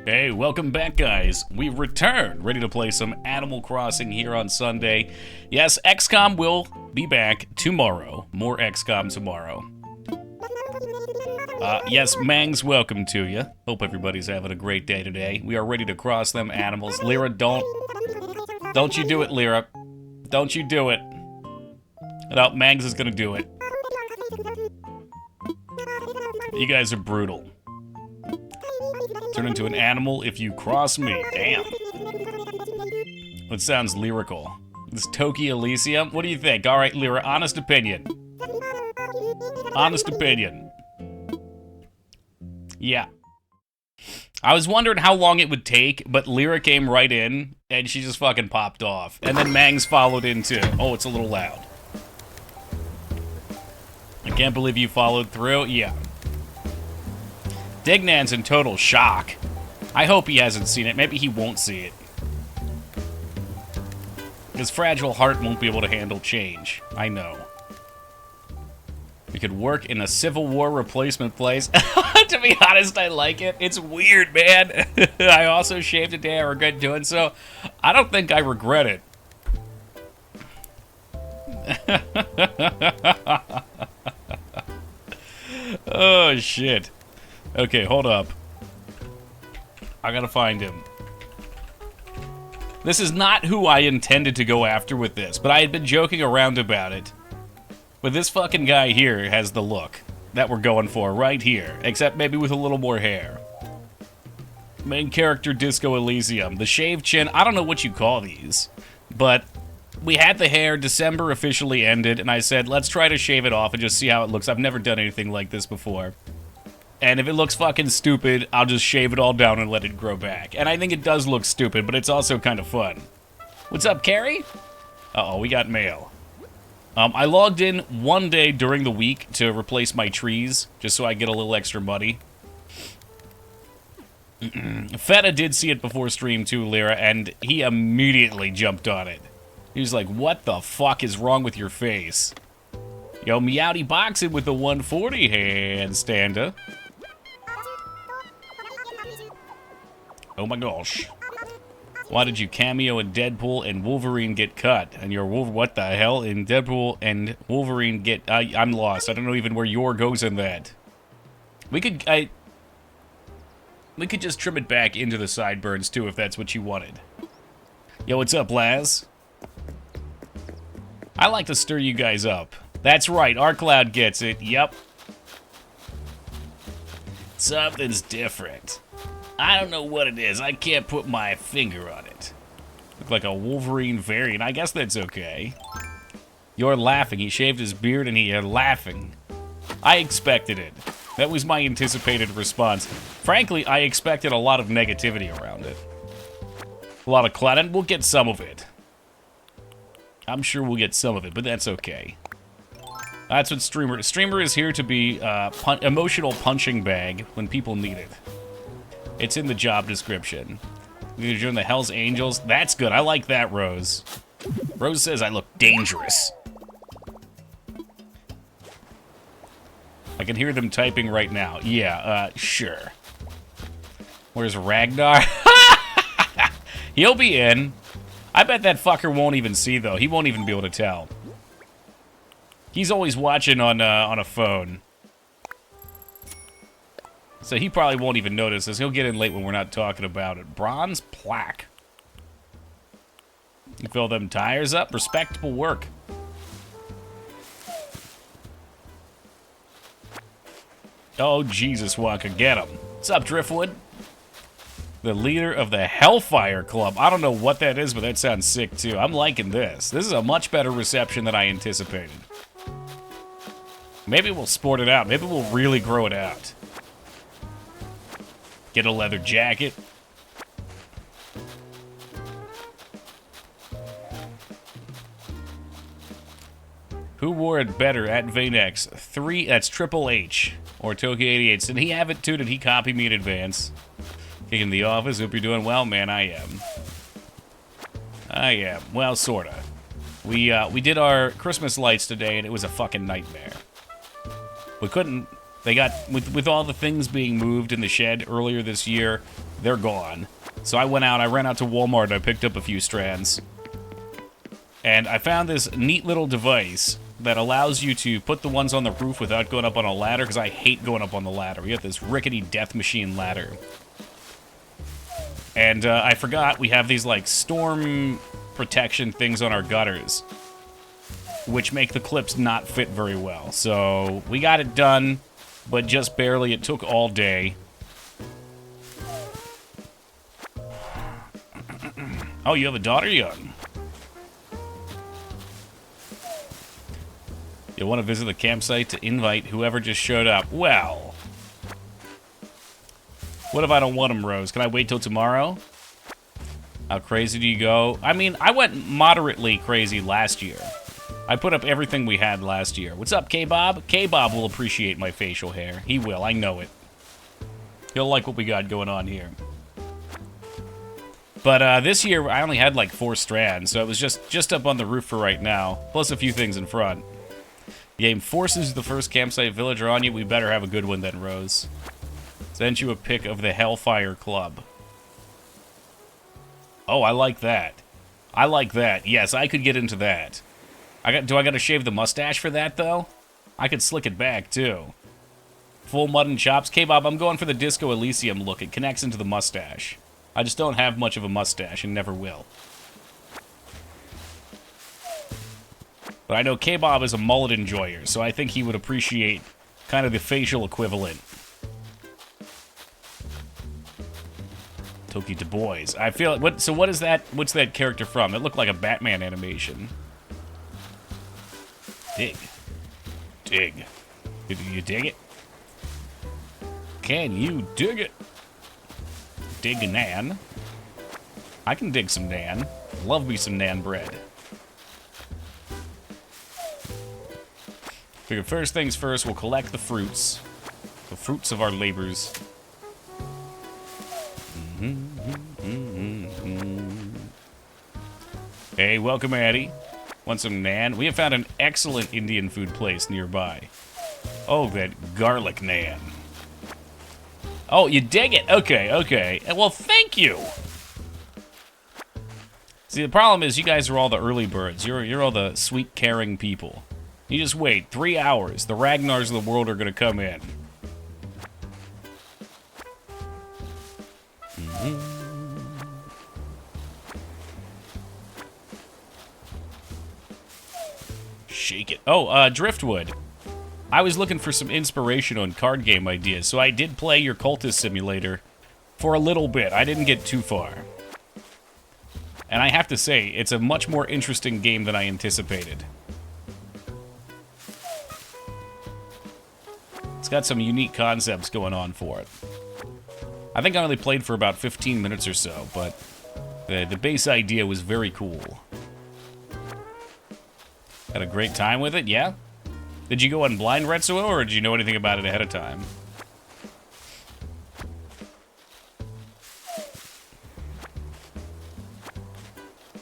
Hey, welcome back, guys. We've returned, ready to play some Animal Crossing here on Sunday. Yes, XCOM will be back tomorrow. More XCOM tomorrow. Yes, Mangs, welcome to you. Hope everybody's having a great day today. We are ready to cross them animals. Lyra, don't you do it, Lyra. Don't you do it. No, Mangs is gonna do it. You guys are brutal. Turn into an animal if you cross me. Damn. That sounds lyrical. This Toki Elysium? What do you think? Alright, Lyra, honest opinion. Honest opinion. Yeah. I was wondering how long it would take, but Lyra came right in, and she just fucking popped off. And then Mangs followed in too. Oh, it's a little loud. I can't believe you followed through. Yeah. Dignan's in total shock. I hope he hasn't seen it. Maybe he won't see it. His fragile heart won't be able to handle change. I know. We could work in a Civil War replacement place. To be honest, I like it. It's weird, man. I also shaved a day. I regret doing so. I don't think I regret it. Oh, shit. Okay, hold up. I gotta find him. This is not who I intended to go after with this, but I had been joking around about it. But this fucking guy here has the look that we're going for right here, except maybe with a little more hair. Main character Disco Elysium. The shaved chin, I don't know what you call these, but we had the hair, December officially ended, and I said, let's try to shave it off and just see how it looks. I've never done anything like this before. And if it looks fucking stupid, I'll just shave it all down and let it grow back. And I think it does look stupid, but it's also kind of fun. What's up, Carrie? Uh-oh, we got mail. I logged in one day during the week to replace my trees, just so I get a little extra money. Feta did see it before stream too, Lyra, and he immediately jumped on it. He was like, what the fuck is wrong with your face? Yo, Meowdy boxing with the 140 handstander. Oh my gosh. Why did you cameo in Deadpool and Wolverine get cut? And your what the hell? In Deadpool and Wolverine get... I'm lost. I don't know even where your goes in that. We could just trim it back into the sideburns too if that's what you wanted. Yo, what's up, Laz? I like to stir you guys up. That's right, R-Cloud gets it. Yep. Something's different. I don't know what it is. I can't put my finger on it. Look like a Wolverine variant. I guess that's okay. You're laughing. He shaved his beard and you're laughing. I expected it. That was my anticipated response. Frankly, I expected a lot of negativity around it. A lot of clout, and we'll get some of it. I'm sure we'll get some of it, but that's okay. That's what Streamer is here to be emotional punching bag when people need it. It's in the job description. You're doing the Hell's Angels. That's good. I like that, Rose. Rose says I look dangerous. I can hear them typing right now. Yeah, sure. Where's Ragnar? He'll be in. I bet that fucker won't even see, though. He won't even be able to tell. He's always watching on a phone. So he probably won't even notice this. He'll get in late when we're not talking about it. Bronze plaque. You fill them tires up. Respectable work. Oh, Jesus, Wonka, get him. What's up, Driftwood? The leader of the Hellfire Club. I don't know what that is, but that sounds sick, too. I'm liking this. This is a much better reception than I anticipated. Maybe we'll sport it out. Maybe we'll really grow it out. Get a leather jacket. Who wore it better at Vanex? That's Triple H. Or Tokyo 88. Did he have it too? Did he copy me in advance? Kicking the office. Hope you're doing well, man. I am. Well, sorta. We did our Christmas lights today, and it was a fucking nightmare. We couldn't... They got... With all the things being moved in the shed earlier this year, they're gone. So I ran out to Walmart, and I picked up a few strands. And I found this neat little device that allows you to put the ones on the roof without going up on a ladder, because I hate going up on the ladder. We got this rickety death machine ladder. And I forgot we have these, like, storm protection things on our gutters, which make the clips not fit very well. So we got it done, but just barely. It took all day. Oh, you have a daughter young. You'll want to visit the campsite to invite whoever just showed up. Well... what if I don't want them, Rose? Can I wait till tomorrow? How crazy do you go? I mean, I went moderately crazy last year. I put up everything we had last year. What's up, K-Bob? K-Bob will appreciate my facial hair. He will, I know it. He'll like what we got going on here. But this year, I only had like 4 strands, so it was just up on the roof for right now, plus a few things in front. The game forces the first campsite villager on you. We better have a good one then, Rose. Sent you a pic of the Hellfire Club. Oh, I like that. I like that. Yes, I could get into that. Do I gotta shave the mustache for that, though? I could slick it back, too. Full mutton chops. K-Bob, I'm going for the Disco Elysium look. It connects into the mustache. I just don't have much of a mustache and never will. But I know K-Bob is a mullet enjoyer, so I think he would appreciate kind of the facial equivalent. Toki Du Bois. I feel so what is that? What's that character from? It looked like a Batman animation. Dig. Dig. Do you dig it? Can you dig it? Dig Nan. I can dig some Nan. Love me some Nan bread. Figure first things first, we'll collect the fruits. The fruits of our labors. Hey, welcome, Addie. Want some Nan? We have found an excellent Indian food place nearby. Oh, that garlic Nan. Oh, you dig it? Okay, okay. Well, thank you. See, the problem is you guys are all the early birds. You're all the sweet, caring people. You just wait 3 hours. The Ragnars of the world are going to come in. Shake it. Oh, Driftwood. I was looking for some inspiration on card game ideas, so I did play your Cultist Simulator for a little bit. I didn't get too far. And I have to say, it's a much more interesting game than I anticipated. It's got some unique concepts going on for it. I think I only played for about 15 minutes or so, but the base idea was very cool. Had a great time with it, yeah? Did you go on blind, Retsuo, or did you know anything about it ahead of time?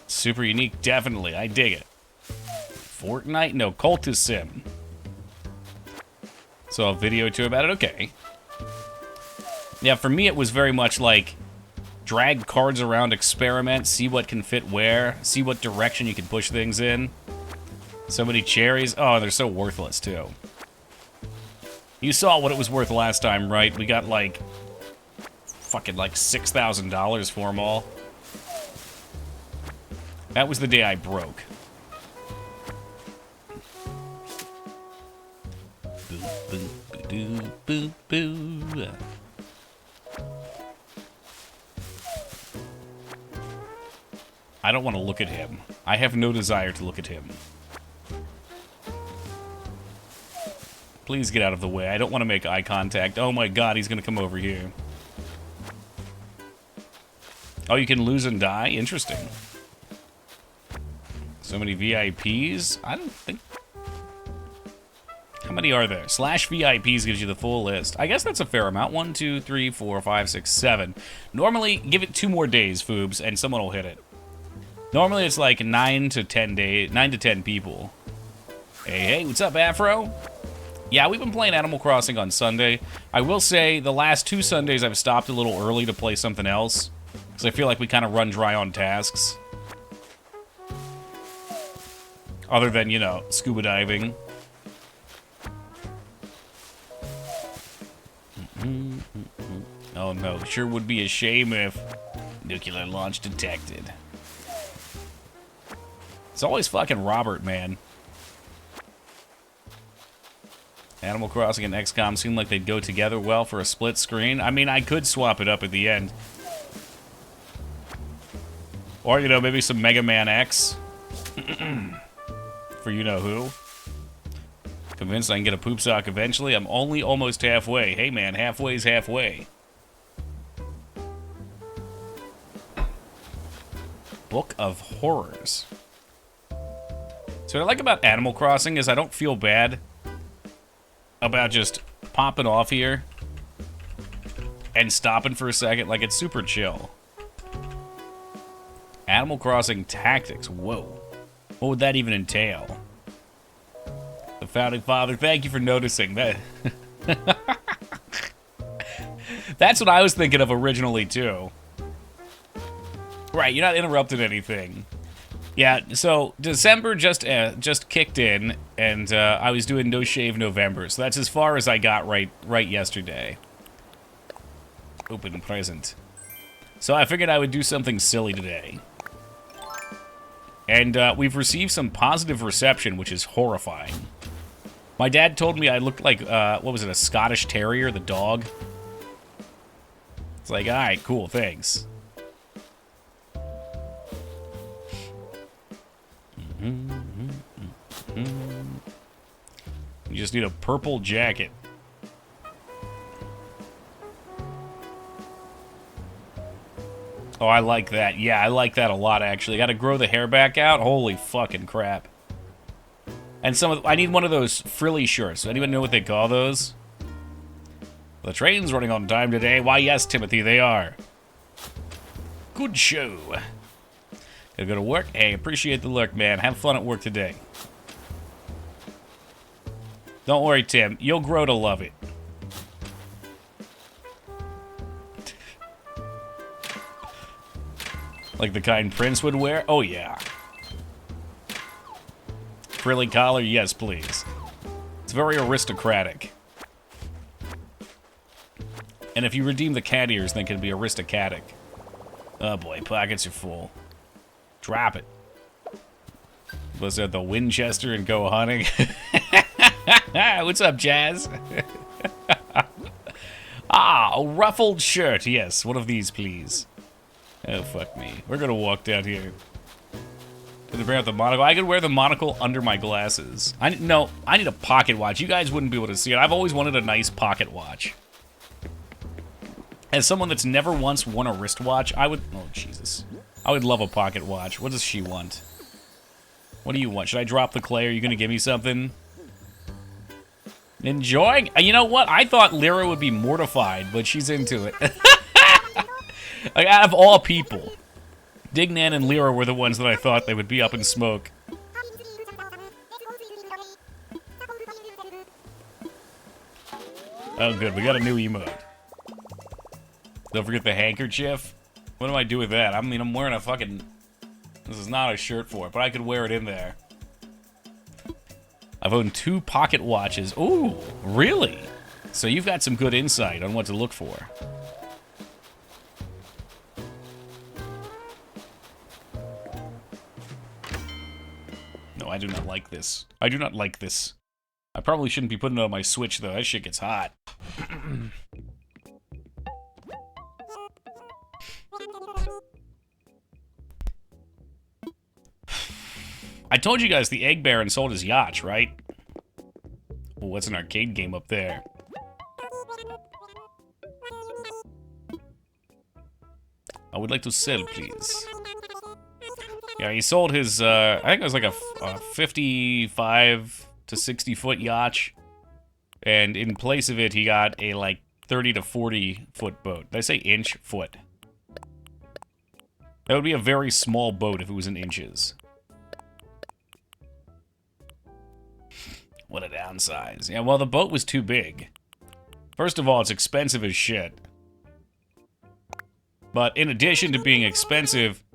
Super unique, definitely. I dig it. Fortnite? No, Cultist Sim. Saw a video too about it? Okay. Yeah, for me it was very much like drag cards around, experiment, see what can fit where, see what direction you can push things in. So many cherries. Oh, they're so worthless too. You saw what it was worth last time, right? We got like fucking like $6,000 for them all. That was the day I broke. Boo, boo, boo, boo, boo. I don't want to look at him. I have no desire to look at him. Please get out of the way. I don't want to make eye contact. Oh my god, he's going to come over here. Oh, you can lose and die? Interesting. So many VIPs? I don't think... How many are there? Slash VIPs gives you the full list. I guess that's a fair amount. 1, 2, 3, 4, 5, 6, 7. Normally, give it 2 more days, Foobs, and someone will hit it. Normally, it's like 9 to 10 people. Hey, hey, what's up, Afro? Yeah, we've been playing Animal Crossing on Sunday. I will say the last 2 Sundays I've stopped a little early to play something else. Because I feel like we kind of run dry on tasks. Other than, you know, scuba diving. Oh no, sure would be a shame if nuclear launch detected. It's always fucking Robert, man. Animal Crossing and XCOM seem like they'd go together well for a split screen. I mean, I could swap it up at the end. Or, you know, maybe some Mega Man X. For you-know-who. Convinced I can get a poop sock eventually. I'm only almost halfway. Hey, man, halfway's halfway. Book of Horrors. So what I like about Animal Crossing is I don't feel bad about just popping off here and stopping for a second. Like, it's super chill. Animal Crossing Tactics. Whoa. What would that even entail? The Founding Father, thank you for noticing that. That's what I was thinking of originally, too. Right, you're not interrupting anything. Yeah, so December just kicked in, and I was doing No Shave November, so that's as far as I got right yesterday. Open present. So I figured I would do something silly today. And we've received some positive reception, which is horrifying. My dad told me I looked like, what was it, a Scottish Terrier, the dog? It's like, alright, cool, thanks. You just need a purple jacket. Oh, I like that. Yeah, I like that a lot, actually. Gotta grow the hair back out? Holy fucking crap. And I need one of those frilly shirts. Anyone know what they call those? The train's running on time today. Why, yes, Timothy, they are. Good show. Gotta go to work. Hey, appreciate the look, man. Have fun at work today. Don't worry, Tim. You'll grow to love it. Like the kind Prince would wear? Oh, yeah. Frilly collar? Yes, please. It's very aristocratic. And if you redeem the cat ears, then it can be aristocratic. Oh, boy. Pockets are full. Drop it. Was that the Winchester and go hunting? What's up, Jazz? Ah, a ruffled shirt. Yes, one of these, please. Oh, fuck me. We're gonna walk down here. Can I bring out the monocle? I could wear the monocle under my glasses. No, I need a pocket watch. You guys wouldn't be able to see it. I've always wanted a nice pocket watch. As someone that's never once worn a wristwatch, I would... Oh, Jesus. I would love a pocket watch. What does she want? What do you want? Should I drop the clay? Are you gonna give me something? Enjoying? You know what? I thought Lyra would be mortified, but she's into it. Like, out of all people, Dignan and Lyra were the ones that I thought they would be up in smoke. Oh, good. We got a new emote. Don't forget the handkerchief. What do I do with that? I mean, I'm wearing a fucking... This is not a shirt for it, but I could wear it in there. I've owned 2 pocket watches. Ooh, really? So you've got some good insight on what to look for. No, I do not like this. I do not like this. I probably shouldn't be putting it on my Switch, though. That shit gets hot. I told you guys the Egg Baron sold his yacht, right? Well, what's an arcade game up there? I would like to sell, please. Yeah, he sold his, I think it was like a 55 to 60 foot yacht. And in place of it, he got a, like, 30 to 40 foot boat. Did I say inch? Foot. That would be a very small boat if it was in inches. What a downsize. Yeah, well, the boat was too big. First of all, it's expensive as shit. But in addition to being expensive,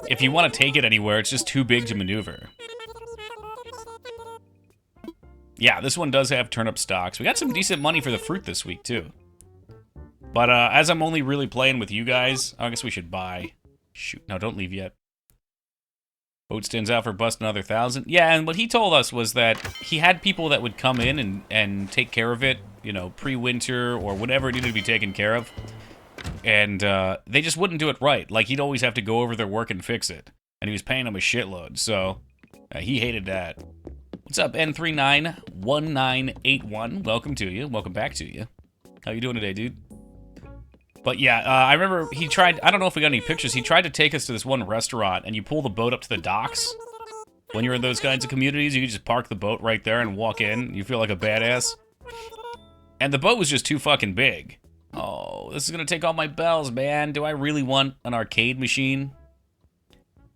if you want to take it anywhere, it's just too big to maneuver. Yeah, this one does have turnip stocks. We got some decent money for the fruit this week, too. But as I'm only really playing with you guys, I guess we should buy. Shoot, no, don't leave yet. Boat stands out for bust another 1,000. Yeah, and what he told us was that he had people that would come in and take care of it, you know, pre-winter or whatever it needed to be taken care of. And they just wouldn't do it right. Like, he'd always have to go over their work and fix it. And he was paying them a shitload, so he hated that. What's up, N391981? Welcome to you. Welcome back to you. How you doing today, dude? But yeah, I remember he tried, I don't know if we got any pictures, he tried to take us to this one restaurant, and you pull the boat up to the docks. When you're in those kinds of communities, you can just park the boat right there and walk in. You feel like a badass. And the boat was just too fucking big. Oh, this is gonna take all my bells, man. Do I really want an arcade machine?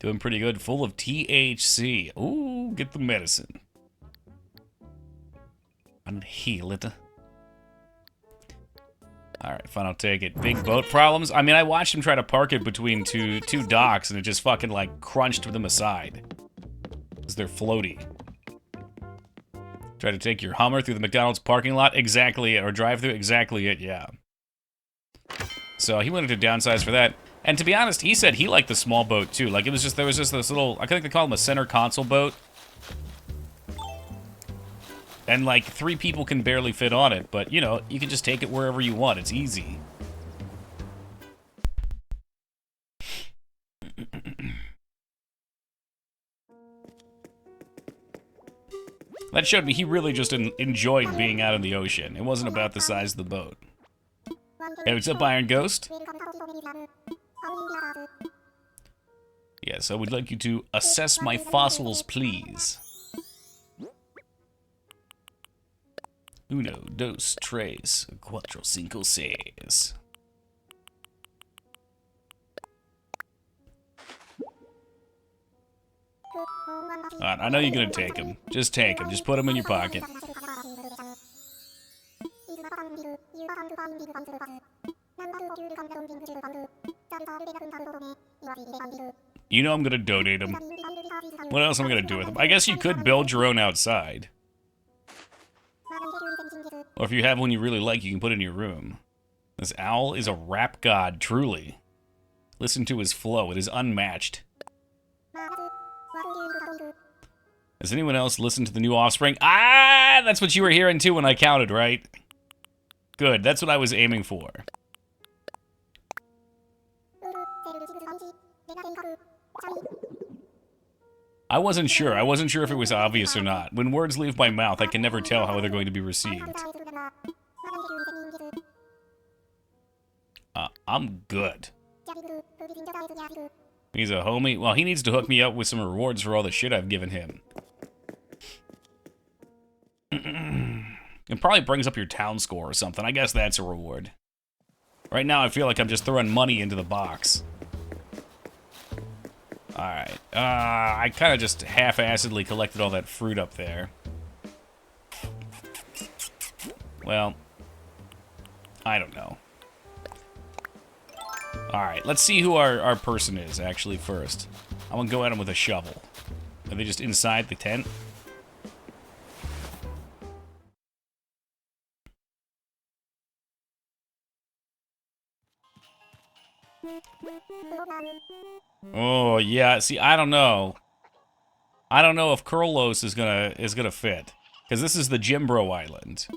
Doing pretty good, full of THC. Ooh, get the medicine. And heal it. Alright, fine, I'll take it. Big boat problems? I mean, I watched him try to park it between two docks, and it just fucking, like, crunched them aside. Because they're floaty. Try to take your Hummer through the McDonald's parking lot? Exactly it. Or drive through? Exactly it, yeah. So he wanted to downsize for that. And to be honest, he said he liked the small boat, too. Like, there was just this little, I think they call him a center console boat. And, like, 3 people can barely fit on it, but, you know, you can just take it wherever you want. It's easy. That showed me he really just enjoyed being out in the ocean. It wasn't about the size of the boat. Hey, what's up, Iron Ghost? Yes, I would like you to assess my fossils, please. Uno, dos, tres, cuatro, cinco, seis. Alright, I know you're gonna take him. Just take him. Just put him in your pocket. You know I'm gonna donate him. What else am I gonna do with him? I guess you could build your own outside. Or if you have one you really like, you can put it in your room. This owl is a rap god, truly. Listen to his flow. It is unmatched. Has anyone else listened to the new Offspring? Ah, that's what you were hearing too when I counted, right? Good, that's what I was aiming for. I wasn't sure. I wasn't sure if it was obvious or not. When words leave my mouth, I can never tell how they're going to be received. I'm good. He's a homie. Well, he needs to hook me up with some rewards for all the shit I've given him. It probably brings up your town score or something. I guess that's a reward. Right now, I feel like I'm just throwing money into the box. Alright. I kind of just half-assedly collected all that fruit up there. Well, I don't know. Alright, let's see who our person is, actually, first. I'm gonna go at him with a shovel. Are they just inside the tent? Oh, yeah, see, I don't know. I don't know if Kurlos is gonna fit. Because this is the Jimbro Island.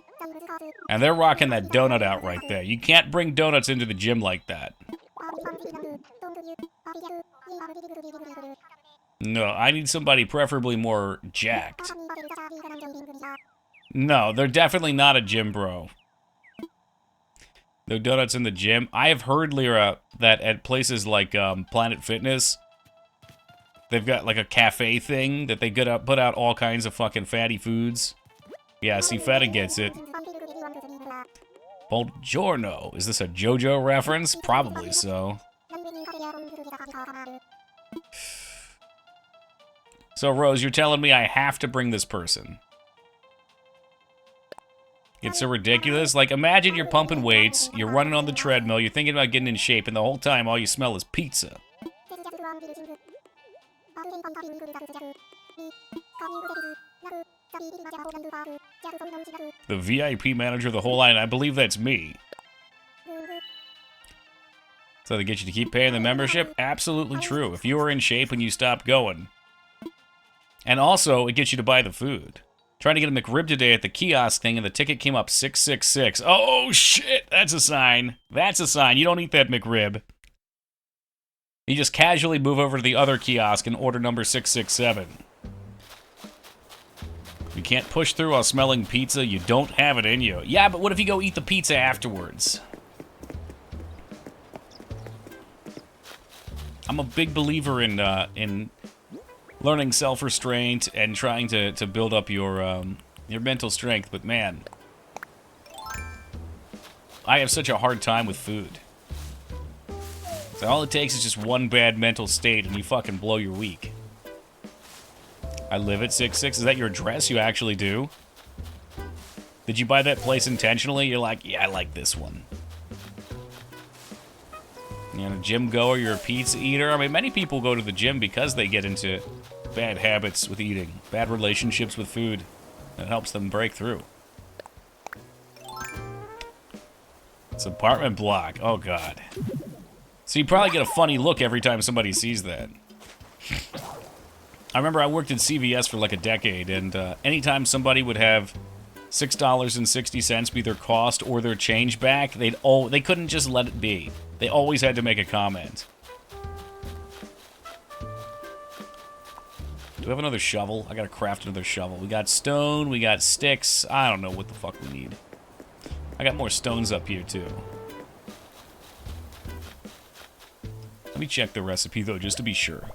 And they're rocking that donut out right there. You can't bring donuts into the gym like that. No, I need somebody preferably more jacked. No, they're definitely not a gym bro. No donuts in the gym. I have heard, Lyra, that at places like Planet Fitness, they've got like a cafe thing that they put out all kinds of fucking fatty foods. Yeah, see, Feta gets it. Buongiorno. Is this a JoJo reference? Probably so. So, Rose, you're telling me I have to bring this person. It's so ridiculous. Like, imagine you're pumping weights, you're running on the treadmill, you're thinking about getting in shape, and the whole time all you smell is pizza. The VIP manager of the whole line, I believe that's me. So they get you to keep paying the membership? Absolutely true. If you were in shape and you stopped going. And also, it gets you to buy the food. Trying to get a McRib today at the kiosk thing, and the ticket came up 666. Oh, shit! That's a sign. That's a sign. You don't eat that McRib. You just casually move over to the other kiosk and order number 667. You can't push through while smelling pizza. You don't have it in you. Yeah, but what if you go eat the pizza afterwards? I'm a big believer in learning self-restraint and trying to build up your mental strength, but man, I have such a hard time with food. So all it takes is just one bad mental state and you fucking blow your week. I live at 66. Is that your address? You actually do? Did you buy that place intentionally? You're like, yeah, I like this one. You're a gym goer, you're a pizza eater. I mean, many people go to the gym because they get into bad habits with eating, bad relationships with food. It helps them break through. It's an apartment block. Oh, God. So you probably get a funny look every time somebody sees that. I remember I worked at CVS for like a decade, and anytime somebody would have $6.60 be their cost or their change back, they couldn't just let it be. They always had to make a comment. Do we have another shovel? I gotta craft another shovel. We got stone, we got sticks. I don't know what the fuck we need. I got more stones up here, too. Let me check the recipe, though, just to be sure.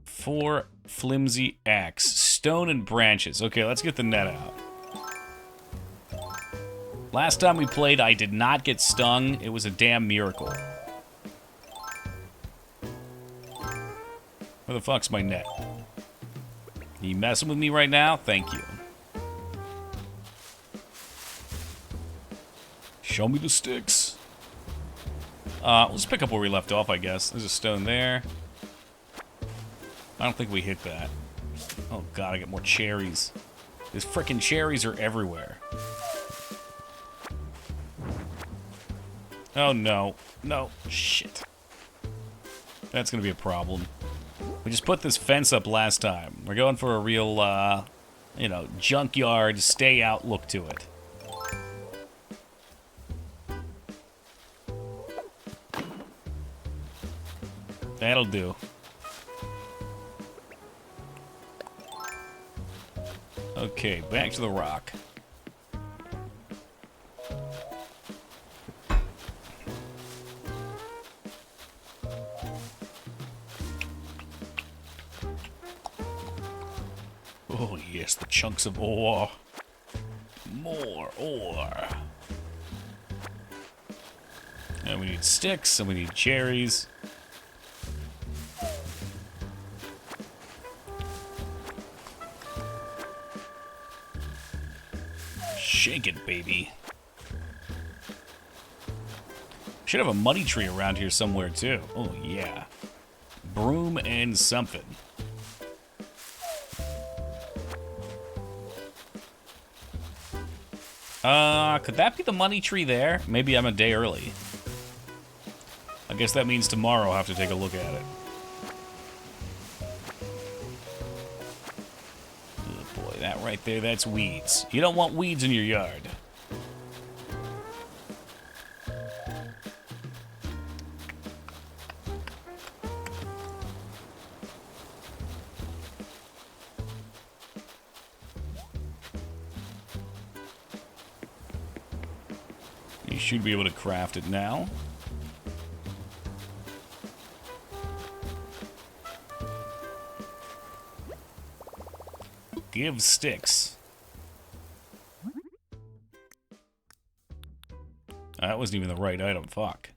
Four flimsy axe. Stone and branches. Okay, let's get the net out. Last time we played, I did not get stung. It was a damn miracle. Where the fuck's my net? You messing with me right now? Thank you. Show me the sticks. Let's pick up where we left off, I guess. There's a stone there. I don't think we hit that. Oh god, I got more cherries. These frickin' cherries are everywhere. Oh no. No. Shit. That's gonna be a problem. We just put this fence up last time. We're going for a real, you know, junkyard, stay out look to it. That'll do. Okay, back to the rock. Oh yes, the chunks of ore. More ore. And we need sticks, and we need cherries. Shake it, baby. Should have a money tree around here somewhere, too. Oh, yeah. Broom and something. Could that be the money tree there? Maybe I'm a day early. I guess that means tomorrow I'll have to take a look at it. Oh boy, that right there, that's weeds. You don't want weeds in your yard. You should be able to craft it now. Give sticks. That wasn't even the right item, fuck.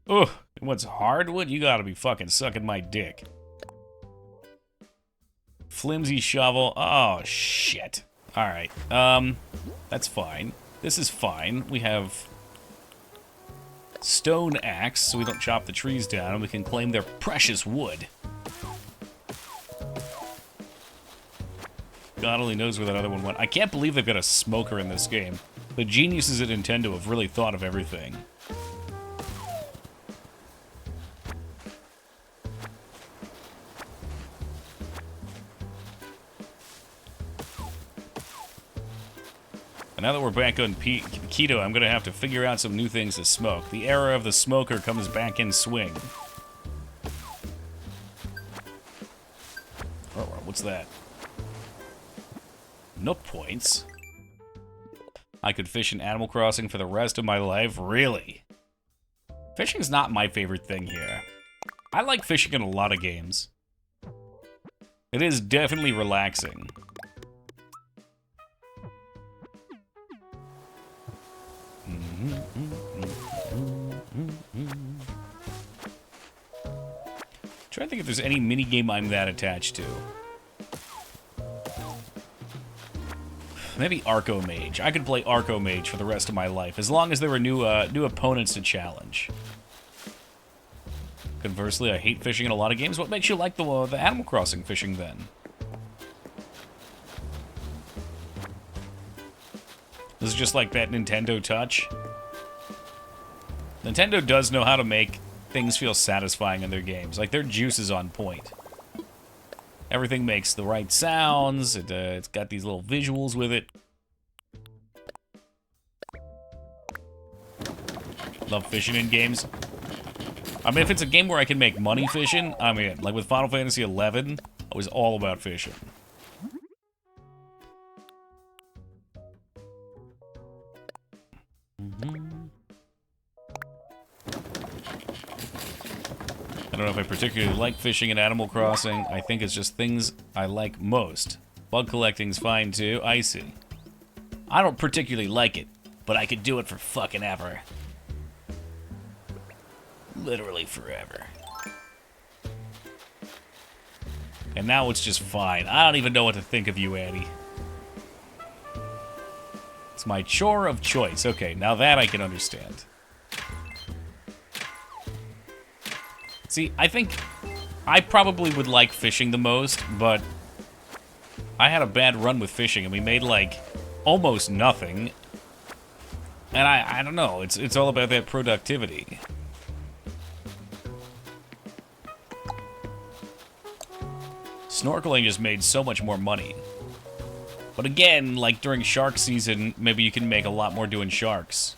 Ugh, what's hardwood? You gotta be fucking sucking my dick. Flimsy shovel. Oh, shit. Alright. That's fine. This is fine. We have stone axe, so we don't chop the trees down, and we can claim their precious wood. God only knows where that other one went. I can't believe they've got a smoker in this game. The geniuses at Nintendo have really thought of everything. And now that we're back on keto, I'm going to have to figure out some new things to smoke. The era of the smoker comes back in swing. Oh, what's that? Nook points. I could fish in Animal Crossing for the rest of my life? Really? Fishing's not my favorite thing here. I like fishing in a lot of games. It is definitely relaxing. Trying to think if there's any minigame I'm that attached to. Maybe Arco Mage. I could play Arco Mage for the rest of my life, as long as there were new opponents to challenge. Conversely, I hate fishing in a lot of games. What makes you like the Animal Crossing fishing, then? This is just like that Nintendo touch. Nintendo does know how to make things feel satisfying in their games. Like, their juice is on point. Everything makes the right sounds. It's got these little visuals with it. Love fishing in games. I mean, if it's a game where I can make money fishing, I'm in. Like with Final Fantasy XI, I was all about fishing. I don't know if I particularly like fishing in Animal Crossing. I think it's just things I like most. Bug collecting's fine too. I see. I don't particularly like it, but I could do it for fucking ever. Literally forever. And now it's just fine. I don't even know what to think of you, Annie. It's my chore of choice. Okay, now that I can understand. See, I think I probably would like fishing the most, but I had a bad run with fishing, and we made, like, almost nothing. And I don't know, it's all about that productivity. Snorkeling just made so much more money. But again, like during shark season, maybe you can make a lot more doing sharks.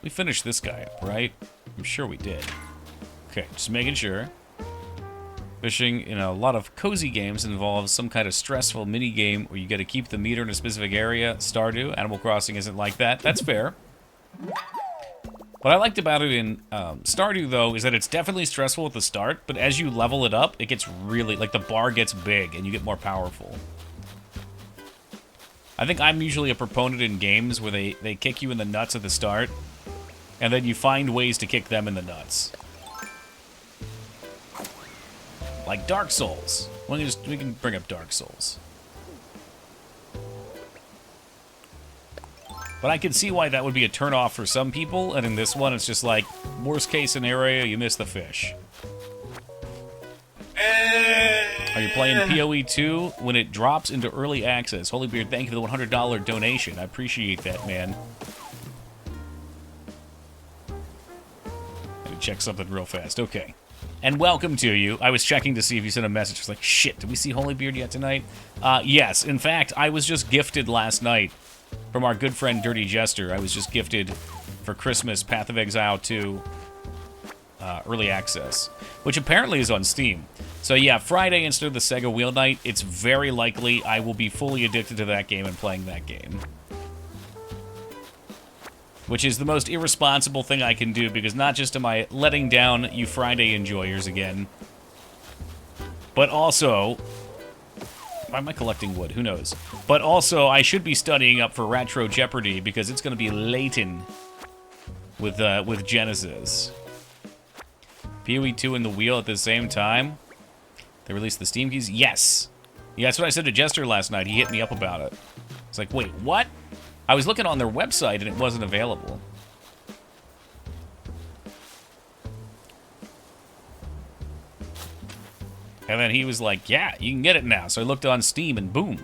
We finished this guy up, right? I'm sure we did. Okay, just making sure. Fishing in a lot of cozy games involves some kind of stressful mini-game where you got to keep the meter in a specific area. Stardew, Animal Crossing isn't like that. That's fair. What I liked about it in Stardew, though, is that it's definitely stressful at the start, but as you level it up, it gets really, like, the bar gets big and you get more powerful. I think I'm usually a proponent in games where they kick you in the nuts at the start, and then you find ways to kick them in the nuts. Like Dark Souls. We can bring up Dark Souls. But I can see why that would be a turnoff for some people, and in this one it's just like, worst case scenario, you miss the fish. Are you playing PoE 2 when it drops into early access? Holybeard, thank you for the $100 donation. I appreciate that, man. Let me check something real fast. Okay. And welcome to you. I was checking to see if you sent a message. I was like, shit, did we see Holybeard yet tonight? Yes. In fact, I was just gifted last night from our good friend Dirty Jester. I was just gifted for Christmas Path of Exile 2 early access, which apparently is on Steam. So yeah, Friday instead of the Sega Wheel Night, it's very likely I will be fully addicted to that game and playing that game. Which is the most irresponsible thing I can do, because not just am I letting down you Friday enjoyers again, but also... Why am I collecting wood? Who knows? But also, I should be studying up for Retro Jeopardy, because it's going to be latent with Genesis. PoE 2 and the wheel at the same time? They released the Steam keys? Yes. Yeah, that's what I said to Jester last night. He hit me up about it. It's like, wait, what? I was looking on their website and it wasn't available. And then he was like, yeah, you can get it now. So I looked on Steam and boom.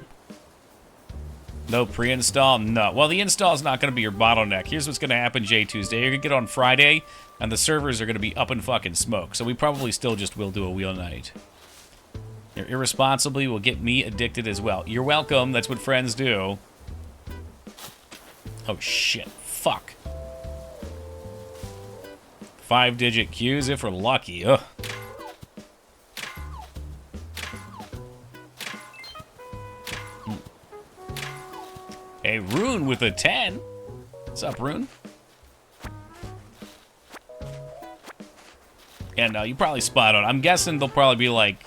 No pre-install? No. Well, the install is not going to be your bottleneck. Here's what's going to happen, J Tuesday. You're going to get on Friday, and the servers are going to be up in fucking smoke. So we probably still just will do a wheel night. Your irresponsibly will get me addicted as well. You're welcome. That's what friends do. Oh, shit. Fuck. 5-digit queues if we're lucky. Ugh. Hey, Rune with a 10. What's up, Rune? Yeah, no, you probably spot on. I'm guessing they'll probably be like,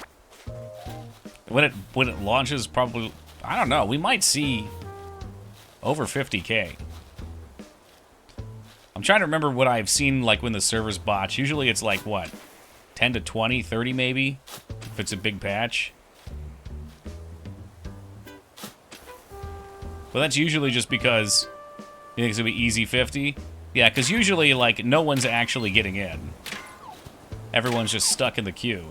when it launches, probably, I don't know, we might see over 50K. I'm trying to remember what I've seen like when the server's botch. Usually it's like, what, 10 to 20, 30 maybe, if it's a big patch. But that's usually just because you think it's going to be easy 50. Yeah, because usually, like, no one's actually getting in. Everyone's just stuck in the queue.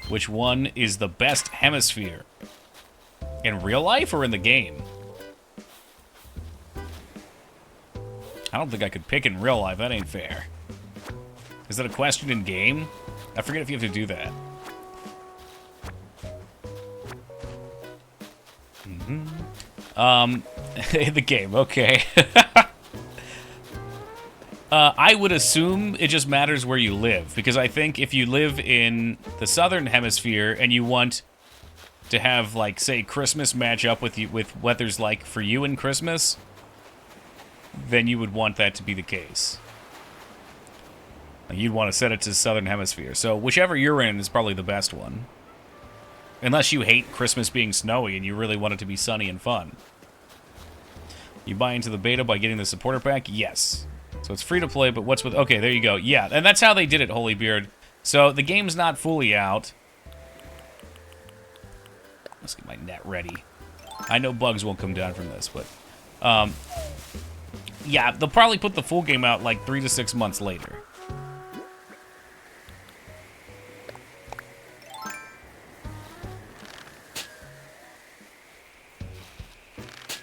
Which one is the best hemisphere? In real life or in the game? I don't think I could pick in real life. That ain't fair. Is that a question in game? I forget if you have to do that. The game, okay. I would assume it just matters where you live, because I think if you live in the southern hemisphere and you want to have, like, say, Christmas match up with what there's like for you in Christmas, then you would want that to be the case. You'd want to set it to southern hemisphere. So whichever you're in is probably the best one. Unless you hate Christmas being snowy and you really want it to be sunny and fun. You buy into the beta by getting the supporter pack? Yes. So it's free to play, but what's with... Okay, there you go. Yeah, and that's how they did it, Holybeard. So the game's not fully out. Let's get my net ready. I know bugs won't come down from this, but... yeah, they'll probably put the full game out like 3 to 6 months later.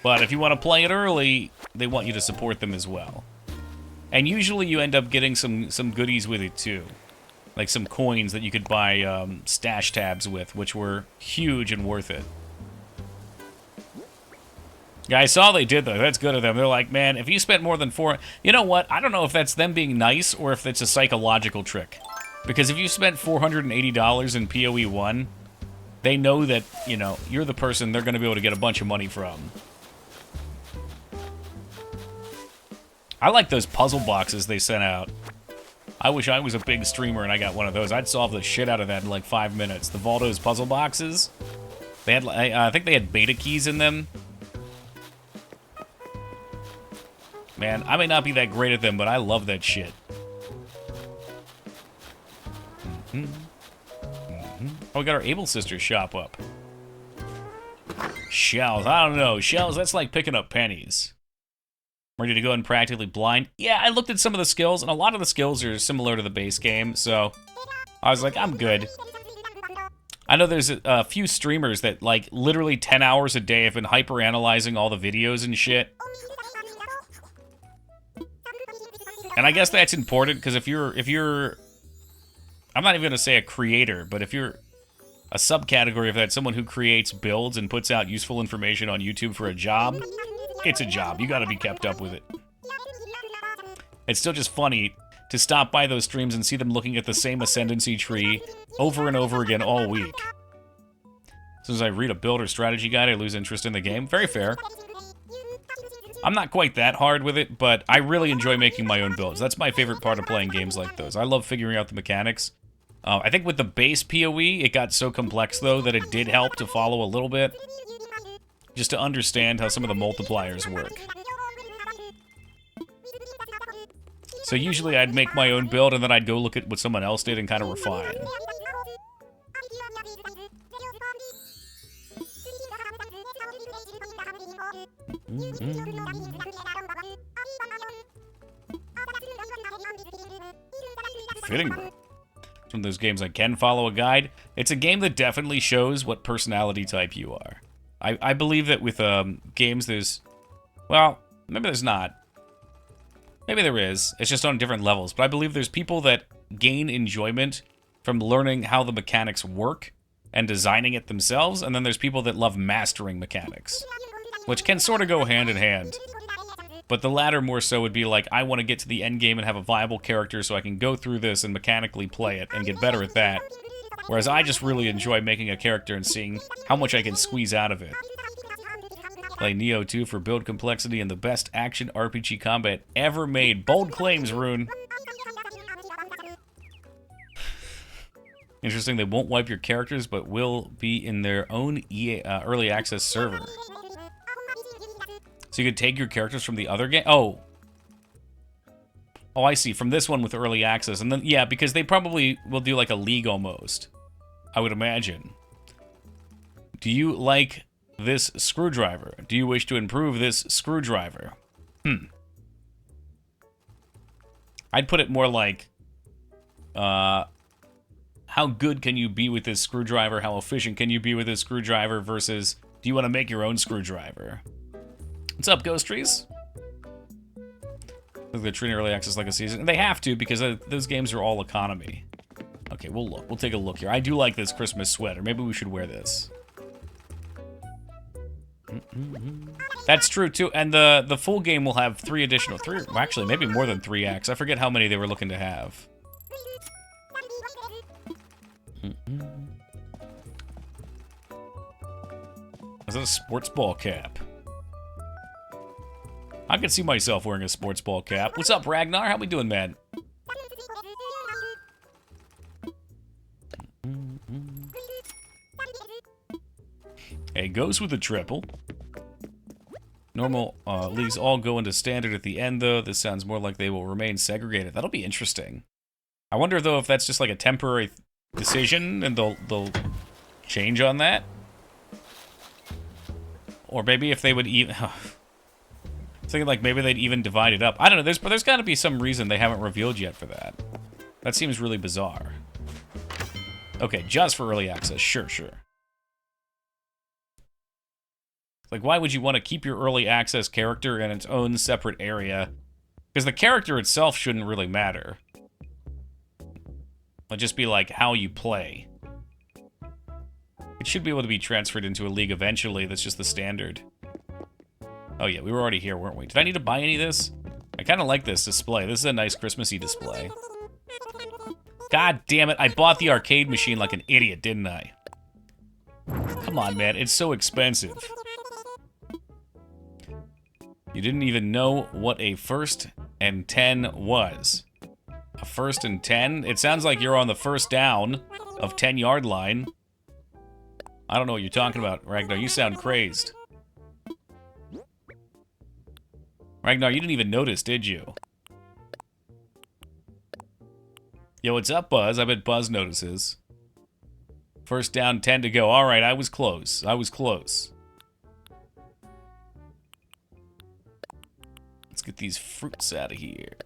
But if you want to play it early, they want you to support them as well. And usually you end up getting some goodies with it too. Like some coins that you could buy stash tabs with, which were huge and worth it. Yeah, I saw they did that. That's good of them. They're like, man, if you spent more than 4... You know what? I don't know if that's them being nice or if it's a psychological trick. Because if you spent $480 in PoE 1, they know that, you know, you're the person they're going to be able to get a bunch of money from. I like those puzzle boxes they sent out. I wish I was a big streamer and I got one of those. I'd solve the shit out of that in like 5 minutes. The Valdo's puzzle boxes. They had, I think they had beta keys in them. Man, I may not be that great at them, but I love that shit. Oh, we got our Able Sisters shop up. Shells, I don't know. Shells, that's like picking up pennies. Ready to go and practically blind? Yeah, I looked at some of the skills, and a lot of the skills are similar to the base game, so I was like, I'm good. I know there's a few streamers that, like, literally 10 hours a day have been hyper-analyzing all the videos and shit. And I guess that's important, because if you're... I'm not even going to say a creator, but if you're a subcategory of that, someone who creates builds and puts out useful information on YouTube for a job... It's a job. You gotta be kept up with it. It's still just funny to stop by those streams and see them looking at the same ascendancy tree over and over again all week. As soon as I read a build or strategy guide, I lose interest in the game. Very fair. I'm not quite that hard with it, but I really enjoy making my own builds. That's my favorite part of playing games like those. I love figuring out the mechanics. I think with the base PoE, it got so complex, though, that it did help to follow a little bit. Just to understand how some of the multipliers work. So usually I'd make my own build and then I'd go look at what someone else did and kind of refine. Fitting. It's one of those games I can follow a guide. It's a game that definitely shows what personality type you are. I believe that with games there's... Well, maybe there's not. Maybe there is. It's just on different levels. But I believe there's people that gain enjoyment from learning how the mechanics work and designing it themselves, and then there's people that love mastering mechanics, which can sort of go hand in hand. But the latter more so would be like, I want to get to the end game and have a viable character so I can go through this and mechanically play it and get better at that. Whereas I just really enjoy making a character and seeing how much I can squeeze out of it. Play Neo 2 for build complexity and the best action RPG combat ever made. Bold claims, Rune. Interesting, they won't wipe your characters, but will be in their own early access server. So you could take your characters from the other game? Oh, I see. From this one with early access. And then, yeah, because they probably will do like a league almost, I would imagine. Do you like this screwdriver? Do you wish to improve this screwdriver? I'd put it more like, how good can you be with this screwdriver? How efficient can you be with this screwdriver versus, do you want to make your own screwdriver? What's up, Ghost Trees? Look, they're treating early access like a season. And they have to, because those games are all economy. Okay, we'll look. We'll take a look here. I do like this Christmas sweater. Maybe we should wear this. That's true, too. And the full game will have well, actually, maybe more than 3 acts. I forget how many they were looking to have. Is that a sports ball cap? I could see myself wearing a sports ball cap. What's up, Ragnar? How we doing, man? Hey, goes with a triple. Normal leagues all go into standard at the end, though. This sounds more like they will remain segregated. That'll be interesting. I wonder, though, if that's just like a temporary decision and they'll change on that. Or maybe if they would even... Thinking like maybe they'd even divide it up. I don't know, there's got to be some reason they haven't revealed yet for that. That seems really bizarre. Okay, just for early access, sure. Like, why would you want to keep your early access character in its own separate area? Because the character itself shouldn't really matter. It'll just be like how you play. It should be able to be transferred into a league eventually. That's just the standard. Oh yeah, we were already here, weren't we? Did I need to buy any of this? I kind of like this display. This is a nice Christmassy display. God damn it, I bought the arcade machine like an idiot, didn't I? Come on, man, it's so expensive. You didn't even know what a 1st and 10 was. A 1st and 10? It sounds like you're on the first down of 10-yard line. I don't know what you're talking about, Ragnar. You sound crazed. Ragnar, you didn't even notice, did you? Yo, what's up, Buzz? I bet Buzz notices. First down, 10 to go. All right, I was close. Let's get these fruits out of here.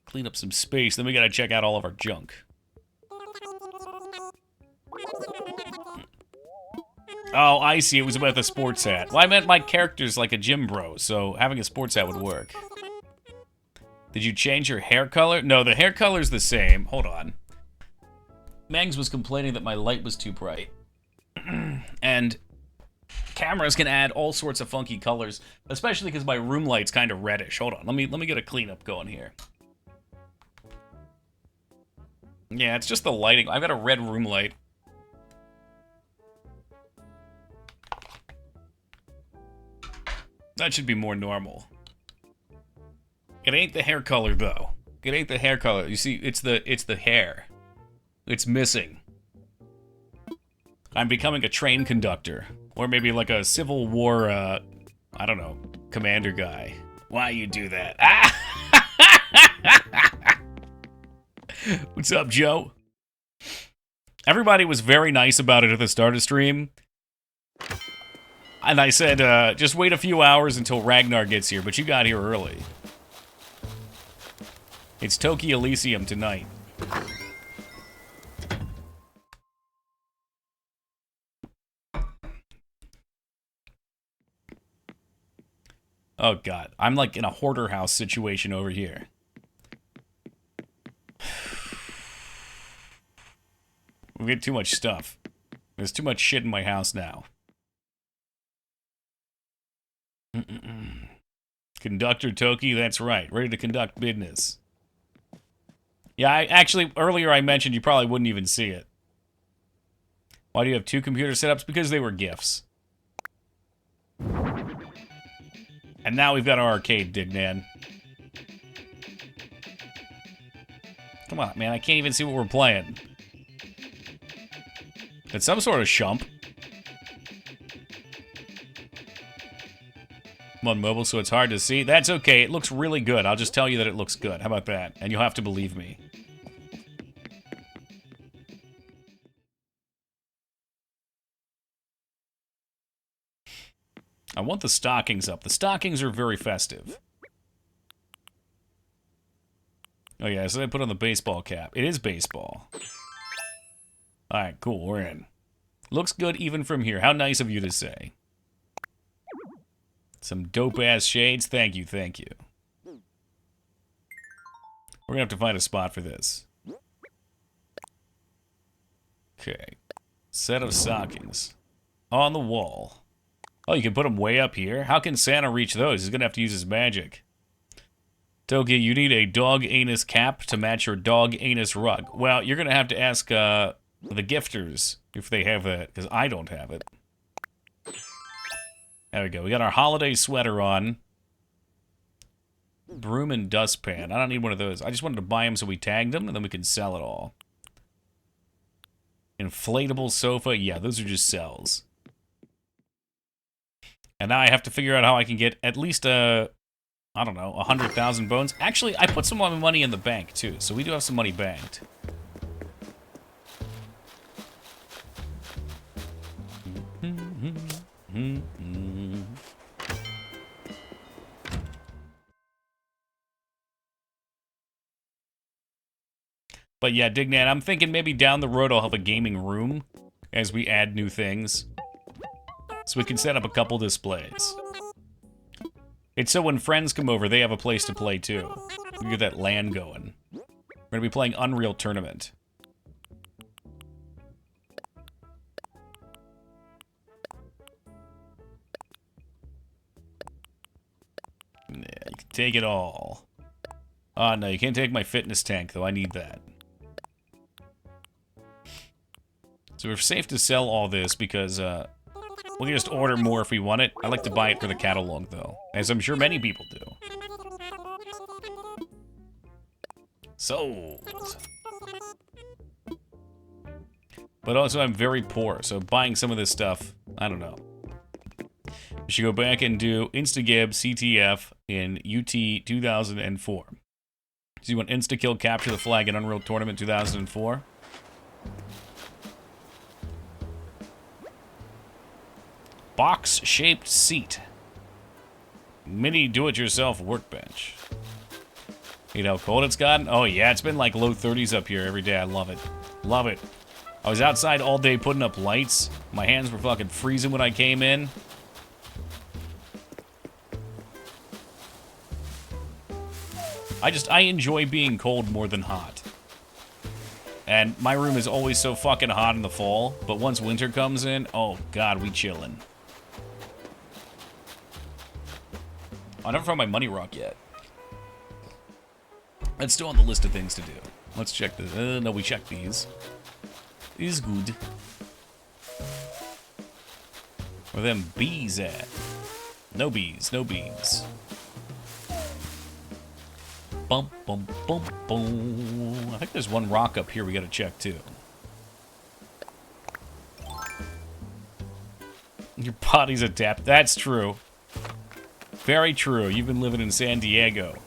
Clean up some space. Then we gotta check out all of our junk. Oh, I see. It was about the sports hat. Well, I meant my character's like a gym bro, so having a sports hat would work. Did you change your hair color? No, the hair color's the same. Hold on. Mangs was complaining that my light was too bright. And cameras can add all sorts of funky colors, especially because my room light's kind of reddish. Hold on. Let me get a cleanup going here. Yeah, it's just the lighting. I've got a red room light. That should be more normal. It ain't the hair color, though. It ain't the hair color. You see, it's the hair. It's missing. I'm becoming a train conductor. Or maybe like a Civil War, I don't know, commander guy. Why you do that? What's up, Joe? Everybody was very nice about it at the start of stream. And I said, just wait a few hours until Ragnar gets here, but you got here early. It's Toki Elysium tonight. Oh, God. I'm like in a hoarder house situation over here. We get too much stuff. There's too much shit in my house now. Conductor Toki, that's right. Ready to conduct business. Yeah, actually, earlier I mentioned you probably wouldn't even see it. Why do you have two computer setups? Because they were gifts. And now we've got our arcade, Dignan. Come on, man, I can't even see what we're playing. It's some sort of shump. I'm on mobile, so it's hard to see. That's okay, it looks really good. I'll just tell you that it looks good. How about that? And you'll have to believe me. I want the stockings up. The stockings are very festive. Oh yeah, so they put on the baseball cap. It is baseball. Alright, cool, we're in. Looks good even from here. How nice of you to say. Some dope-ass shades. Thank you, thank you. We're gonna have to find a spot for this. Okay. Set of stockings. On the wall. Oh, you can put them way up here? How can Santa reach those? He's gonna have to use his magic. Toki, you need a dog anus cap to match your dog anus rug. Well, you're gonna have to ask the gifters if they have that, because I don't have it. There we go. We got our holiday sweater on. Broom and dustpan. I don't need one of those. I just wanted to buy them so we tagged them, and then we can sell it all. Inflatable sofa. Yeah, those are just cells. And now I have to figure out how I can get at least I don't know, 100,000 bones. Actually, I put some of my money in the bank, too, so we do have some money banked. But yeah, Dignan, I'm thinking maybe down the road I'll have a gaming room as we add new things. So we can set up a couple displays. It's so when friends come over, they have a place to play too. We get that LAN going. We're gonna be playing Unreal Tournament. Yeah, you can take it all. Oh no, you can't take my fitness tank though, I need that. So we're safe to sell all this because, we can just order more if we want it. I like to buy it for the catalog, though. As I'm sure many people do. Sold. But also, I'm very poor, so buying some of this stuff, I don't know. We should go back and do Instagib CTF in UT 2004. So you want Insta-kill capture the flag in Unreal Tournament 2004? Box-shaped seat. Mini do-it-yourself workbench. You know how cold it's gotten? Oh yeah, it's been like low 30s up here every day. I love it. Love it. I was outside all day putting up lights. My hands were fucking freezing when I came in. I enjoy being cold more than hot. And my room is always so fucking hot in the fall, but once winter comes in, oh god, we chillin'. I never found my money rock yet. That's still on the list of things to do. Let's check this. No, we checked these. These is good. Where them bees at? No bees, no bees. Bum, bum, bum, bum. I think there's one rock up here we gotta check, too. Your body's adapted. That's true. Very true. You've been living in San Diego.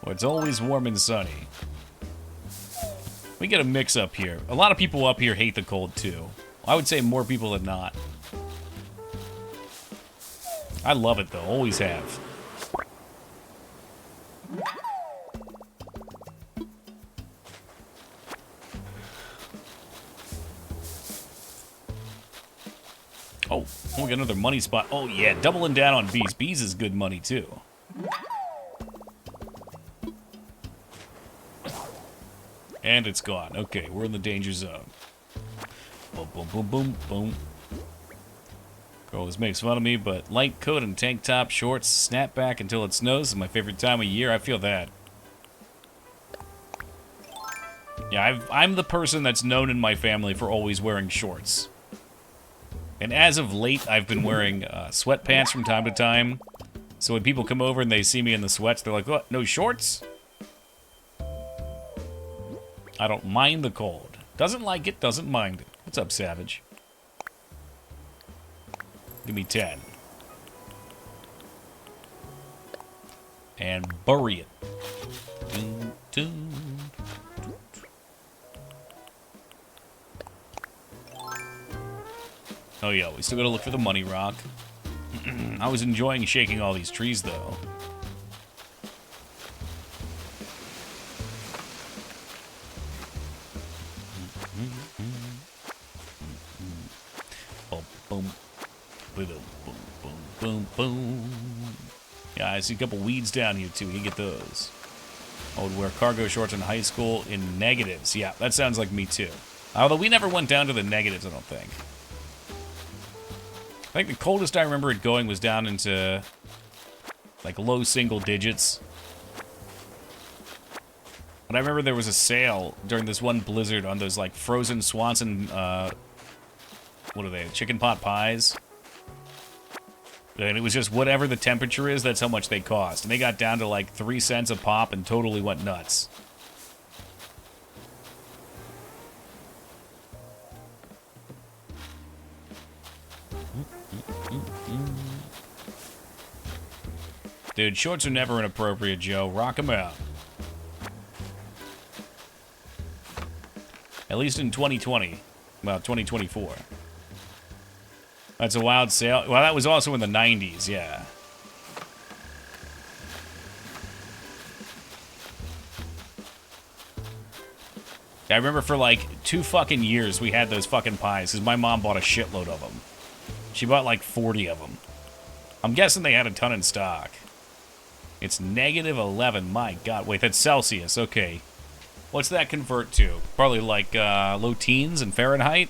Well, it's always warm and sunny. We get a mix up here. A lot of people up here hate the cold, too. I would say more people than not. I love it, though. Always have. Oh, we got another money spot. Oh, yeah, doubling down on bees. Bees is good money, too. And it's gone. Okay, we're in the danger zone. Boom, boom, boom, boom, boom. Girl always makes fun of me, but light coat and tank top, shorts, snapback until it snows is my favorite time of year. I feel that. Yeah, I'm the person that's known in my family for always wearing shorts. And as of late, I've been wearing sweatpants from time to time. So when people come over and they see me in the sweats, they're like, what, no shorts? I don't mind the cold. Doesn't like it, doesn't mind it. What's up, Savage? Give me 10. And bury it. Dun, dun. Oh yeah, we still gotta look for the money rock. I was enjoying shaking all these trees, though. Boom, boom, boom, boom, boom, boom, boom. Yeah, I see a couple weeds down here, too. You can get those. I would wear cargo shorts in high school in negatives. Yeah, that sounds like me, too. Although we never went down to the negatives, I don't think. I think the coldest I remember it going was down into, like, low single digits. But I remember there was a sale during this one blizzard on those, like, frozen Swanson, what are they, chicken pot pies? And it was just whatever the temperature is, that's how much they cost. And they got down to, like, 3 cents a pop and totally went nuts. Dude, shorts are never inappropriate, Joe. Rock them out. At least in 2020. Well, 2024. That's a wild sale. Well, that was also in the 90s, yeah. I remember for like 2 fucking years we had those fucking pies because my mom bought a shitload of them. She bought like 40 of them. I'm guessing they had a ton in stock. It's negative 11. My God. Wait, that's Celsius. Okay. What's that convert to? Probably like low teens in Fahrenheit?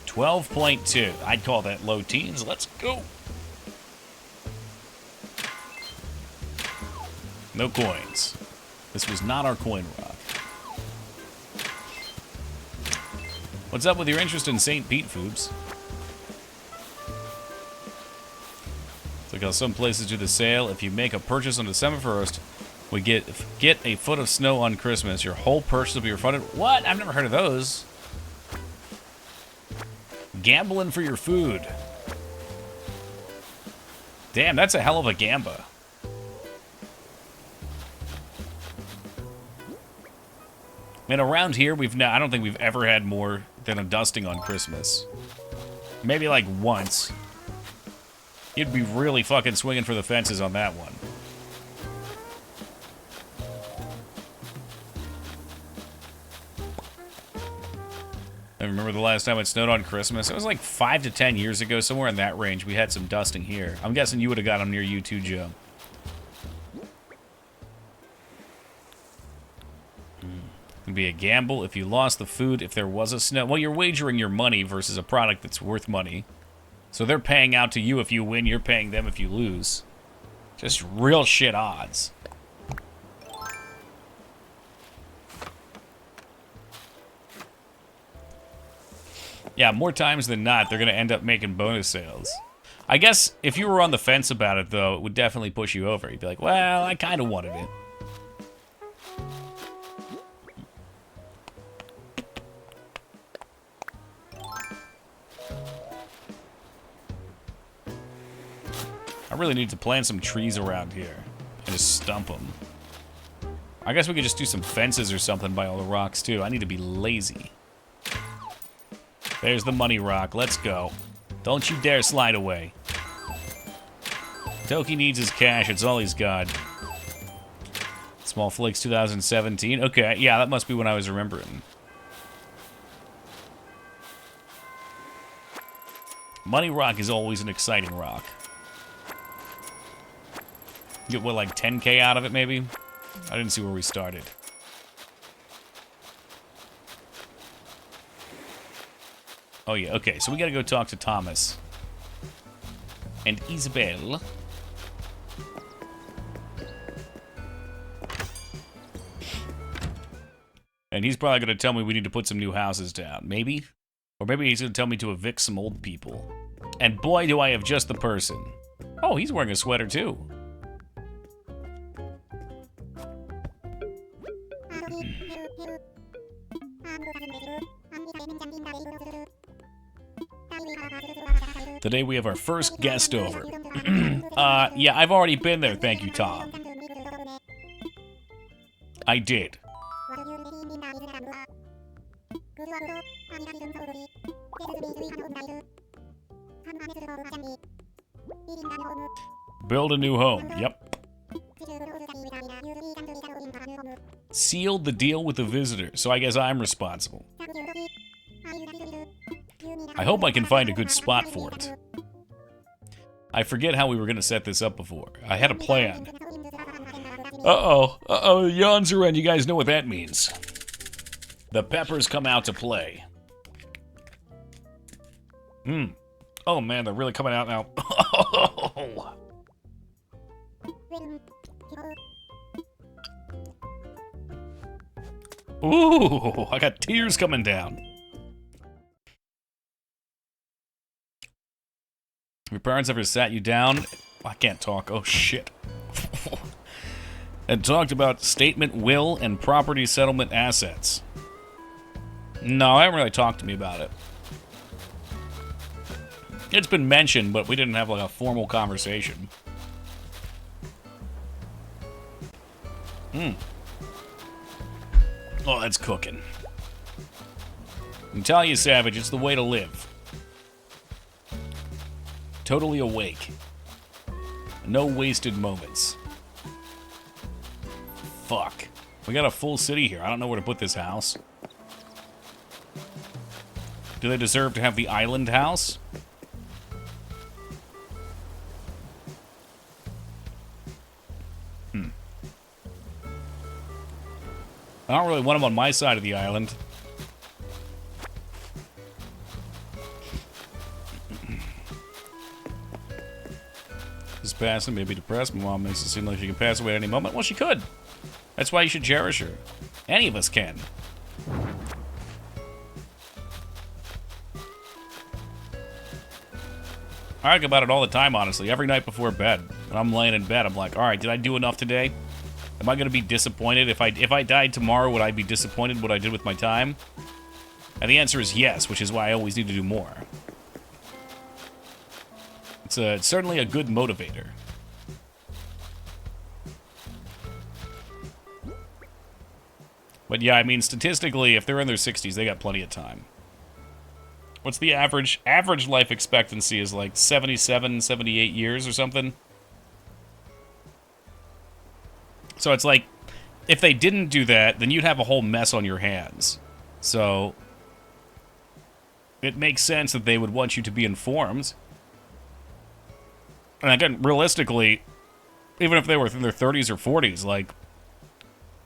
12.2. I'd call that low teens. Let's go. No coins. This was not our coin rock. What's up with your interest in St. Pete foods? It's like how some places do the sale. If you make a purchase on December 1st, we get a foot of snow on Christmas. Your whole purchase will be refunded. What? I've never heard of those. Gambling for your food. Damn, that's a hell of a gamba. I mean, around here, I don't think we've ever had more than a dusting on Christmas. Maybe like once. You'd be really fucking swinging for the fences on that one. I remember the last time it snowed on Christmas. It was like 5 to 10 years ago, somewhere in that range. We had some dusting here. I'm guessing you would have got them near you too, Joe. It'd be a gamble if you lost the food if there was a snow. Well, you're wagering your money versus a product that's worth money. So they're paying out to you if you win, you're paying them if you lose. Just real shit odds. Yeah, more times than not, they're going to end up making bonus sales. I guess if you were on the fence about it, though, it would definitely push you over. You'd be like, well, I kind of wanted it. I really need to plant some trees around here and just stump them. I guess we could just do some fences or something by all the rocks, too. I need to be lazy. There's the money rock. Let's go. Don't you dare slide away. Toki needs his cash. It's all he's got. Small Flakes 2017. Okay, yeah, that must be when I was remembering. Money rock is always an exciting rock. Get, what, like 10K out of it, maybe? I didn't see where we started. Oh, yeah, okay, so we gotta go talk to Thomas. And Isabel. And he's probably gonna tell me we need to put some new houses down. Maybe? Or maybe he's gonna tell me to evict some old people. And boy, do I have just the person. Oh, he's wearing a sweater, too. Today we have our first guest over. Yeah, I've already been there, thank you, Tom. I did. Build a new home, yep. Sealed the deal with the visitor, so I guess I'm responsible. I hope I can find a good spot for it. I forget how we were gonna set this up before. I had a plan. Uh-oh, yawns are in. You guys know what that means. The peppers come out to play. Oh man, they're really coming out now. Ooh, I got tears coming down. Your parents ever sat you down? I can't talk. Oh shit. And talked about statement, will, and property settlement assets. No, I haven't really talked to me about it. It's been mentioned, but we didn't have like a formal conversation. Oh, that's cooking. I'm telling you, Savage, it's the way to live. Totally awake. No wasted moments. Fuck. We got a full city here. I don't know where to put this house. Do they deserve to have the island house? I don't really want them on my side of the island. This passing may be depressed. My mom makes it seem like she can pass away at any moment. Well, she could. That's why you should cherish her. Any of us can. I think about it all the time, honestly. Every night before bed. When I'm laying in bed, I'm like, alright, did I do enough today? Am I going to be disappointed? If I died tomorrow, would I be disappointed what I did with my time? And the answer is yes, which is why I always need to do more. It's certainly a good motivator. But yeah, I mean, statistically, if they're in their 60s, they got plenty of time. What's the average? Average life expectancy is like 77, 78 years or something. So it's like, if they didn't do that, then you'd have a whole mess on your hands. So it makes sense that they would want you to be informed. And again, realistically, even if they were in their 30s or 40s, like,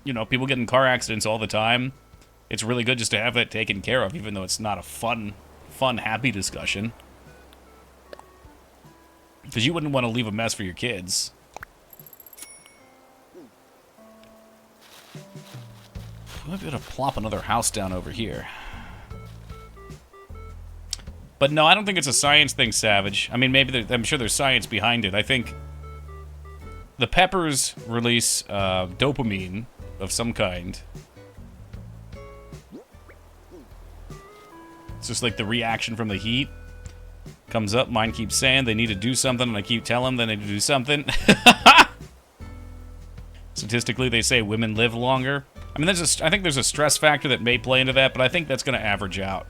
you know, people get in car accidents all the time. It's really good just to have that taken care of, even though it's not a fun, happy discussion. Because you wouldn't want to leave a mess for your kids. I'm gonna plop another house down over here. But no, I don't think it's a science thing, Savage. I mean, maybe I'm sure there's science behind it. I think the peppers release dopamine of some kind. It's just like the reaction from the heat. Comes up, mine keeps saying they need to do something, and I keep telling them they need to do something. Statistically, they say women live longer. I mean, I think there's a stress factor that may play into that, but I think that's going to average out.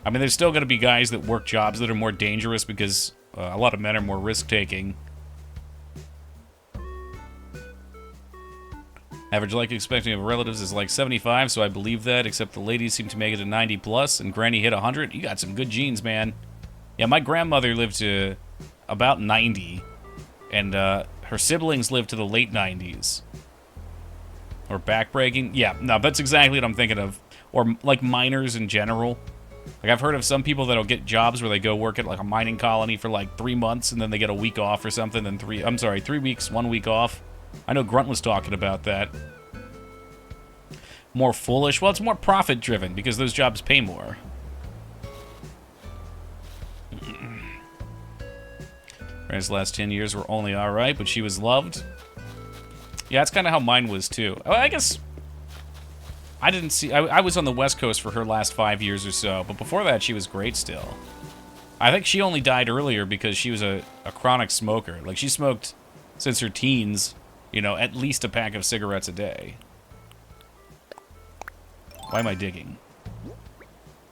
I mean, there's still going to be guys that work jobs that are more dangerous because a lot of men are more risk-taking. Average life expectancy of relatives is like 75, so I believe that, except the ladies seem to make it to 90 plus, and Granny hit 100. You got some good genes, man. Yeah, my grandmother lived to about 90, and her siblings lived to the late 90s. Or backbreaking? Yeah, no, that's exactly what I'm thinking of. Or, like, miners in general. Like, I've heard of some people that'll get jobs where they go work at, like, a mining colony for, like, 3 months, and then they get a week off or something, then 3 weeks, 1 week off. I know Grunt was talking about that. More foolish? Well, it's more profit-driven, because those jobs pay more. Granny's last 10 years were only alright, but she was loved. Yeah, that's kind of how mine was, too. Well, I guess I didn't see... I was on the West Coast for her last 5 years or so, but before that, she was great still. I think she only died earlier because she was a chronic smoker. Like, she smoked since her teens, you know, at least a pack of cigarettes a day. Why am I digging?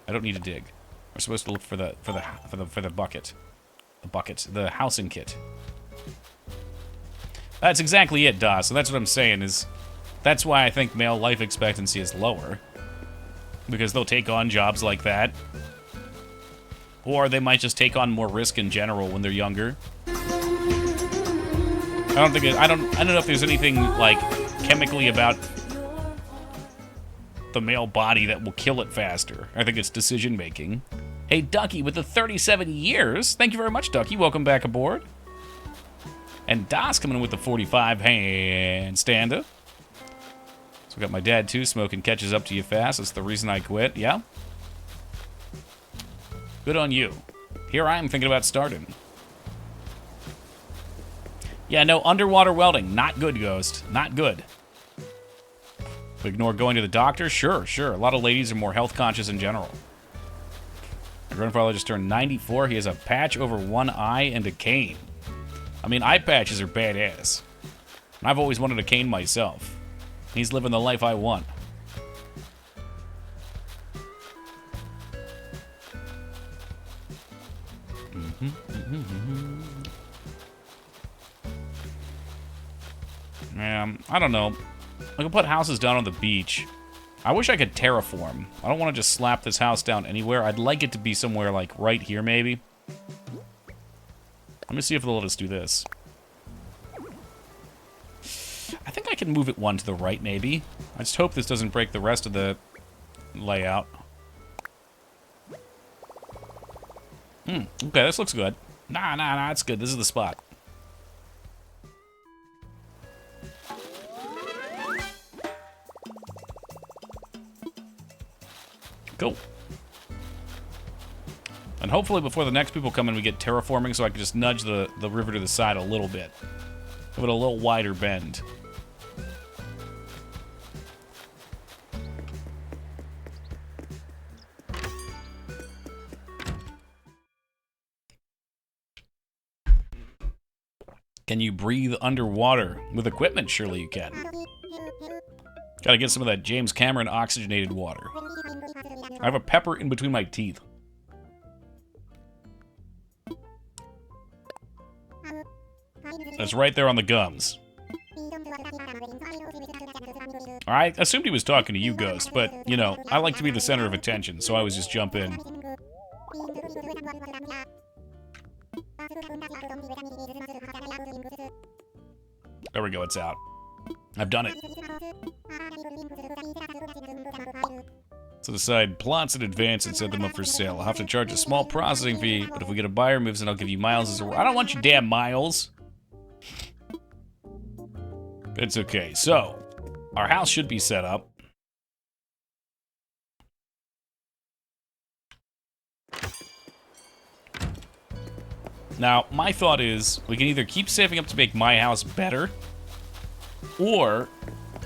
I don't need to dig. We're supposed to look for the bucket. The housing kit. That's exactly it, Da. So that's what I'm saying is, that's why I think male life expectancy is lower. Because they'll take on jobs like that. Or they might just take on more risk in general when they're younger. I don't know if there's anything, like, chemically about the male body that will kill it faster. I think it's decision-making. Hey, Ducky, with the 37 years. Thank you very much, Ducky. Welcome back aboard. And Das coming in with the 45 handstander. So we got my dad, too. Smoking catches up to you fast. That's the reason I quit. Yeah? Good on you. Here I am thinking about starting. Yeah, no, underwater welding. Not good, Ghost. Not good. Ignore going to the doctor? Sure, sure. A lot of ladies are more health conscious in general. My grandfather just turned 94. He has a patch over one eye and a cane. I mean, eye patches are badass. And I've always wanted a cane myself. He's living the life I want. I don't know. I can put houses down on the beach. I wish I could terraform. I don't want to just slap this house down anywhere. I'd like it to be somewhere, like, right here, maybe. Let me see if they'll let us do this. I think I can move it one to the right, maybe. I just hope this doesn't break the rest of the layout. Okay, this looks good. Nah, it's good. This is the spot. Go. And hopefully before the next people come in, we get terraforming so I can just nudge the river to the side a little bit. Give it a little wider bend. Can you breathe underwater? With equipment, surely you can. Gotta get some of that James Cameron oxygenated water. I have a pepper in between my teeth. That's right there on the gums. I assumed he was talking to you, Ghost, but, you know, I like to be the center of attention, so I always just jump in. There we go, it's out. I've done it. So decide plots in advance and set them up for sale. I'll have to charge a small processing fee, but if we get a buyer moves in, I'll give you miles as a... I don't want your damn miles. It's okay. So, our house should be set up. Now, my thought is, we can either keep saving up to make my house better, or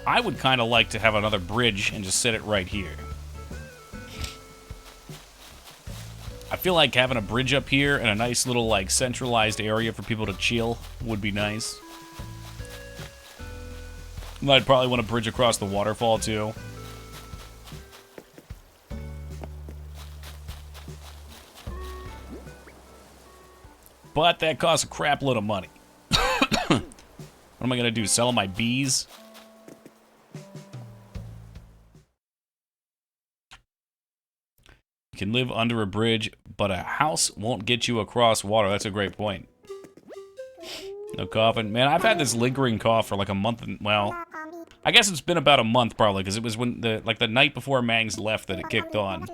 I would kind of like to have another bridge and just set it right here. feel like having a bridge up here and a nice little, like, centralized area for people to chill would be nice. And I'd probably want a bridge across the waterfall, too. But that costs a crap load of money. What am I going to do, sell my bees? You can live under a bridge, but a house won't get you across water. That's a great point. No coughing. Man, I've had this lingering cough for like a month. Well, I guess it's been about a month probably, because it was when the night before Mangs left that it kicked on.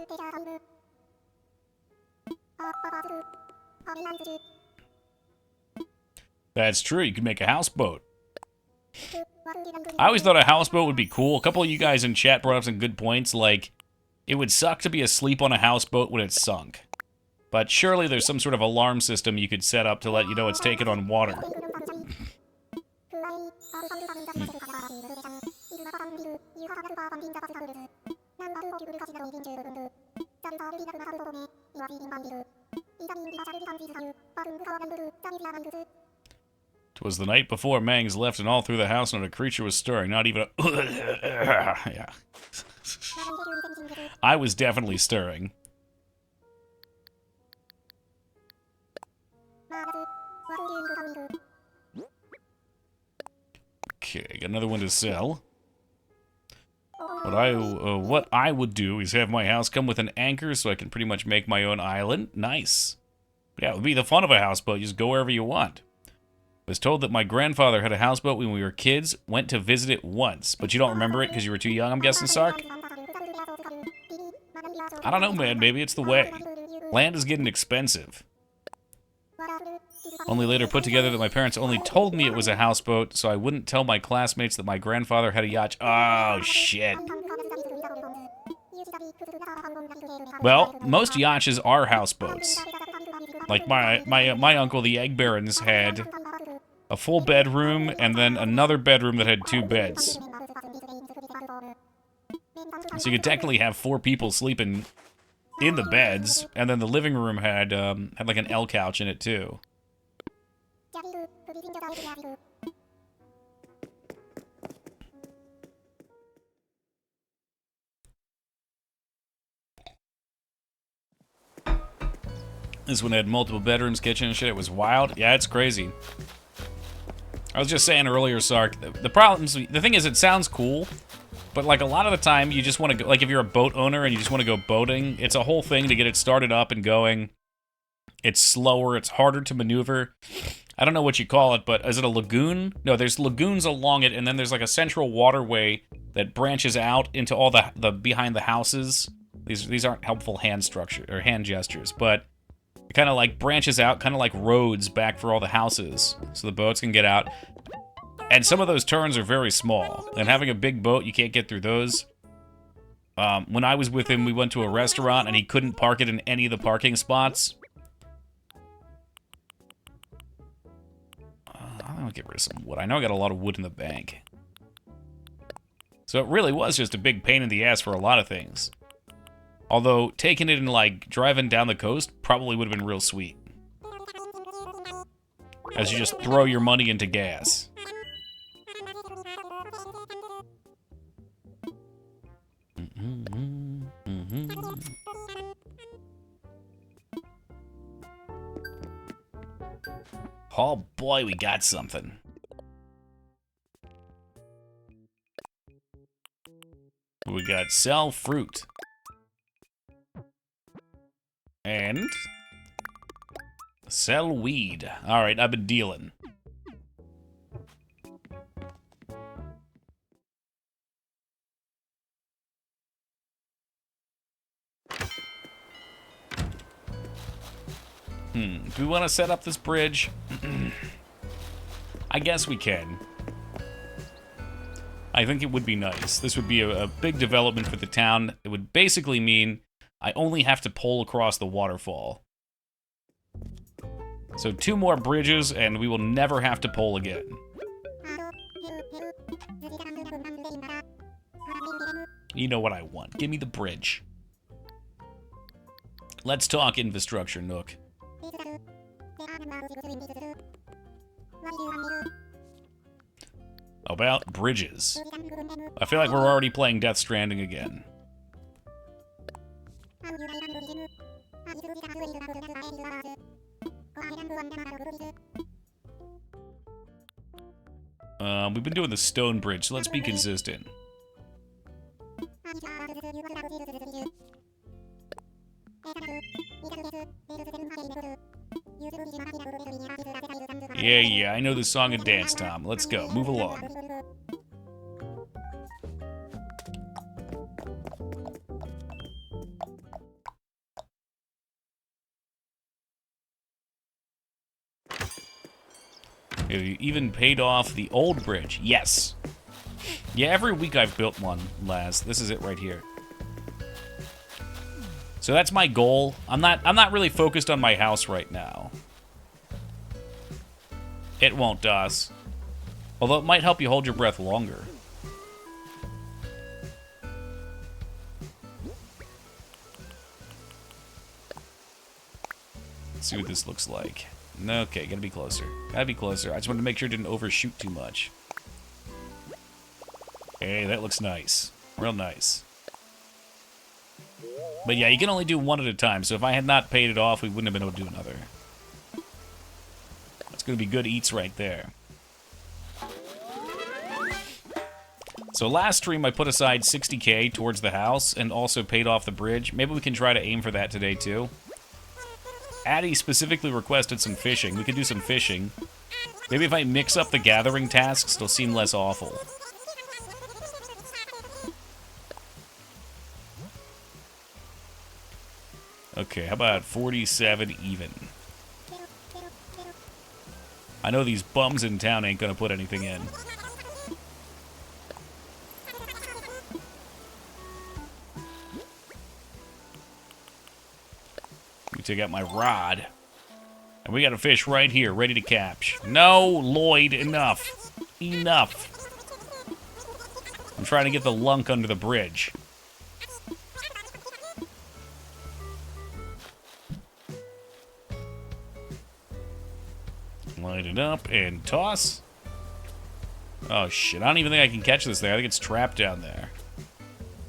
That's true. You could make a houseboat. I always thought a houseboat would be cool. A couple of you guys in chat brought up some good points, like, it would suck to be asleep on a houseboat when it's sunk. But surely there's some sort of alarm system you could set up to let you know it's taken on water. Twas the night before Mangs left, and all through the house not a creature was stirring, not even a... Yeah. I was definitely stirring. Okay, got another one to sell. What I would do is have my house come with an anchor so I can pretty much make my own island. Nice. Yeah, it would be the fun of a houseboat. You just go wherever you want. I was told that my grandfather had a houseboat when we were kids, went to visit it once. But you don't remember it because you were too young, I'm guessing, Sark? I don't know, man. Maybe it's the way. Land is getting expensive. Only later put together that my parents only told me it was a houseboat, so I wouldn't tell my classmates that my grandfather had a yacht. Oh, shit. Well, most yachts are houseboats. Like my uncle, the Egg Barons, had a full bedroom and then another bedroom that had 2 beds. So you could technically have 4 people sleeping in the beds, and then the living room had like an L couch in it too. This one had multiple bedrooms, kitchen and shit. It was wild. Yeah, it's crazy. I was just saying earlier, Sark, the thing is, it sounds cool, but like a lot of the time you just want to go, like if you're a boat owner and you just want to go boating, it's a whole thing to get it started up and going. It's slower, it's harder to maneuver. I don't know what you call it, but is it a lagoon? No, there's lagoons along it, and then there's like a central waterway that branches out into all the behind the houses. These aren't helpful hand gestures, but it kind of like branches out, kind of like roads back for all the houses, so the boats can get out. And some of those turns are very small, and having a big boat, you can't get through those. When I was with him, we went to a restaurant, and he couldn't park it in any of the parking spots. I'll get rid of some wood. I know I got a lot of wood in the bank. So it really was just a big pain in the ass for a lot of things. Although, taking it and, like, driving down the coast probably would have been real sweet. As you just throw your money into gas. Oh boy, we got something. We got sell fruit. And sell weed. Alright, I've been dealing. Do we want to set up this bridge? I guess we can. I think it would be nice. This would be a big development for the town. It would basically mean I only have to pole across the waterfall. So 2 more bridges, and we will never have to pole again. You know what I want. Give me the bridge. Let's talk infrastructure, Nook. About bridges. I feel like we're already playing Death Stranding again. We've been doing the stone bridge, so let's be consistent. Yeah, I know the song and dance, Tom. Let's go. Move along. Have you even paid off the old bridge? Yes. Yeah, every week I've built one, Laz. This is it right here. So that's my goal. I'm not really focused on my house right now. It won't, DOS. Although it might help you hold your breath longer. Let's see what this looks like. Okay, gotta be closer. Gotta be closer. I just wanted to make sure it didn't overshoot too much. Hey, that looks nice. Real nice. But yeah, you can only do one at a time, so if I had not paid it off, we wouldn't have been able to do another. That's gonna be good eats right there. So last stream, I put aside 60K towards the house and also paid off the bridge. Maybe we can try to aim for that today, too. Addie specifically requested some fishing. We could do some fishing. Maybe if I mix up the gathering tasks, it'll seem less awful. Okay, how about 47 even? I know these bums in town ain't gonna put anything in. Let me take out my rod. And we got a fish right here, ready to catch. No, Lloyd, enough. Enough. I'm trying to get the lunk under the bridge. Light it up and toss. Oh shit, I don't even think I can catch this thing. I think it's trapped down there.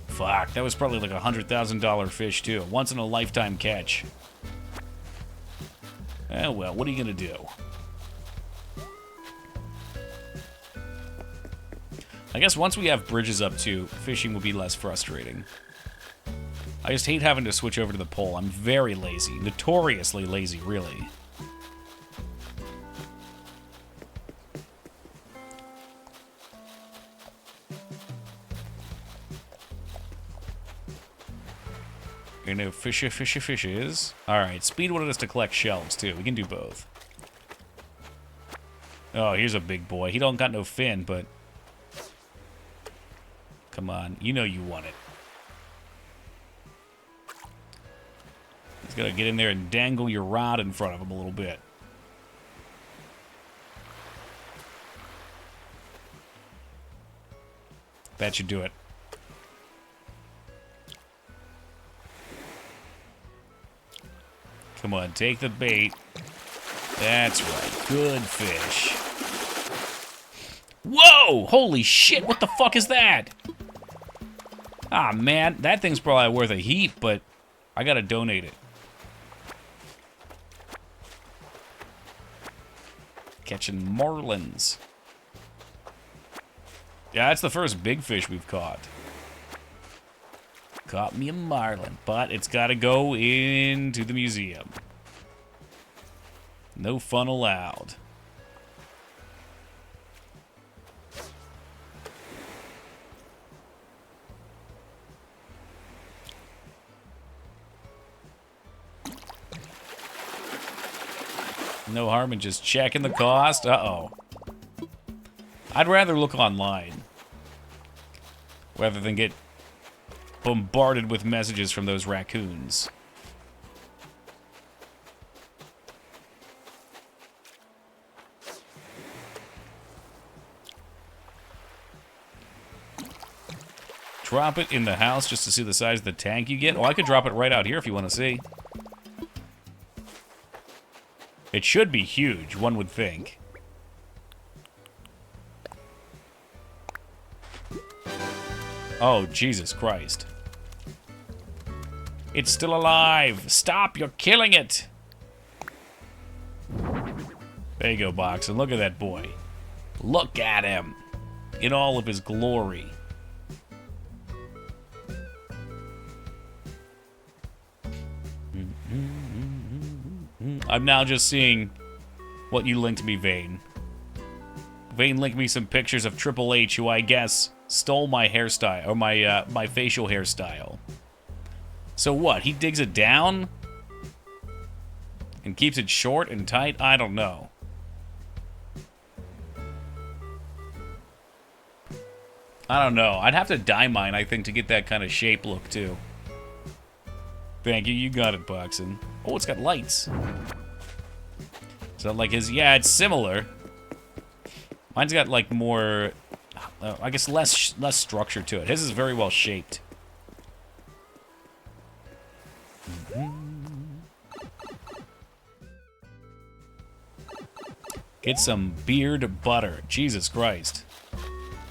Fuck, that was probably like a $100,000 fish too. Once in a lifetime catch. Oh well, what are you gonna do? I guess once we have bridges up too, fishing will be less frustrating. I just hate having to switch over to the pole. I'm very lazy. Notoriously lazy, really. You know, fishes. Alright, Speed wanted us to collect shells, too. We can do both. Oh, here's a big boy. He don't got no fin, but... Come on, you know you want it. He's gotta get in there and dangle your rod in front of him a little bit. That should do it. Come on, take the bait. That's right. Good fish. Whoa! Holy shit, what the fuck is that? Ah, man, that thing's probably worth a heap, but I gotta donate it. Catching marlins. Yeah, that's the first big fish we've caught. Caught me a marlin, but it's gotta go into the museum. No fun allowed. No harm in just checking the cost. Uh-oh. I'd rather look online rather than get bombarded with messages from those raccoons. Drop it in the house just to see the size of the tank you get. Oh, I could drop it right out here if you want to see. It should be huge, one would think. Oh, Jesus Christ. It's still alive! Stop! You're killing it! There you go, Boxen. Look at that boy. Look at him! In all of his glory. I'm now just seeing what you linked me, Vane. Vane linked me some pictures of Triple H, who I guess stole my hairstyle, or my facial hairstyle. So what? He digs it down and keeps it short and tight? I don't know. I don't know. I'd have to dye mine, I think, to get that kind of shape look, too. Thank you. You got it, Boxen. Oh, it's got lights. So, like, his... Yeah, it's similar. Mine's got, like, more... I guess less structure to it. His is very well shaped. Get some beard butter. Jesus Christ.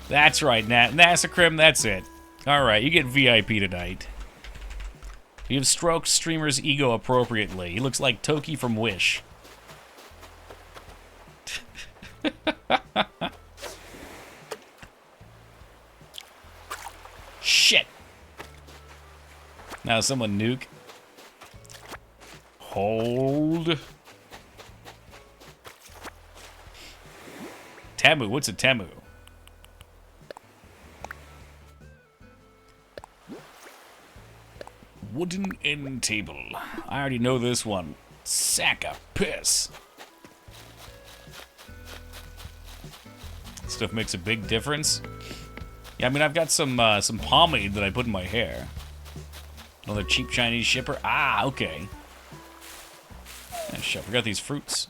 That's right, Nasacrim, that's it. Alright, you get VIP tonight. You've stroked streamer's ego appropriately. He looks like Toki from Wish. Shit! Now someone nuke. Hold. Tamu, what's a Tamu? Wooden end table. I already know this one. Sack of piss. Stuff makes a big difference. Yeah, I mean, I've got some pomade that I put in my hair. Another cheap Chinese shipper. Ah, okay. Oh, shit, I forgot these fruits.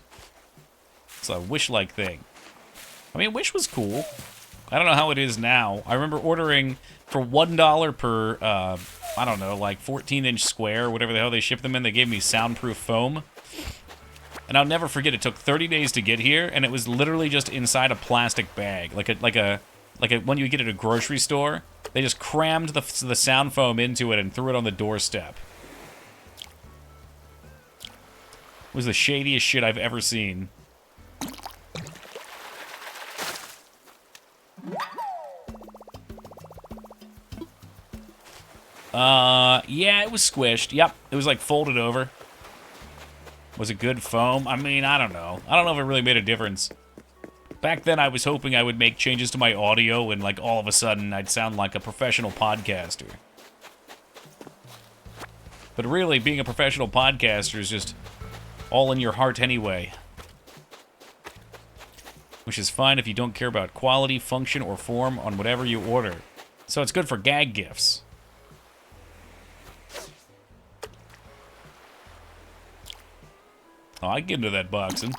It's a Wish-like thing. I mean, Wish was cool. I don't know how it is now. I remember ordering for $1 per, I don't know, like 14-inch square, whatever the hell they ship them in. They gave me soundproof foam. And I'll never forget, it took 30 days to get here, and it was literally just inside a plastic bag. Like a when you get at a grocery store, they just crammed the sound foam into it and threw it on the doorstep. It was the shadiest shit I've ever seen. Yeah, it was squished. Yep, it was like folded over. Was it good foam? I mean, I don't know. I don't know if it really made a difference. Back then, I was hoping I would make changes to my audio and, like, all of a sudden, I'd sound like a professional podcaster. But really, being a professional podcaster is just all in your heart anyway. Which is fine if you don't care about quality, function, or form on whatever you order. So it's good for gag gifts. Oh, I get into that boxing.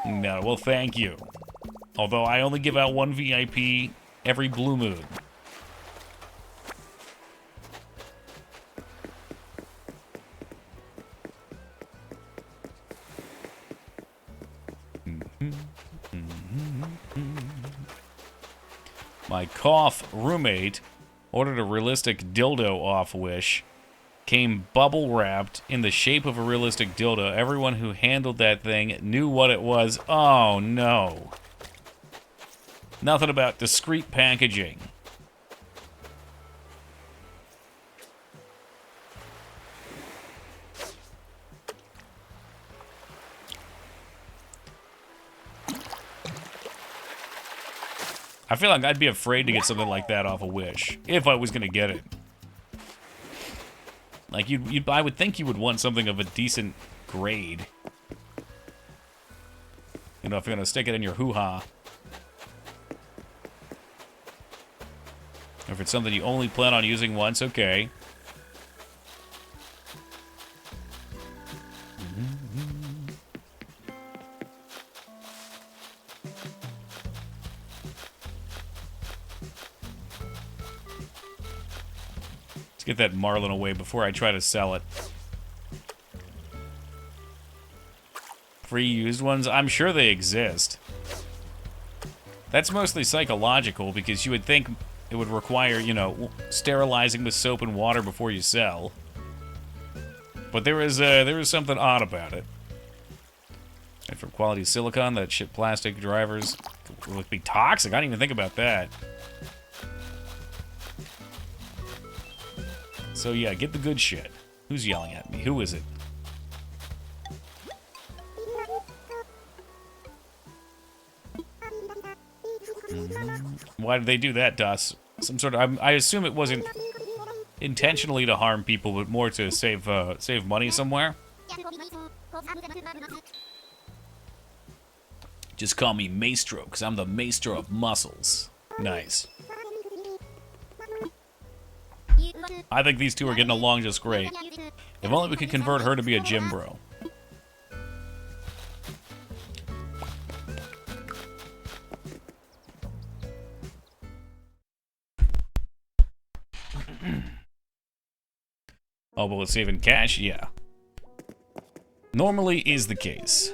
No, well, thank you. Although I only give out one VIP every blue moon. My cough roommate ordered a realistic dildo off Wish. Came bubble wrapped in the shape of a realistic dildo. Everyone who handled that thing knew what it was. Oh no. Nothing about discreet packaging. I feel like I'd be afraid to get something like that off a Wish, if I was gonna get it. Like, I would think you would want something of a decent grade. You know, if you're gonna stick it in your hoo-ha. If it's something you only plan on using once, okay. Let's get that marlin away before I try to sell it. free used ones? I'm sure they exist. That's mostly psychological because you would think it would require, you know, sterilizing with soap and water before you sell. But there is something odd about it. And from quality silicone, that shit plastic drivers would be toxic. I didn't even think about that. So yeah, get the good shit. Who's yelling at me? Who is it? Why did they do that, Das? Some sort of... I assume it wasn't intentionally to harm people, but more to save money somewhere. Just call me Maestro, because I'm the Maestro of muscles. Nice. I think these two are getting along just great. If only we could convert her to be a gym bro. Oh, but with saving cash? Yeah. Normally is the case.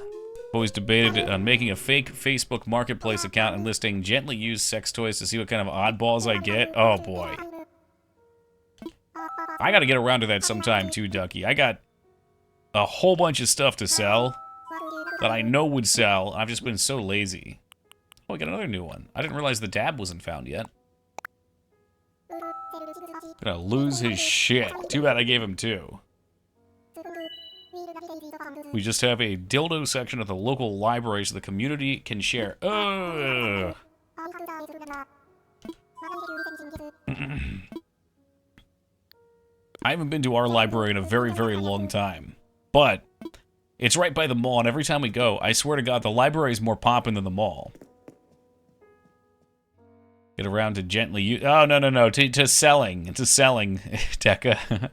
Always debated on making a fake Facebook Marketplace account and listing gently used sex toys to see what kind of oddballs I get. Oh, boy. I gotta get around to that sometime, too, Ducky. I got a whole bunch of stuff to sell that I know would sell. I've just been so lazy. Oh, I got another new one. I didn't realize the dab wasn't found yet. Gonna lose his shit. Too bad I gave him two. We just have a dildo section at the local library so the community can share. Ugh. I haven't been to our library in a very, very long time. But it's right by the mall, and every time we go, I swear to God, the library is more poppin' than the mall. Get around to gently use... Oh, no. To selling. To selling, Tekka.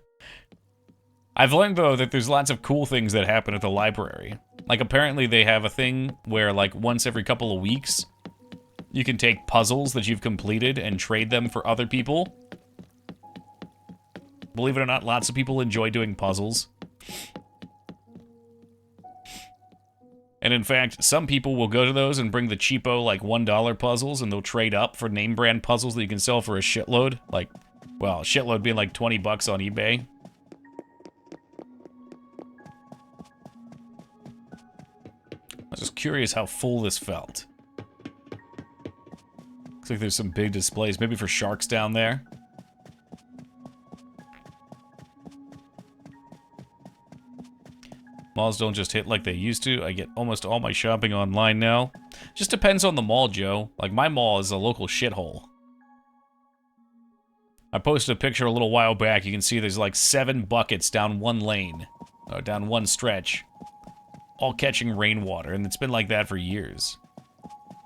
I've learned, though, that there's lots of cool things that happen at the library. Like, apparently they have a thing where, like, once every couple of weeks, you can take puzzles that you've completed and trade them for other people. Believe it or not, lots of people enjoy doing puzzles. And in fact, some people will go to those and bring the cheapo, like, $1 puzzles, and they'll trade up for name brand puzzles that you can sell for a shitload. Like, well, a shitload being like 20 bucks on eBay. I was just curious how full this felt. Looks like there's some big displays, maybe for sharks down there. Malls don't just hit like they used to. I get almost all my shopping online now. Just depends on the mall, Joe. Like, my mall is a local shithole. I posted a picture a little while back. You can see there's like 7 buckets down one lane. Or down one stretch. All catching rainwater, and it's been like that for years.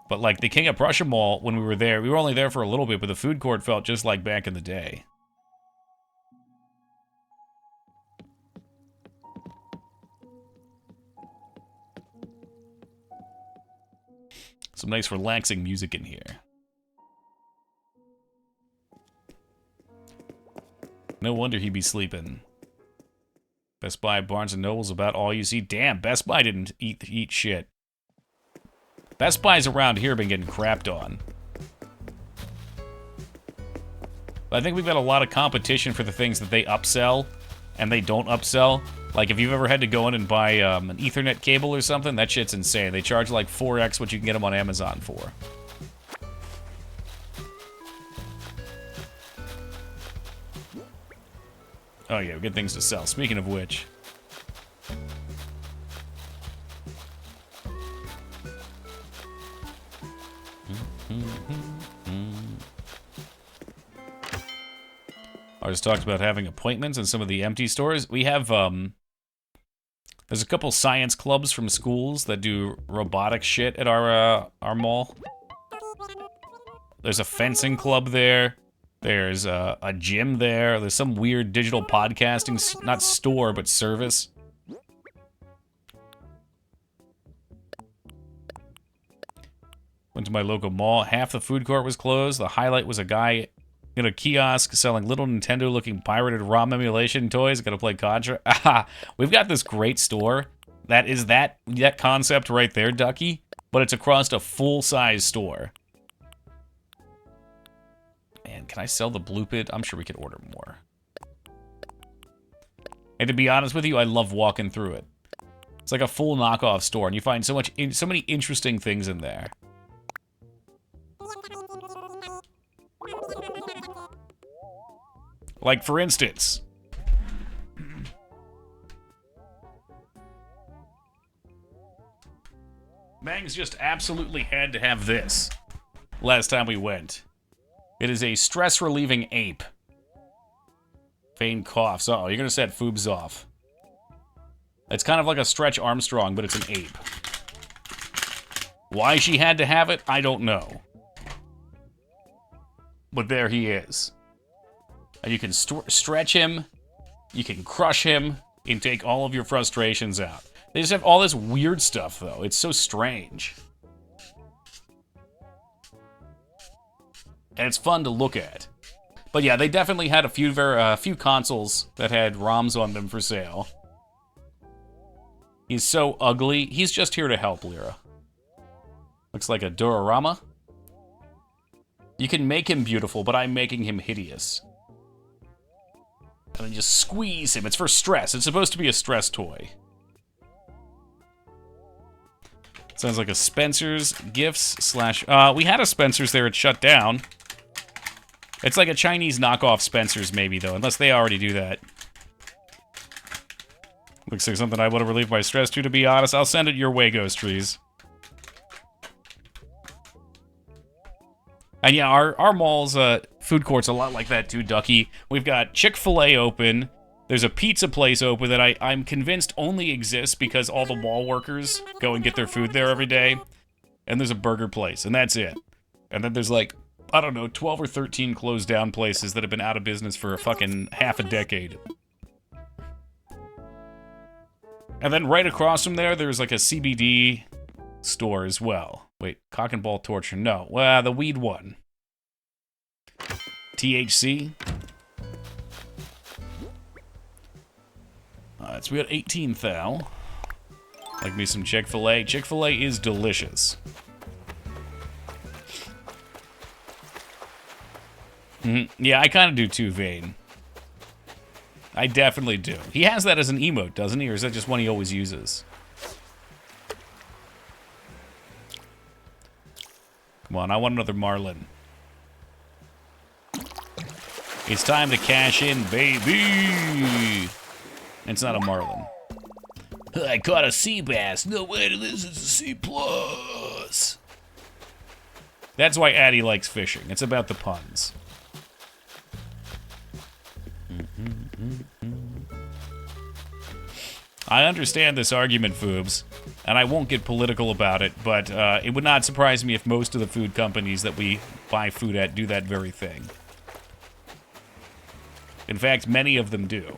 But like the King of Prussia Mall, when we were only there for a little bit, but the food court felt just like back in the day. Some nice relaxing music in here. No wonder he'd be sleeping. Best Buy, Barnes & Noble's about all you see. Damn, Best Buy didn't eat shit. Best Buys around here have been getting crapped on. But I think we've got a lot of competition for the things that they upsell and they don't upsell. Like, if you've ever had to go in and buy an Ethernet cable or something, that shit's insane. They charge like 4x what you can get them on Amazon for. Oh yeah, good things to sell. Speaking of which. I just talked about having appointments in some of the empty stores. We have, there's a couple science clubs from schools that do robotic shit at our mall. There's a fencing club there. There's a gym there. There's some weird digital podcasting, not store, but service. Went to my local mall. Half the food court was closed. The highlight was a guy in a kiosk selling little Nintendo-looking pirated ROM emulation toys. Gotta play Contra. We've got this great store That is that concept right there, Ducky, but it's across a full-size store. Man, can I sell the blue pit? I'm sure we could order more. And to be honest with you, I love walking through it. It's like a full knockoff store, and you find so many interesting things in there. Like, for instance, Mangs just absolutely had to have this last time we went. It is a stress-relieving ape. Vane coughs. Uh-oh, you're gonna set Foobs off. It's kind of like a Stretch Armstrong, but it's an ape. Why she had to have it, I don't know. But there he is. And you can stretch him, you can crush him, and take all of your frustrations out. They just have all this weird stuff, though. It's so strange. And it's fun to look at. But yeah, they definitely had a few consoles that had ROMs on them for sale. He's so ugly. He's just here to help, Lyra. Looks like a Durarama. You can make him beautiful, but I'm making him hideous. And then just squeeze him. It's for stress. It's supposed to be a stress toy. Sounds like a Spencer's Gifts slash... we had a Spencer's there. It shut down. It's like a Chinese knockoff Spencer's, maybe, though. Unless they already do that. Looks like something I want to relieve my stress to be honest. I'll send it your way, Ghost Trees. And yeah, our mall's food court's a lot like that too, Ducky. We've got Chick-fil-A open. There's a pizza place open that I'm convinced only exists because all the mall workers go and get their food there every day. And there's a burger place, and that's it. And then there's like, I don't know, 12 or 13 closed down places that have been out of business for a fucking half a decade. And then right across from there, there's like a CBD store as well. Wait, cock and ball torture? No. Well, the weed one. THC. So we got 18 thou. Like me some Chick-fil-A. Chick-fil-A is delicious. Yeah, I kind of do too, Vane. I definitely do. He has that as an emote, doesn't he? Or is that just one he always uses? Come on, I want another Marlin. It's time to cash in, baby! It's not a Marlin. I caught a sea bass. No way to this is a C+. That's why Addie likes fishing. It's about the puns. I understand this argument, Foobs, and I won't get political about it, but it would not surprise me if most of the food companies that we buy food at do that very thing. In fact, many of them do.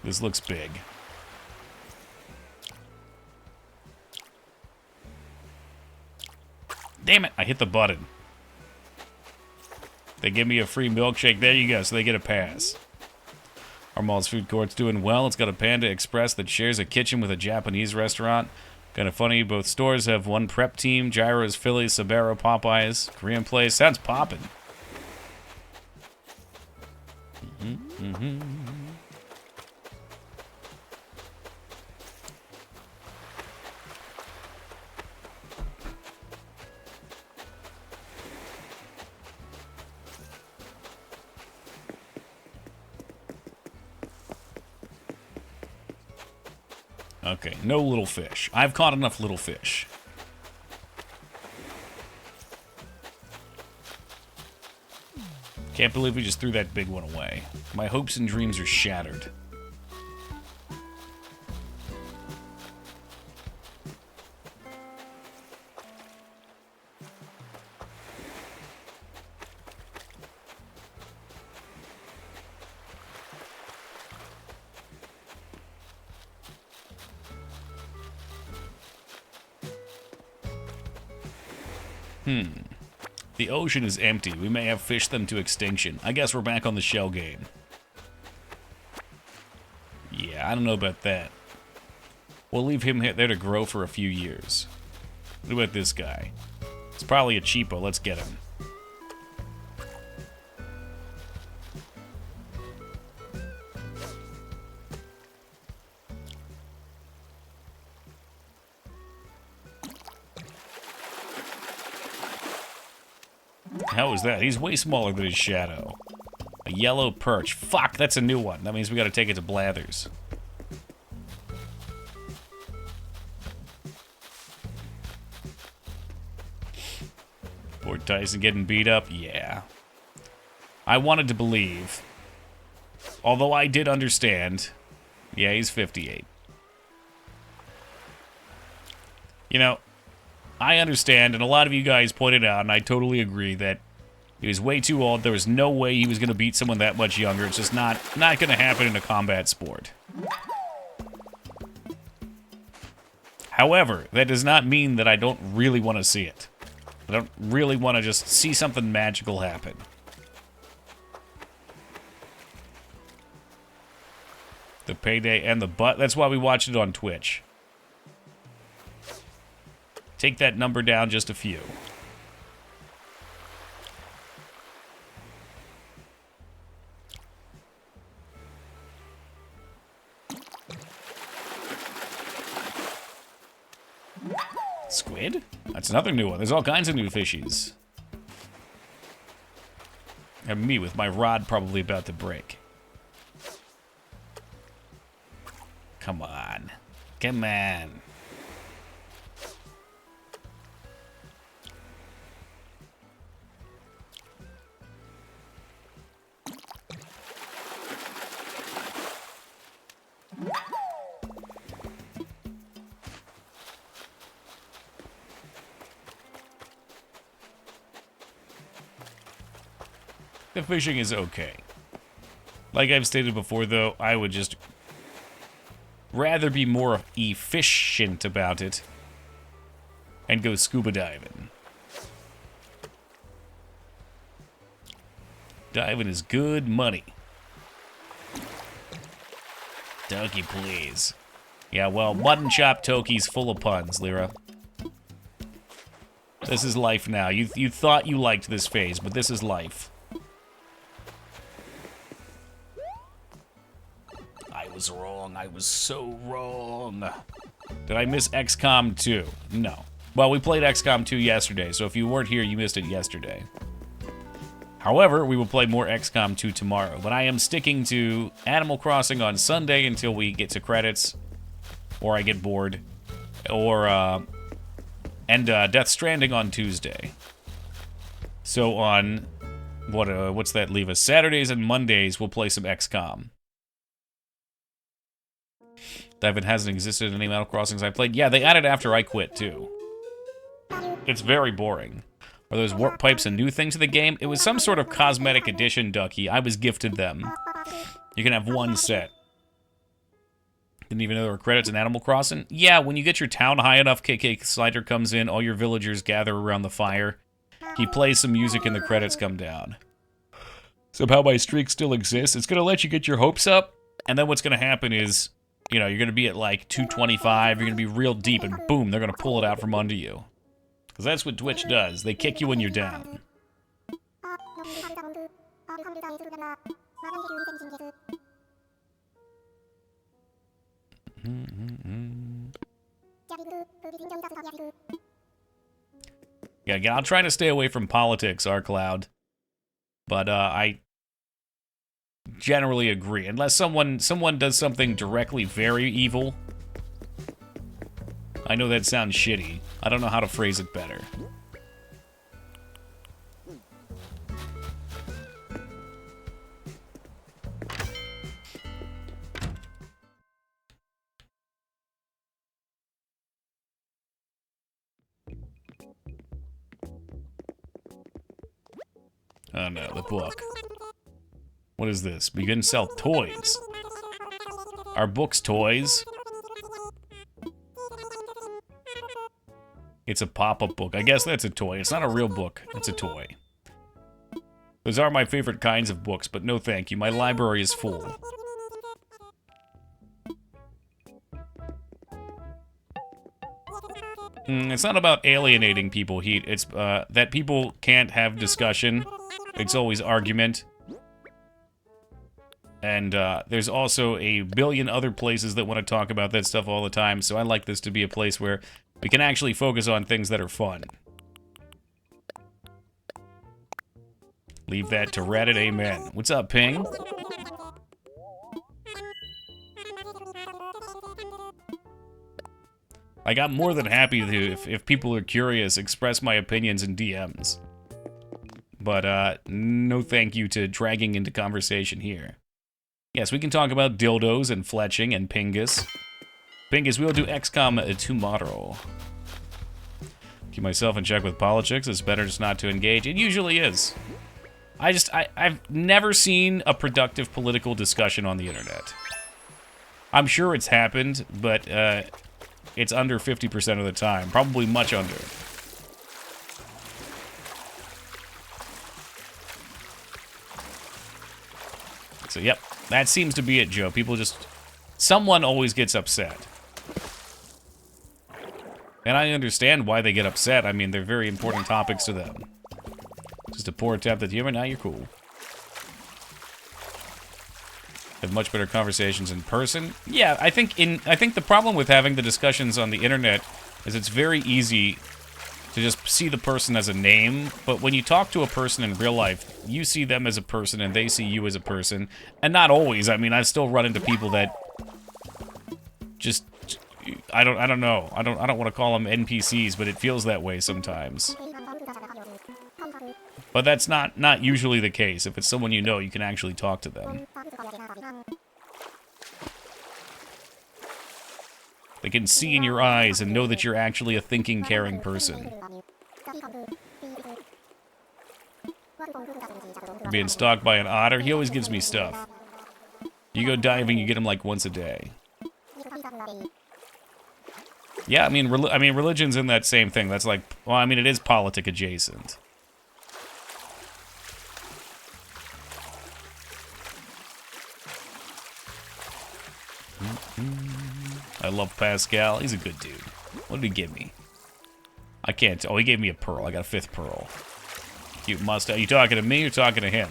This looks big. Damn it, I hit the button. They give me a free milkshake. There you go, so they get a pass. Our mall's food court's doing well. It's got a Panda Express that shares a kitchen with a Japanese restaurant. Kind of funny, both stores have one prep team. Gyro's, Phillies, Sabero, Popeyes, Korean place. Sounds poppin'. Okay, no little fish. I've caught enough little fish. Can't believe we just threw that big one away. My hopes and dreams are shattered. The ocean is empty. We may have fished them to extinction. I guess we're back on the shell game. Yeah, I don't know about that. We'll leave him there to grow for a few years. What about this guy? It's probably a cheapo. Let's get him. How is that? He's way smaller than his shadow. A yellow perch. Fuck, that's a new one. That means we gotta take it to Blathers. Poor Tyson getting beat up? Yeah. I wanted to believe. Although I did understand. Yeah, he's 58. You know, I understand, and a lot of you guys pointed out, and I totally agree, that he was way too old. There was no way he was going to beat someone that much younger. It's just not going to happen in a combat sport. However, that does not mean that I don't really want to see it. I don't really want to just see something magical happen. The payday and the butt. That's why we watched it on Twitch. Take that number down just a few. Squid? That's another new one. There's all kinds of new fishies. And me with my rod probably about to break. Come on. Come on. The fishing is okay. Like I've stated before, though, I would just rather be more efficient about it and go scuba diving. Diving is good money. Toki, please. Yeah, well, mutton chop Toki's full of puns, Lyra. This is life now. You thought you liked this phase, but this is life. I was wrong. I was so wrong. Did I miss XCOM 2? No. Well, we played XCOM 2 yesterday, so if you weren't here, you missed it yesterday. However, we will play more XCOM 2 tomorrow, but I am sticking to Animal Crossing on Sunday until we get to credits, or I get bored, or, and Death Stranding on Tuesday. So on, what's that leave us? Saturdays and Mondays, we'll play some XCOM. That it hasn't existed in any Animal Crossings I played. Yeah, they added after I quit, too. It's very boring. Are those warp pipes a new thing to the game? It was some sort of cosmetic edition, Ducky. I was gifted them. You can have one set. Didn't even know there were credits in Animal Crossing? Yeah, when you get your town high enough, KK Slider comes in, all your villagers gather around the fire. He plays some music and the credits come down. Somehow my streak still exists. It's going to let you get your hopes up, and then what's going to happen is, you know, you're going to be at like 225, you're going to be real deep, and boom, they're going to pull it out from under you. Because that's what Twitch does. They kick you when you're down. Yeah, again, I'll try to stay away from politics, R-Cloud. But I generally agree. Unless someone does something directly very evil. I know that sounds shitty. I don't know how to phrase it better. Oh no, the book. What is this? We can sell toys. Are books toys? It's a pop-up book. I guess that's a toy. It's not a real book. It's a toy. Those are my favorite kinds of books, but no thank you. My library is full. It's not about alienating people, Heat. It's that people can't have discussion. It's always argument. And there's also a billion other places that want to talk about that stuff all the time, so I like this to be a place where we can actually focus on things that are fun. Leave that to Reddit, amen. What's up, Ping? I got more than happy to, if people are curious, express my opinions in DMs. But, no thank you to dragging into conversation here. Yes, we can talk about dildos and fletching and Pingus. Pingus, we'll do XCOM tomorrow. Keep myself in check with politics. It's better just not to engage. It usually is. I've never seen a productive political discussion on the internet. I'm sure it's happened, but, it's under 50% of the time. Probably much under. So, yep. That seems to be it, Joe. People just... Someone always gets upset. And I understand why they get upset. I mean, they're very important topics to them. Just a poor attempt at humor. Now you're cool. Have much better conversations in person. Yeah, I think the problem with having the discussions on the internet is it's very easy to just see the person as a name, but when you talk to a person in real life, you see them as a person and they see you as a person. And not always. I mean, I still run into people that just I don't know. I don't want to call them NPCs, but it feels that way sometimes. But that's not usually the case. If it's someone you know, you can actually talk to them. They can see in your eyes and know that you're actually a thinking, caring person. You're being stalked by an otter. He always gives me stuff. You go diving, you get him like once a day. Yeah, I mean, religion's in that same thing. That's like, well, I mean, it is politic adjacent. I love Pascal. He's a good dude. What did he give me? I can't. Oh, he gave me a pearl. I got a 5th pearl. Cute mustache. Are you talking to me or talking to him?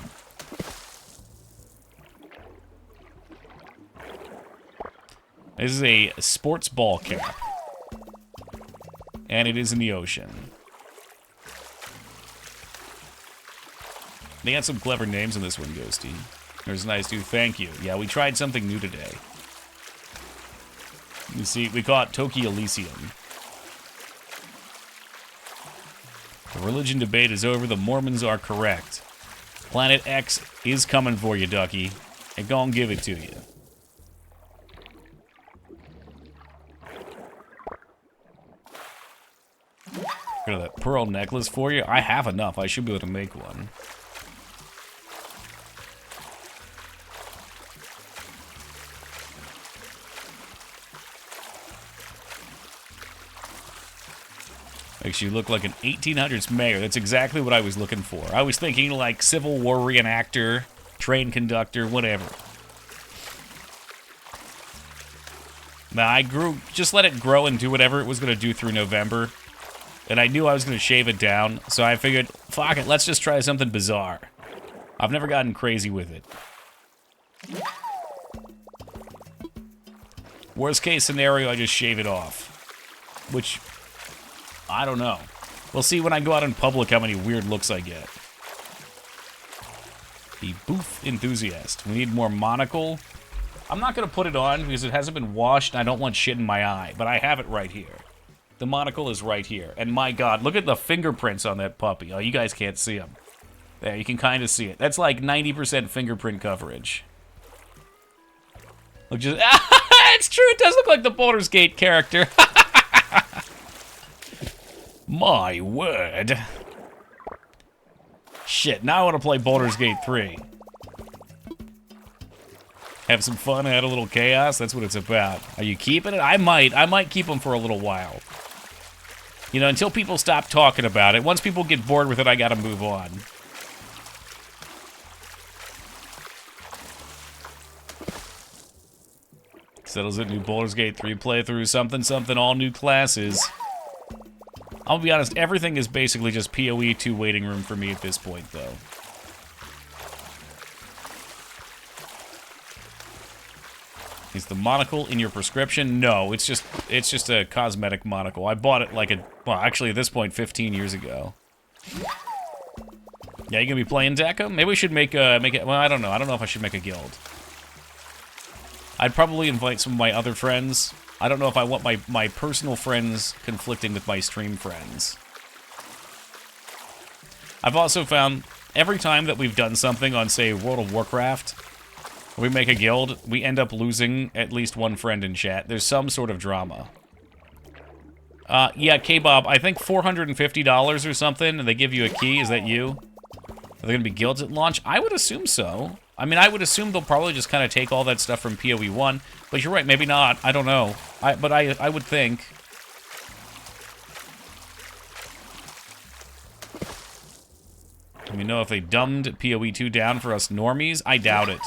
This is a sports ball cap. And it is in the ocean. They got some clever names in this one, Ghosty. There's a nice dude. Thank you. Yeah, we tried something new today. You see, we call it Toki Elysium. The religion debate is over. The Mormons are correct. Planet X is coming for you, Ducky. And gonna give it to you. Got that pearl necklace for you. I have enough. I should be able to make one. Makes you look like an 1800s mayor. That's exactly what I was looking for. I was thinking like Civil War reenactor, train conductor, whatever. Now, just let it grow and do whatever it was going to do through November. And I knew I was going to shave it down, so I figured, fuck it, let's just try something bizarre. I've never gotten crazy with it. Worst case scenario, I just shave it off. Which, I don't know. We'll see when I go out in public how many weird looks I get. The boof enthusiast. We need more monocle. I'm not going to put it on because it hasn't been washed and I don't want shit in my eye, but I have it right here. The monocle is right here. And my god, look at the fingerprints on that puppy. Oh, you guys can't see them. There, you can kind of see it. That's like 90% fingerprint coverage. Look, just... It's true, it does look like the Baldur's Gate character. My word. Shit, now I want to play Baldur's Gate 3. Have some fun, add a little chaos, that's what it's about. Are you keeping it? I might keep them for a little while. You know, until people stop talking about it. Once people get bored with it, I gotta move on. Settles it, new Baldur's Gate 3 playthrough, something, all new classes. I'll be honest, everything is basically just PoE 2 waiting room for me at this point, though. Is the monocle in your prescription? No, it's just a cosmetic monocle. I bought it like well, actually at this point, 15 years ago. Yeah, you gonna be playing Deca? Maybe we should make it. Well, I don't know. I don't know if I should make a guild. I'd probably invite some of my other friends. I don't know if I want my personal friends conflicting with my stream friends. I've also found every time that we've done something on, say, World of Warcraft, we make a guild, we end up losing at least one friend in chat. There's some sort of drama. Yeah, K-Bob, I think $450 or something, and they give you a key. Is that you? Are there gonna be guilds at launch? I would assume so. I mean, I would assume they'll probably just kind of take all that stuff from PoE 1, but you're right, maybe not. I don't know. But I would think. Let me know if they dumbed PoE 2 down for us normies. I doubt it.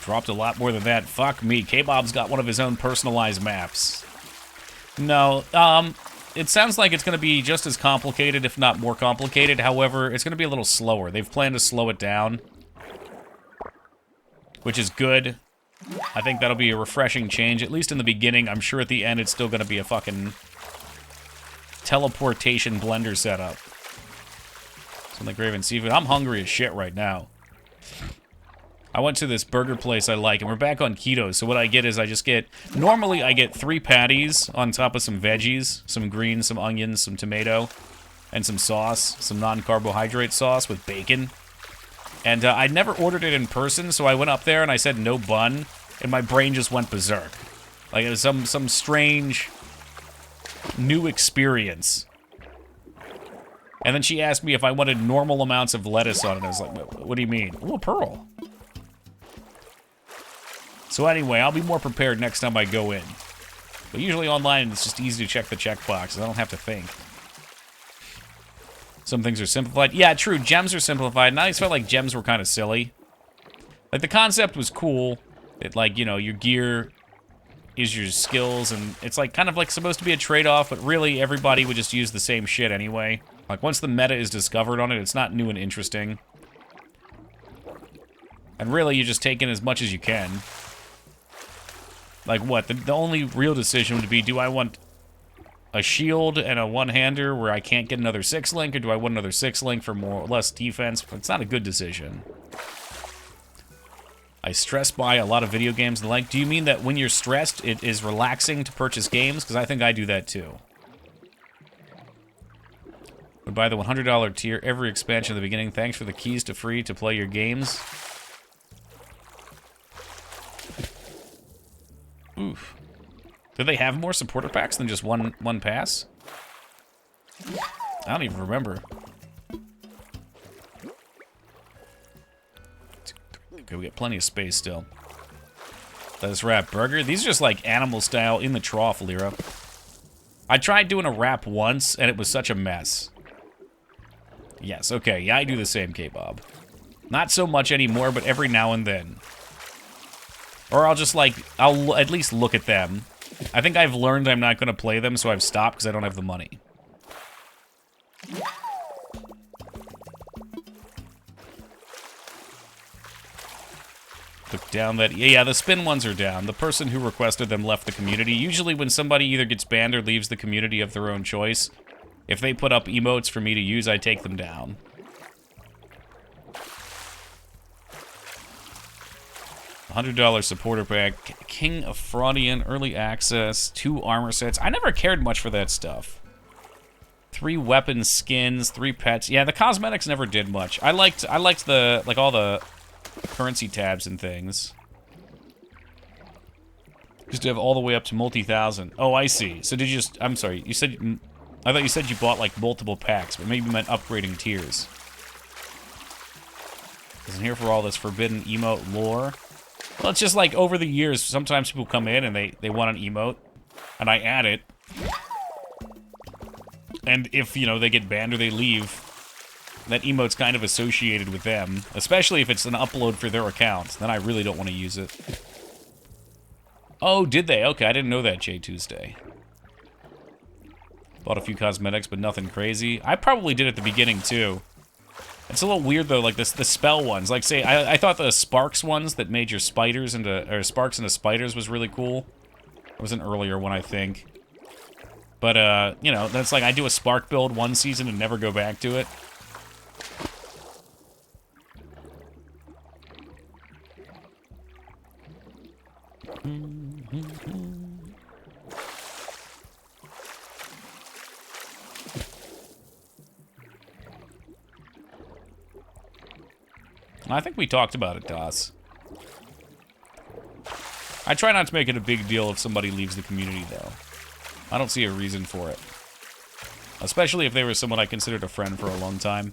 Dropped a lot more than that. Fuck me. K-Bob's got one of his own personalized maps. No, it sounds like it's going to be just as complicated, if not more complicated. However, it's going to be a little slower. They've planned to slow it down, which is good. I think that'll be a refreshing change, at least in the beginning. I'm sure at the end it's still going to be a fucking teleportation blender setup. Something like Raven Seafood. I'm hungry as shit right now. I went to this burger place I like, and we're back on keto, so what I get is I just get... Normally, I get 3 patties on top of some veggies, some greens, some onions, some tomato, and some sauce, some non-carbohydrate sauce with bacon. And I'd never ordered it in person, so I went up there and I said no bun, and my brain just went berserk. Like, it was some strange new experience. And then she asked me if I wanted normal amounts of lettuce on it. I was like, what do you mean? Ooh, a pearl. So anyway, I'll be more prepared next time I go in. But usually online, it's just easy to check the checkboxes. I don't have to think. Some things are simplified. Yeah, true, gems are simplified, and I always felt like gems were kind of silly. Like, the concept was cool. It, like, you know, your gear is your skills, and it's, like, kind of, like, supposed to be a trade-off, but really, everybody would just use the same shit anyway. Like, once the meta is discovered on it, it's not new and interesting. And really, you just take in as much as you can. Like, what? The only real decision would be, do I want a shield and a one-hander where I can't get another 6-link, or do I want another 6-link for more or less defense? It's not a good decision. I stress buy a lot of video games and the like. Do you mean that when you're stressed, it is relaxing to purchase games? Because I think I do that, too. Would buy the $100 tier every expansion at the beginning. Thanks for the keys to free to play your games. Oof. Do they have more supporter packs than just one pass? I don't even remember. Okay, we got plenty of space still. Let's wrap burger. These are just like animal style in the trough, Lyra. I tried doing a wrap once, and it was such a mess. Yes, okay, yeah, I do the same, K-Bob. Not so much anymore, but every now and then. Or I'll just, like, I'll at least look at them. I think I've learned I'm not going to play them, so I've stopped because I don't have the money. Look down that... Yeah, the spin ones are down. The person who requested them left the community. Usually when somebody either gets banned or leaves the community of their own choice, if they put up emotes for me to use, I take them down. $100 supporter pack, King of Fraudian, early access, 2 armor sets. I never cared much for that stuff. 3 weapon skins, 3 pets. Yeah, the cosmetics never did much. I liked the, like, all the currency tabs and things. Just to have all the way up to multi-thousand. Oh, I see. So did you just, I'm sorry, you said, I thought you said you bought, like, multiple packs, but maybe you meant upgrading tiers. Isn't here for all this forbidden emote lore. Well, it's just like over the years, sometimes people come in and they want an emote, and I add it. And if, you know, they get banned or they leave, that emote's kind of associated with them, especially if it's an upload for their account. Then I really don't want to use it. Oh, did they? Okay, I didn't know that, J Tuesday. Bought a few cosmetics, but nothing crazy. I probably did at the beginning, too. It's a little weird, though, like the spell ones. Like, say, I thought the Sparks ones that made your spiders into... Or Sparks into spiders was really cool. It was an earlier one, I think. But, you know, that's like I do a Spark build one season and never go back to it. I think we talked about it, Das. I try not to make it a big deal if somebody leaves the community, though. I don't see a reason for it. Especially if they were someone I considered a friend for a long time.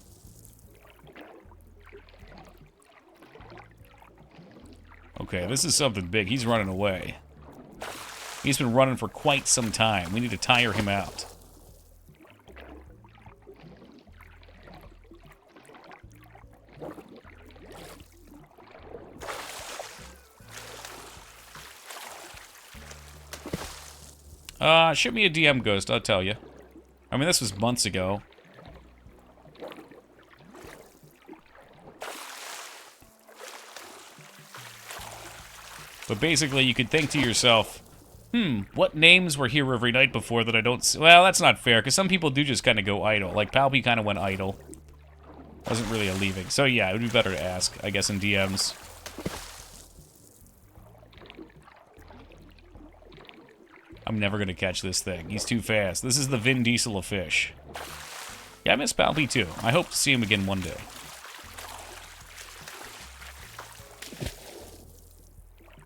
Okay, this is something big. He's running away. He's been running for quite some time. We need to tire him out. Shoot me a DM, Ghost, I'll tell you. I mean, this was months ago. But basically, you could think to yourself, what names were here every night before that I don't see? Well, that's not fair, because some people do just kind of go idle. Like, Palpy kind of went idle. Wasn't really a leaving. So yeah, it would be better to ask, I guess, in DMs. I'm never going to catch this thing. He's too fast. This is the Vin Diesel of fish. Yeah, I miss Palpy too. I hope to see him again one day.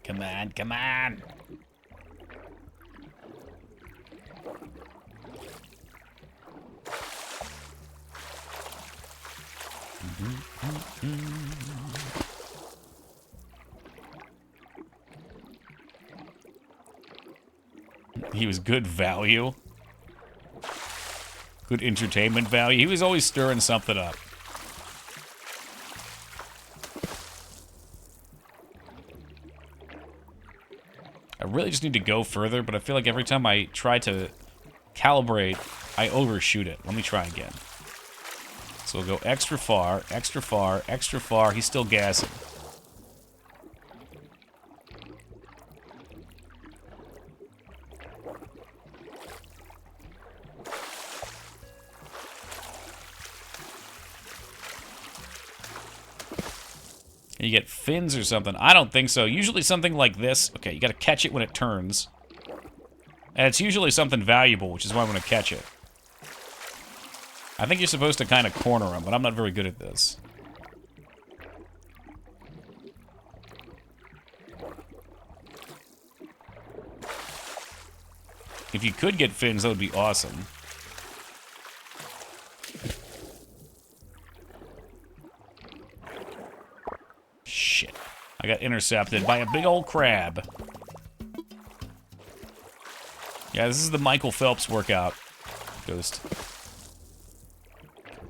Come on, come on. He was good value. Good entertainment value. He was always stirring something up. I really just need to go further, but I feel like every time I try to calibrate, I overshoot it. Let me try again. So we'll go extra far, extra far, extra far. He's still gassing. You get fins or something. I don't think so. Usually something like this. Okay, you gotta catch it when it turns. And it's usually something valuable, which is why I'm gonna catch it. I think you're supposed to kind of corner him, but I'm not very good at this. If you could get fins, that would be awesome. Shit. I got intercepted by a big old crab. Yeah, this is the Michael Phelps workout. Ghost.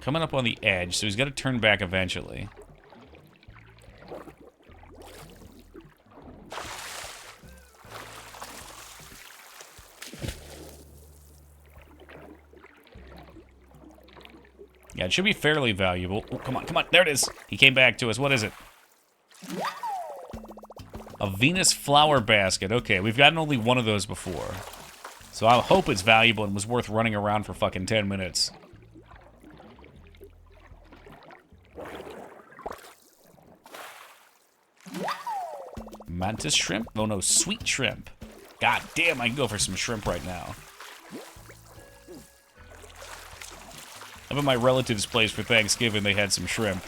Coming up on the edge, so he's got to turn back eventually. Yeah, it should be fairly valuable. Oh, come on, come on. There it is. He came back to us. What is it? A Venus flower basket. Okay, we've gotten only one of those before. So I hope it's valuable and was worth running around for fucking 10 minutes. Mantis shrimp? Oh no, sweet shrimp. God damn, I can go for some shrimp right now. Up at my relative's place for Thanksgiving, they had some shrimp.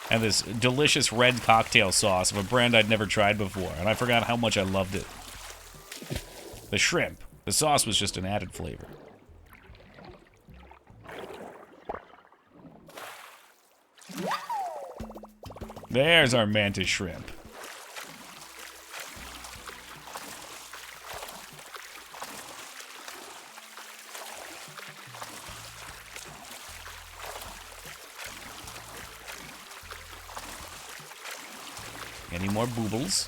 And this delicious red cocktail sauce of a brand I'd never tried before. And I forgot how much I loved it. The shrimp. The sauce was just an added flavor. There's our mantis shrimp. Any more boobles?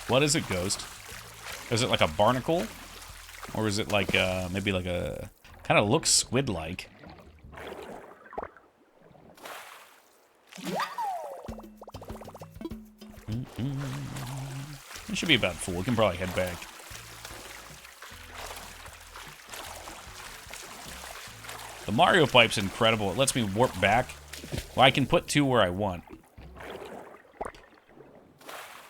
What is it, Ghost? Is it like a barnacle? Or is it like, maybe like a... Kind of looks squid-like. It should be about full. We can probably head back. The Mario pipe's incredible. It lets me warp back. Well, I can put 2 where I want.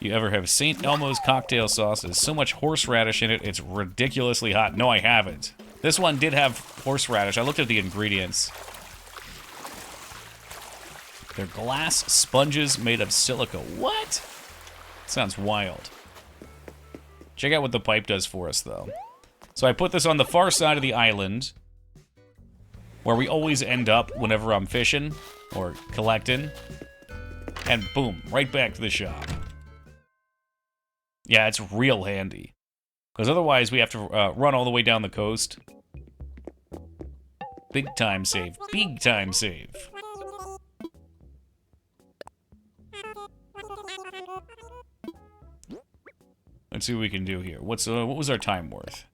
You ever have St. Elmo's cocktail sauce? There's so much horseradish in it, it's ridiculously hot. No, I haven't. This one did have horseradish. I looked at the ingredients. They're glass sponges made of silica. What? Sounds wild. Check out what the pipe does for us, though. So I put this on the far side of the island, where we always end up whenever I'm fishing or collecting. And boom, right back to the shop. Yeah, it's real handy. Because otherwise we have to run all the way down the coast. Big time save. Big time save. Let's see what we can do here. What was our time worth?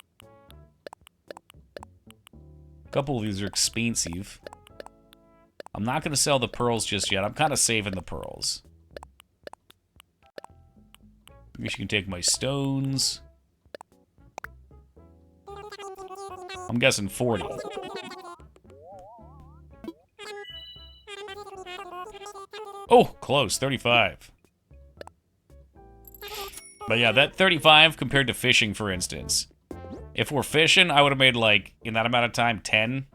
A couple of these are expensive. I'm not going to sell the pearls just yet. I'm kind of saving the pearls. I guess you can take my stones. I'm guessing 40. Oh, close. 35. But yeah, that 35 compared to fishing, for instance. If we're fishing, I would have made, like, in that amount of time, 10.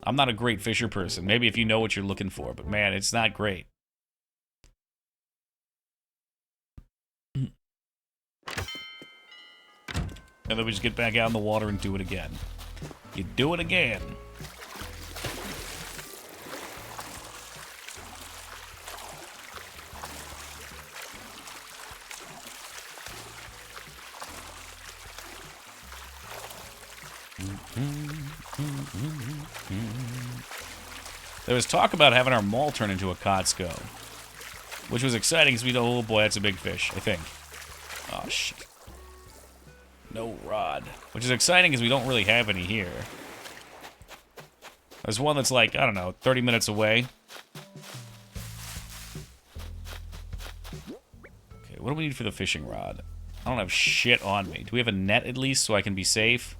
I'm not a great fisher person. Maybe if you know what you're looking for, but man, it's not great. And then we just get back out in the water and do it again. You do it again. There was talk about having our mall turn into a Kotsko, which was exciting because we know, oh boy, that's a big fish, I think. Oh, shit. No rod. Which is exciting because we don't really have any here. There's one that's like, I don't know, 30 minutes away. Okay, what do we need for the fishing rod? I don't have shit on me. Do we have a net at least so I can be safe?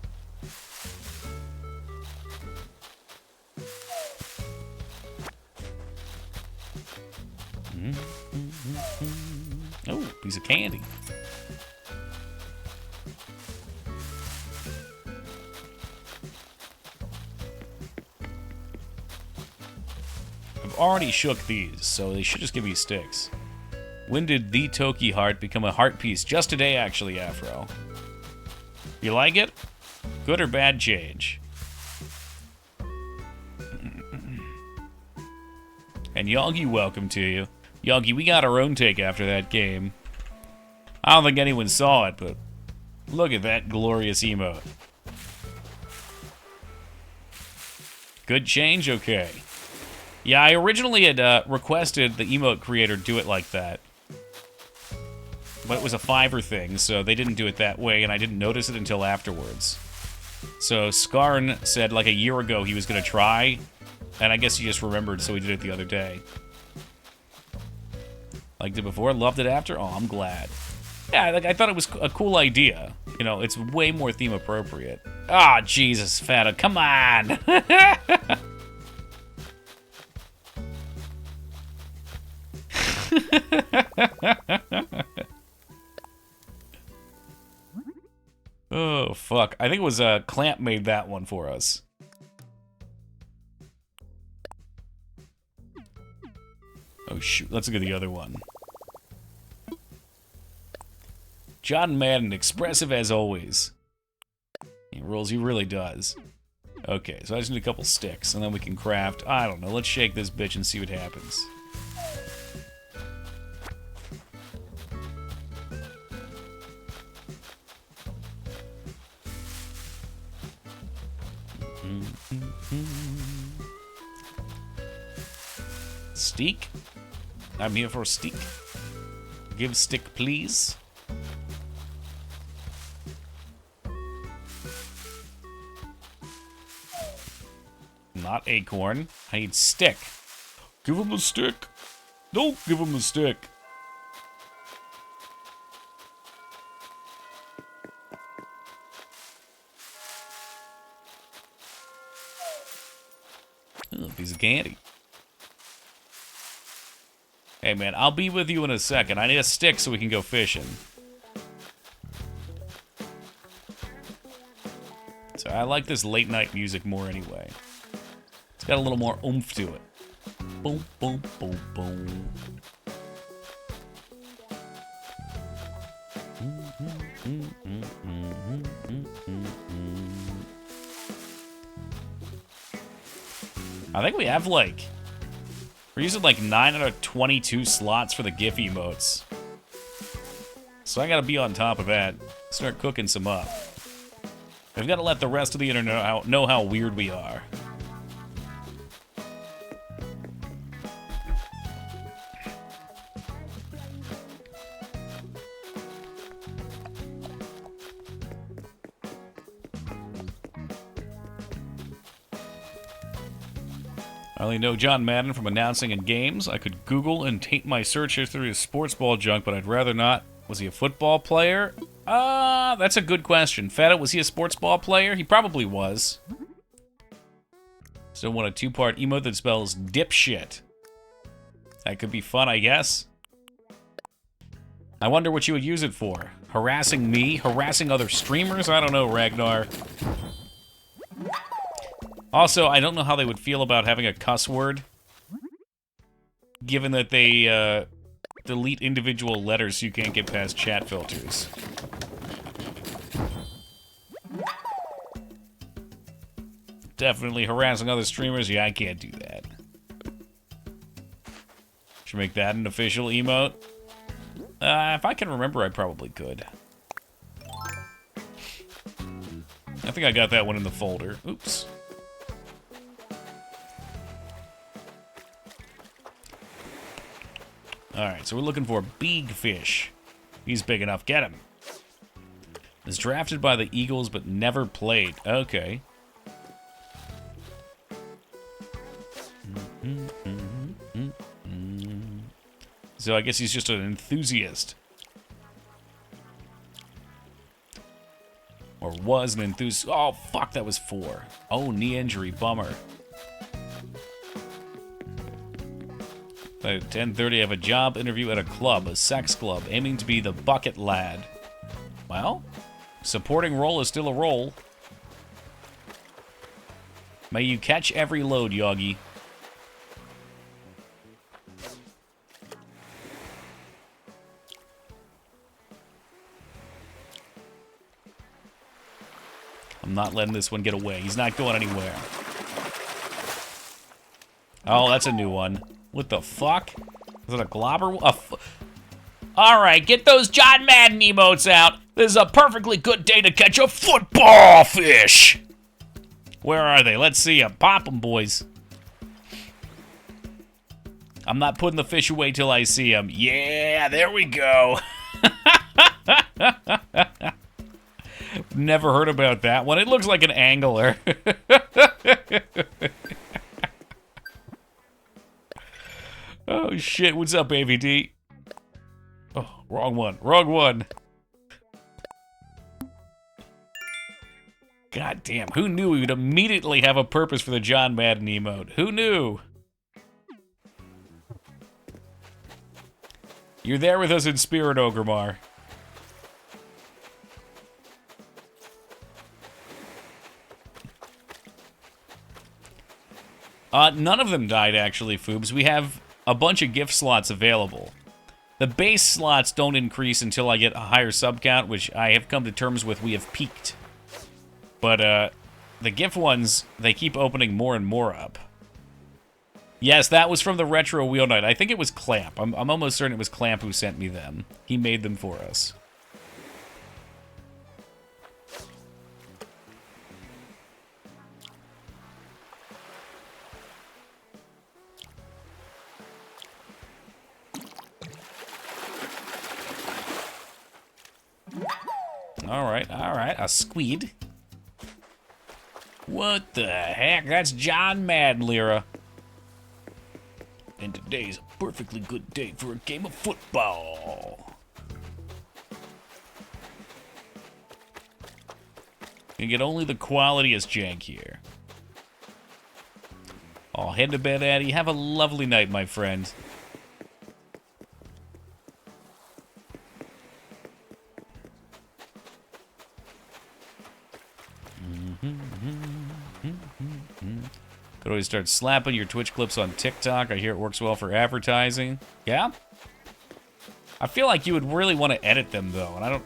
Oh, piece of candy. I've already shook these, so they should just give me sticks. When did the Toki heart become a heart piece? Just today, actually, Afro. You like it? Good or bad change? And Yoggy, welcome to you. Yoggy, we got our own take after that game. I don't think anyone saw it, but look at that glorious emote. Good change? Okay. Yeah, I originally had requested the emote creator do it like that. But it was a Fiverr thing, so they didn't do it that way, and I didn't notice it until afterwards. So Skarn said like a year ago he was going to try, and I guess he just remembered, so he did it the other day. Liked it before, loved it after? Oh, I'm glad. Yeah, like, I thought it was a cool idea. You know, it's way more theme appropriate. Ah, oh, Jesus, Fata, come on! Oh, fuck. I think it was Clamp made that one for us. Oh, shoot. Let's look at the other one. John Madden, expressive as always. He rolls, he really does. Okay, so I just need a couple sticks, and then we can craft... I don't know, let's shake this bitch and see what happens. Steak? I'm here for a steak. Give stick, please. Not acorn. I need stick. Give him a stick. Don't give him a stick. Oh, a piece of candy. Hey, man, I'll be with you in a second. I need a stick so we can go fishing. So I like this late night music more anyway. It's got a little more oomph to it. Boom, boom, boom, boom. I think we have like... We're using like 9 out of 22 slots for the GIF emotes. So I gotta be on top of that. Start cooking some up. We've gotta let the rest of the internet know how weird we are. I only know John Madden from announcing in games. I could Google and taint my search history as sports ball junk, but I'd rather not. Was he a football player? That's a good question. Feta, was he a sports ball player? He probably was. Still want a 2-part emote that spells dipshit. That could be fun, I guess. I wonder what you would use it for. Harassing me? Harassing other streamers? I don't know, Ragnar. Also, I don't know how they would feel about having a cuss word, given that they delete individual letters so you can't get past chat filters. Definitely harassing other streamers. Yeah, I can't do that. Should make that an official emote. If I can remember, I probably could. I think I got that one in the folder. Oops. Alright, so we're looking for big fish. He's big enough. Get him. Was drafted by the Eagles, but never played. Okay. So I guess he's just an enthusiast. Or was an enthusiast. Oh, fuck, that was 4. Oh, knee injury. Bummer. At 10:30, I have a job interview at a club, a sex club, aiming to be the bucket lad. Well, supporting role is still a role. May you catch every load, Yogi. I'm not letting this one get away. He's not going anywhere. Oh, that's a new one. What the fuck? Is it a globber? Alright, get those John Madden emotes out. This is a perfectly good day to catch a football fish. Where are they? Let's see them. Pop them, boys. I'm not putting the fish away till I see them. Yeah, there we go. Never heard about that one. It looks like an angler. Oh, shit. What's up, AVD? Oh, wrong one. Wrong one. God damn. Who knew we would immediately have a purpose for the John Madden emote? Who knew? You're there with us in spirit, Ogremar. None of them died, actually, Foobs. We have a bunch of gift slots available. The base slots don't increase until I get a higher sub count, which I have come to terms with. We have peaked. But, the gift ones, they keep opening more and more up. Yes, that was from the Retro Wheel Night. I think it was Clamp. I'm almost certain it was Clamp who sent me them. He made them for us. Alright, a squid. What the heck? That's John Madlera. And today's a perfectly good day for a game of football. You get only the qualitiest jank here. Oh, head to bed, Addy. Have a lovely night, my friend. Could always start slapping your Twitch clips on TikTok. I hear it works well for advertising. Yeah? I feel like you would really want to edit them, though, and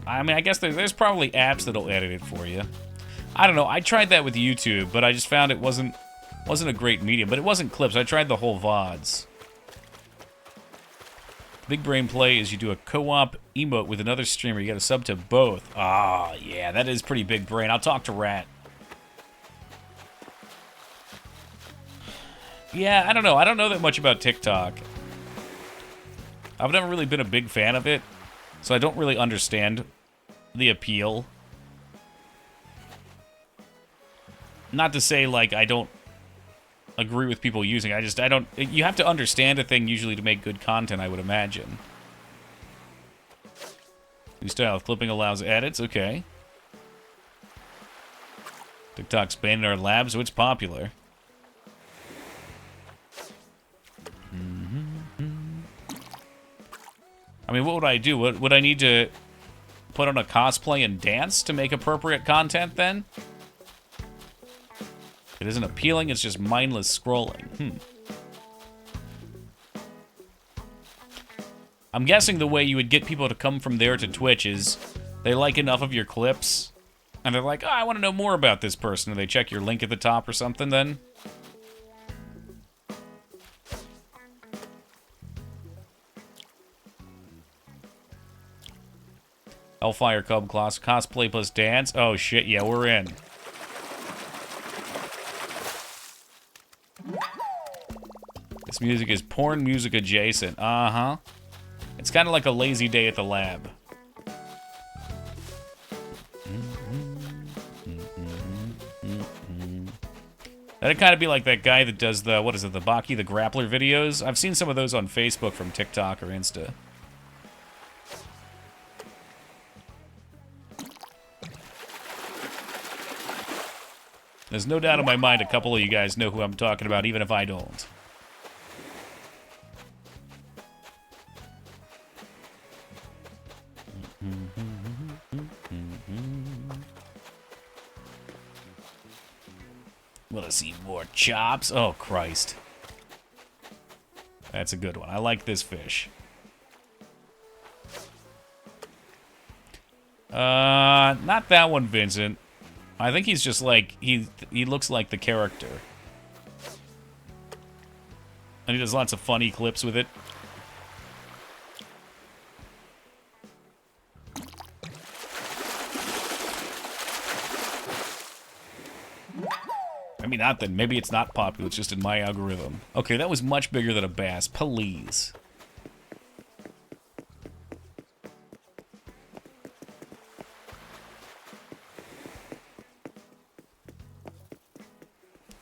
I mean, I guess there's probably apps that'll edit it for you. I don't know. I tried that with YouTube, but I just found it wasn't a great medium. But it wasn't clips. I tried the whole VODs. Big brain play is you do a co-op emote with another streamer. You got to sub to both. Ah, yeah, that is pretty big brain. I'll talk to Rat. Yeah, I don't know. I don't know that much about TikTok. I've never really been a big fan of it, so I don't really understand the appeal. Not to say, like, I don't agree with people using it. I don't... You have to understand a thing usually to make good content, I would imagine. New style of clipping allows edits. Okay. TikTok's banned in our lab, so it's popular. I mean, what would I do? Would I need to put on a cosplay and dance to make appropriate content, then? It isn't appealing, it's just mindless scrolling. I'm guessing the way you would get people to come from there to Twitch is they like enough of your clips, and they're like, oh, I want to know more about this person, and they check your link at the top or something, then. Hellfire Cub cosplay plus dance. Oh, shit, yeah, we're in. This music is porn music adjacent. Uh-huh. It's kind of like a lazy day at the lab. That'd kind of be like that guy that does the, what is it, the Baki the Grappler videos? I've seen some of those on Facebook from TikTok or Insta. There's no doubt in my mind a couple of you guys know who I'm talking about, even if I don't. Want to see more chops? Oh, Christ. That's a good one. I like this fish. Not that one, Vincent. I think he's just like, he looks like the character. And he does lots of funny clips with it. I mean, not that. Maybe it's not popular. It's just in my algorithm. Okay, that was much bigger than a bass. Please.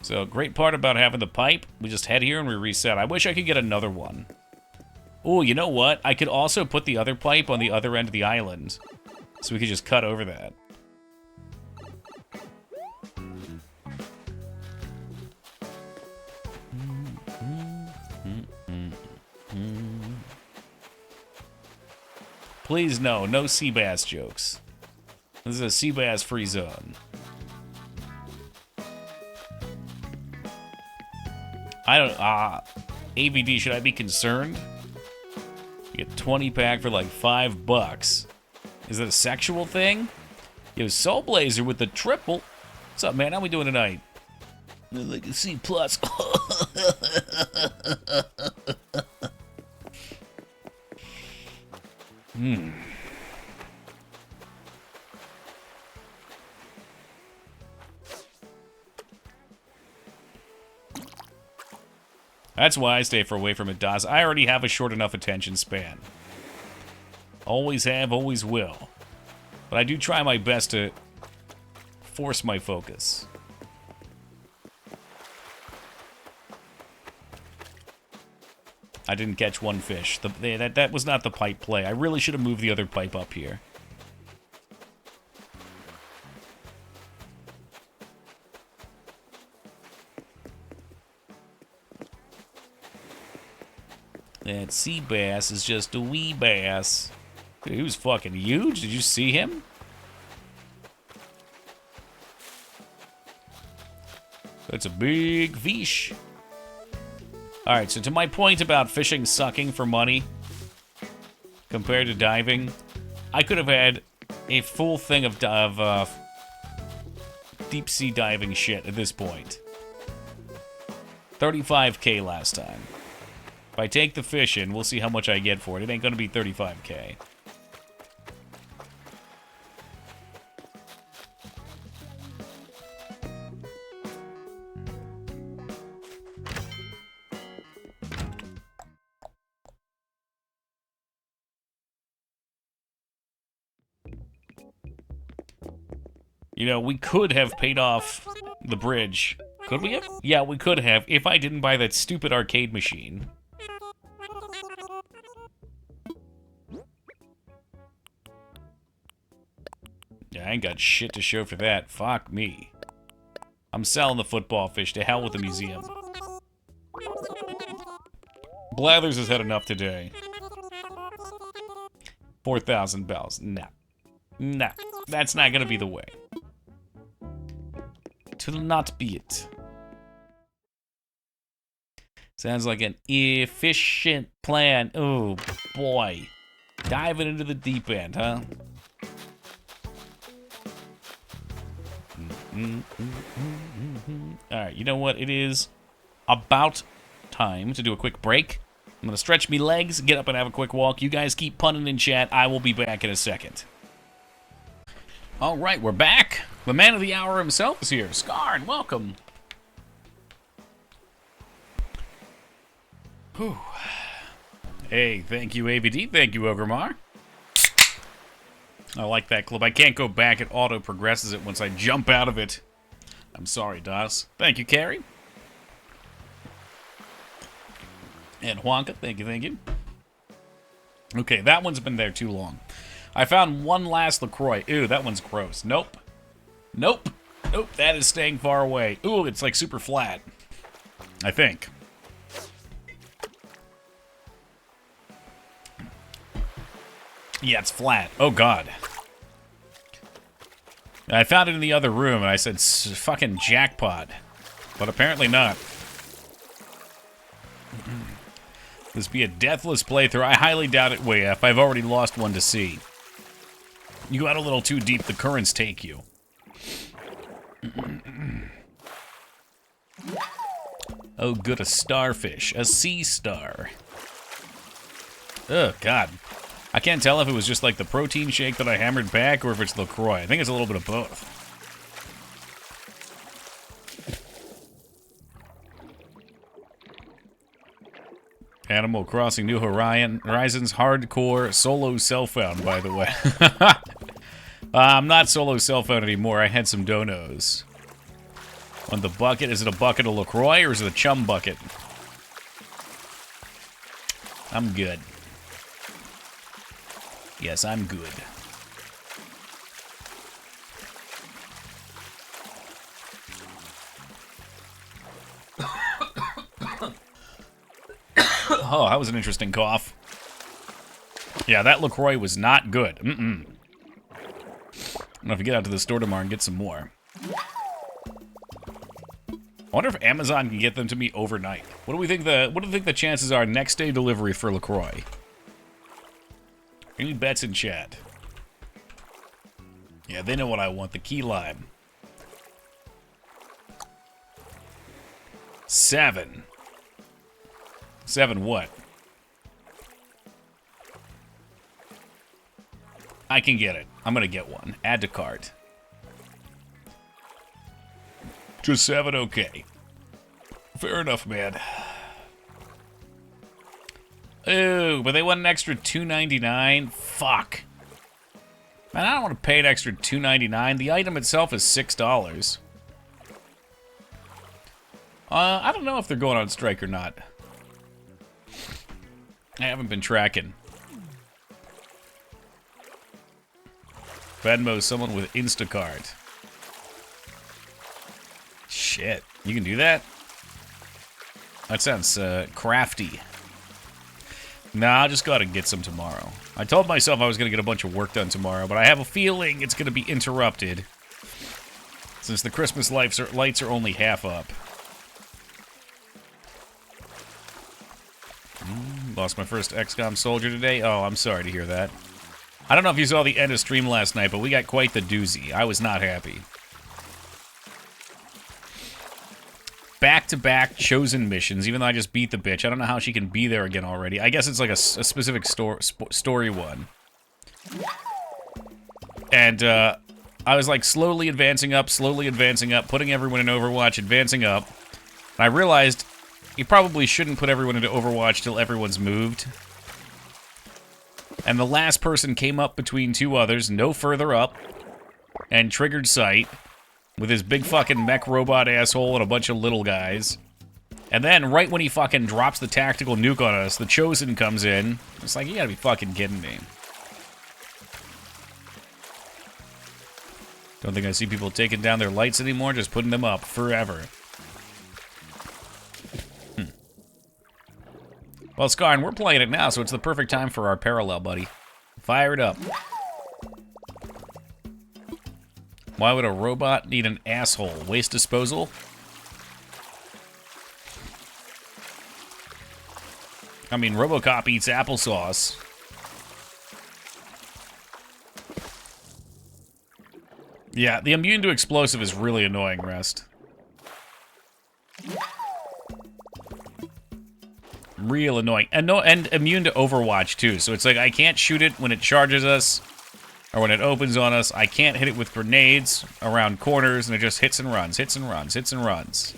So, great part about having the pipe. We just head here and we reset. I wish I could get another one. Oh, you know what? I could also put the other pipe on the other end of the island. So we could just cut over that. Please, no sea bass jokes. This is a sea bass free zone. I don't, AVD, should I be concerned? You get 20 pack for like $5. Is that a sexual thing? Yo, Soul Blazer with the triple. What's up, man? How we doing tonight? Like a C+. That's why I stay away from it, Daz. I already have a short enough attention span. Always have, always will. But I do try my best to force my focus. I didn't catch one fish. That was not the pipe play. I really should have moved the other pipe up here. That sea bass is just a wee bass. Dude, he was fucking huge. Did you see him? That's a big fish. Alright, so to my point about fishing sucking for money compared to diving, I could have had a full thing of deep sea diving shit at this point. 35K last time. If I take the fish in, we'll see how much I get for it. It ain't gonna be 35K. You know, we could have paid off the bridge. Could we have? Yeah, we could have, if I didn't buy that stupid arcade machine. Yeah, I ain't got shit to show for that. Fuck me. I'm selling the football fish. To hell with the museum. Blathers has had enough today. 4,000 bells. Nah. Nah. That's not gonna be the way. It will not be it. Sounds like an efficient plan. Oh, boy. Diving into the deep end, huh? Alright, you know what? It is about time to do a quick break. I'm gonna stretch me legs, get up and have a quick walk. You guys keep punning in chat. I will be back in a second. Alright, we're back. The man of the hour himself is here. Scarn, welcome. Whew. Hey, thank you, AVD. Thank you, Ogremar. I like that clip. I can't go back. It auto-progresses it once I jump out of it. I'm sorry, Das. Thank you, Carrie. And Juanca, thank you, thank you. Okay, that one's been there too long. I found one last LaCroix. Ew, that one's gross. Nope. Nope. Nope, that is staying far away. Ooh, it's like super flat. I think. Yeah, it's flat. Oh, God. I found it in the other room, and I said, fucking jackpot. But apparently not. This be a deathless playthrough. I highly doubt it, WF. I've already lost one to sea. You got a little too deep. The currents take you. Oh, good, a starfish. A sea star. Oh, God. I can't tell if it was just like the protein shake that I hammered back or if it's LaCroix. I think it's a little bit of both. Animal Crossing New Horizons hardcore solo self-found, by the way. I'm not solo self-found anymore. I had some donos. On the bucket, is it a bucket of LaCroix or is it a chum bucket? I'm good. Yes, I'm good. Oh, that was an interesting cough. Yeah, that LaCroix was not good. I'm gonna have to get out to the store tomorrow and get some more. I wonder if Amazon can get them to me overnight. What do we think the chances are next day delivery for LaCroix? Any bets in chat? Yeah, they know what I want. The key lime. 7. 7 what? I can get it. I'm gonna get one. Add to cart. Just 7, okay. Fair enough, man. Ooh, but they want an extra $2.99? Fuck. Man, I don't want to pay an extra $2.99. The item itself is $6. I don't know if they're going on strike or not. I haven't been tracking. Venmo someone with Instacart. Shit, you can do that? That sounds crafty. Nah, I just gotta get some tomorrow. I told myself I was gonna get a bunch of work done tomorrow, but I have a feeling it's gonna be interrupted since the Christmas lights are only half up. Lost my first XCOM soldier today. Oh, I'm sorry to hear that. I don't know if you saw the end of stream last night, but we got quite the doozy. I was not happy. Back-to-back chosen missions, even though I just beat the bitch. I don't know how she can be there again already. I guess it's like a specific story one. And I was like slowly advancing up, putting everyone in Overwatch, advancing up. And I realized you probably shouldn't put everyone into Overwatch till everyone's moved. And the last person came up between two others, no further up, and triggered sight. With his big fucking mech robot asshole and a bunch of little guys. And then, right when he fucking drops the tactical nuke on us, the Chosen comes in. It's like, you gotta be fucking kidding me. Don't think I see people taking down their lights anymore, just putting them up forever. Well, Scar, and we're playing it now, so it's the perfect time for our parallel, buddy. Fire it up. Why would a robot need an asshole? Waste disposal? I mean, RoboCop eats applesauce. Yeah, the immune to explosive is really annoying, Rest. Real annoying. And immune to Overwatch, too. So it's like, I can't shoot it when it charges us. Or when it opens on us, I can't hit it with grenades around corners, and it just hits and runs, hits and runs, hits and runs.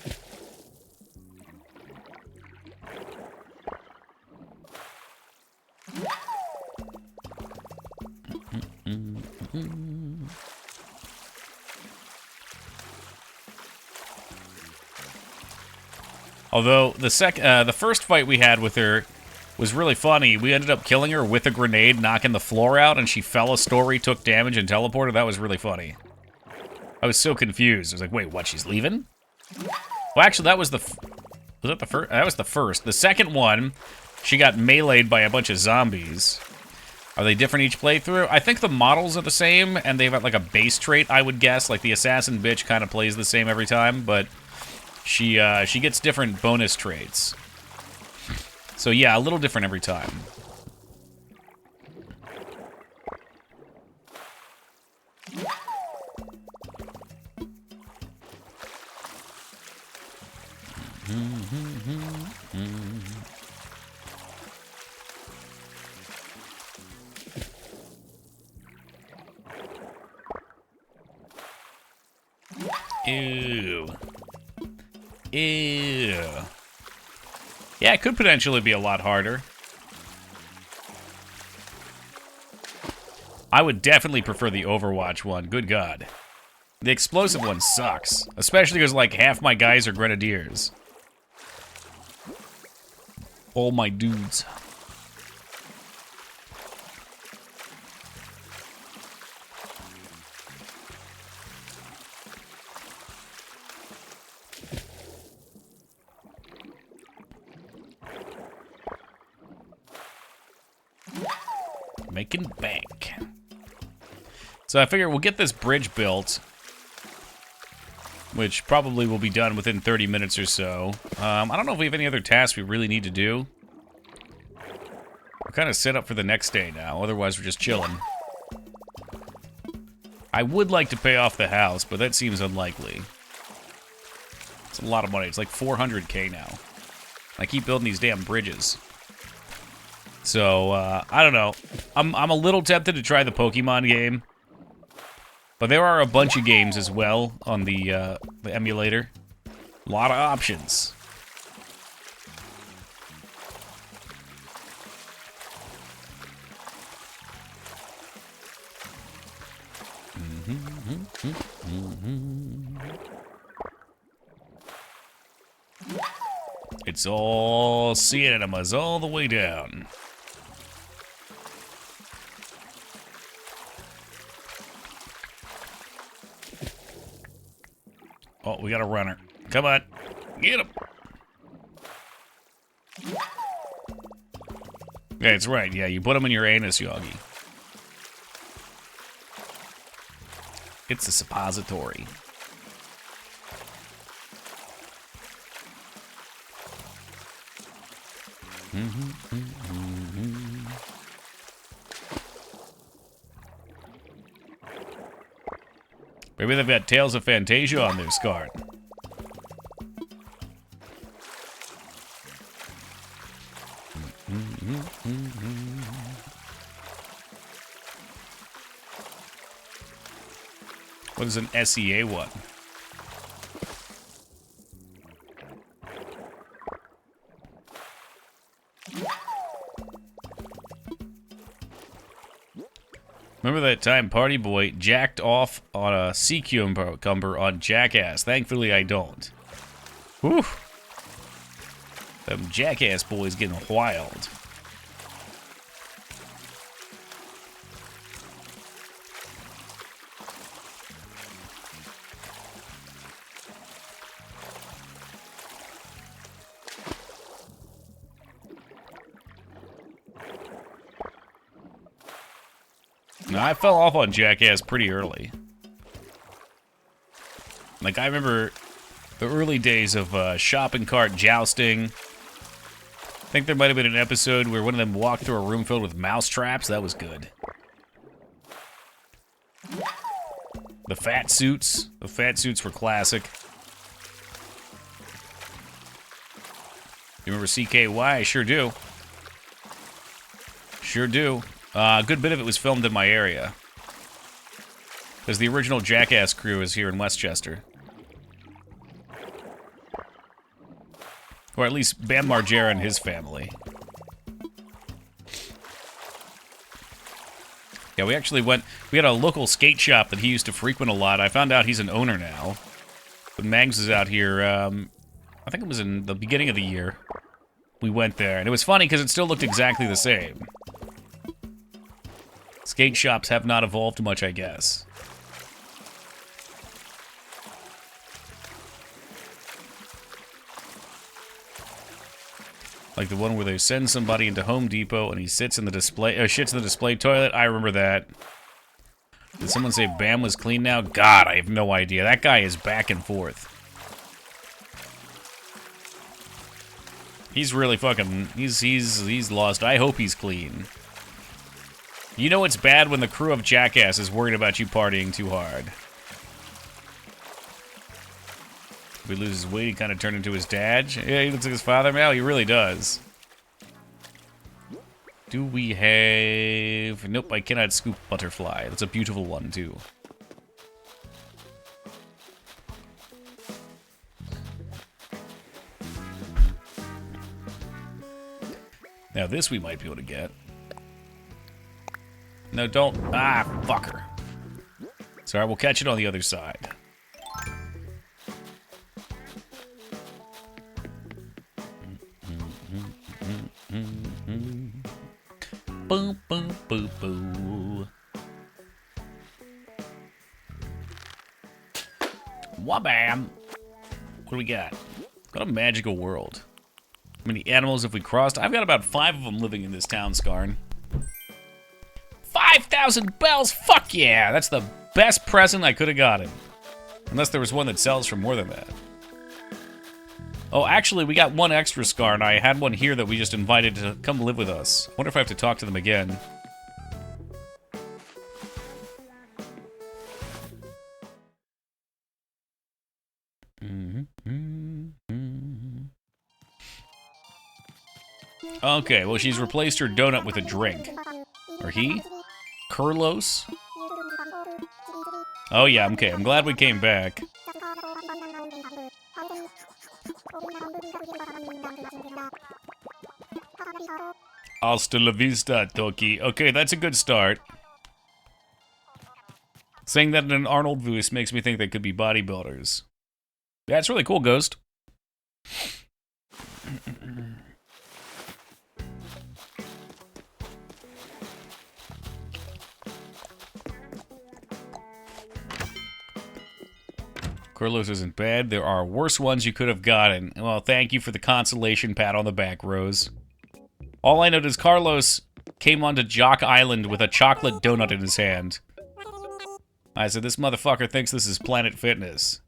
Although the first fight we had with her was really funny. We ended up killing her with a grenade, knocking the floor out, and she fell a story, took damage, and teleported. That was really funny. I was so confused. I was like, wait, what, she's leaving? Well, actually, that was the... Was that the first? That was the first. The second one, she got meleeed by a bunch of zombies. Are they different each playthrough? I think the models are the same, and they've got like a base trait, I would guess. Like the assassin bitch kind of plays the same every time, but she gets different bonus traits. So yeah, a little different every time. Ew. Ew. Yeah, it could potentially be a lot harder. I would definitely prefer the Overwatch one. Good God. The explosive one sucks. Especially because, like, half my guys are grenadiers. All my dudes. Making bank. So I figure we'll get this bridge built, which probably will be done within 30 minutes or so. I don't know if we have any other tasks we really need to do. We're kind of set up for the next day now, otherwise we're just chilling. I would like to pay off the house, but that seems unlikely. It's a lot of money. It's like 400k now. I keep building these damn bridges. So, I don't know. I'm a little tempted to try the Pokemon game. But there are a bunch of games as well on the emulator. A lot of options. It's all sea enemas all the way down. Oh, we got a runner. Come on. Get him. Yeah, it's right. Yeah, you put him in your anus, Yogi. It's a suppository. Maybe they've got Tales of Fantasia on their card. What is an SEA one? Remember that time Party Boy jacked off on a sea cucumber on Jackass? Thankfully, I don't. Whew. Them Jackass boys getting wild. No, I fell off on Jackass pretty early. Like, I remember the early days of shopping cart jousting. I think there might have been an episode where one of them walked through a room filled with mouse traps. That was good. The fat suits. The fat suits were classic. You remember CKY? I sure do. Sure do. A good bit of it was filmed in my area. Because the original Jackass crew is here in Westchester. Or at least Bam Margera and his family. Yeah, we actually we had a local skate shop that he used to frequent a lot. I found out he's an owner now. But Mags is out here, I think it was in the beginning of the year. We went there, and it was funny because it still looked exactly the same. Skate shops have not evolved much, I guess. Like the one where they send somebody into Home Depot and he sits in the display, shits in the display toilet. I remember that. Did someone say Bam was clean now? God, I have no idea. That guy is back and forth. He's really fucking. He's lost. I hope he's clean. You know it's bad when the crew of Jackass is worried about you partying too hard. If he loses weight, he kind of turned into his dad. Yeah, he looks like his father now. He really does. Do we have... Nope, I cannot scoop butterfly. That's a beautiful one, too. Now this we might be able to get. No, don't. Ah, fucker. Sorry, we'll catch it on the other side. Boom, boom, boo, boo. Wabam! What do we got? Got a magical world. How many animals have we crossed? I've got about 5 of them living in this town, Skarn. 5,000 bells! Fuck yeah! That's the best present I could have gotten. Unless there was one that sells for more than that. Oh, actually, we got one extra Scar, and I had one here that we just invited to come live with us. I wonder if I have to talk to them again. Okay, well, she's replaced her donut with a drink. Or he? Kurlos? Oh, yeah, okay. I'm glad we came back. Hasta la vista, Toki. Okay, that's a good start. Saying that in an Arnold voice makes me think they could be bodybuilders. That's really cool, Ghost. Carlos isn't bad. There are worse ones you could have gotten. Well, thank you for the consolation pat on the back, Rose. All I know is Carlos came onto Jock Island with a chocolate donut in his hand. I said, this motherfucker thinks this is Planet Fitness.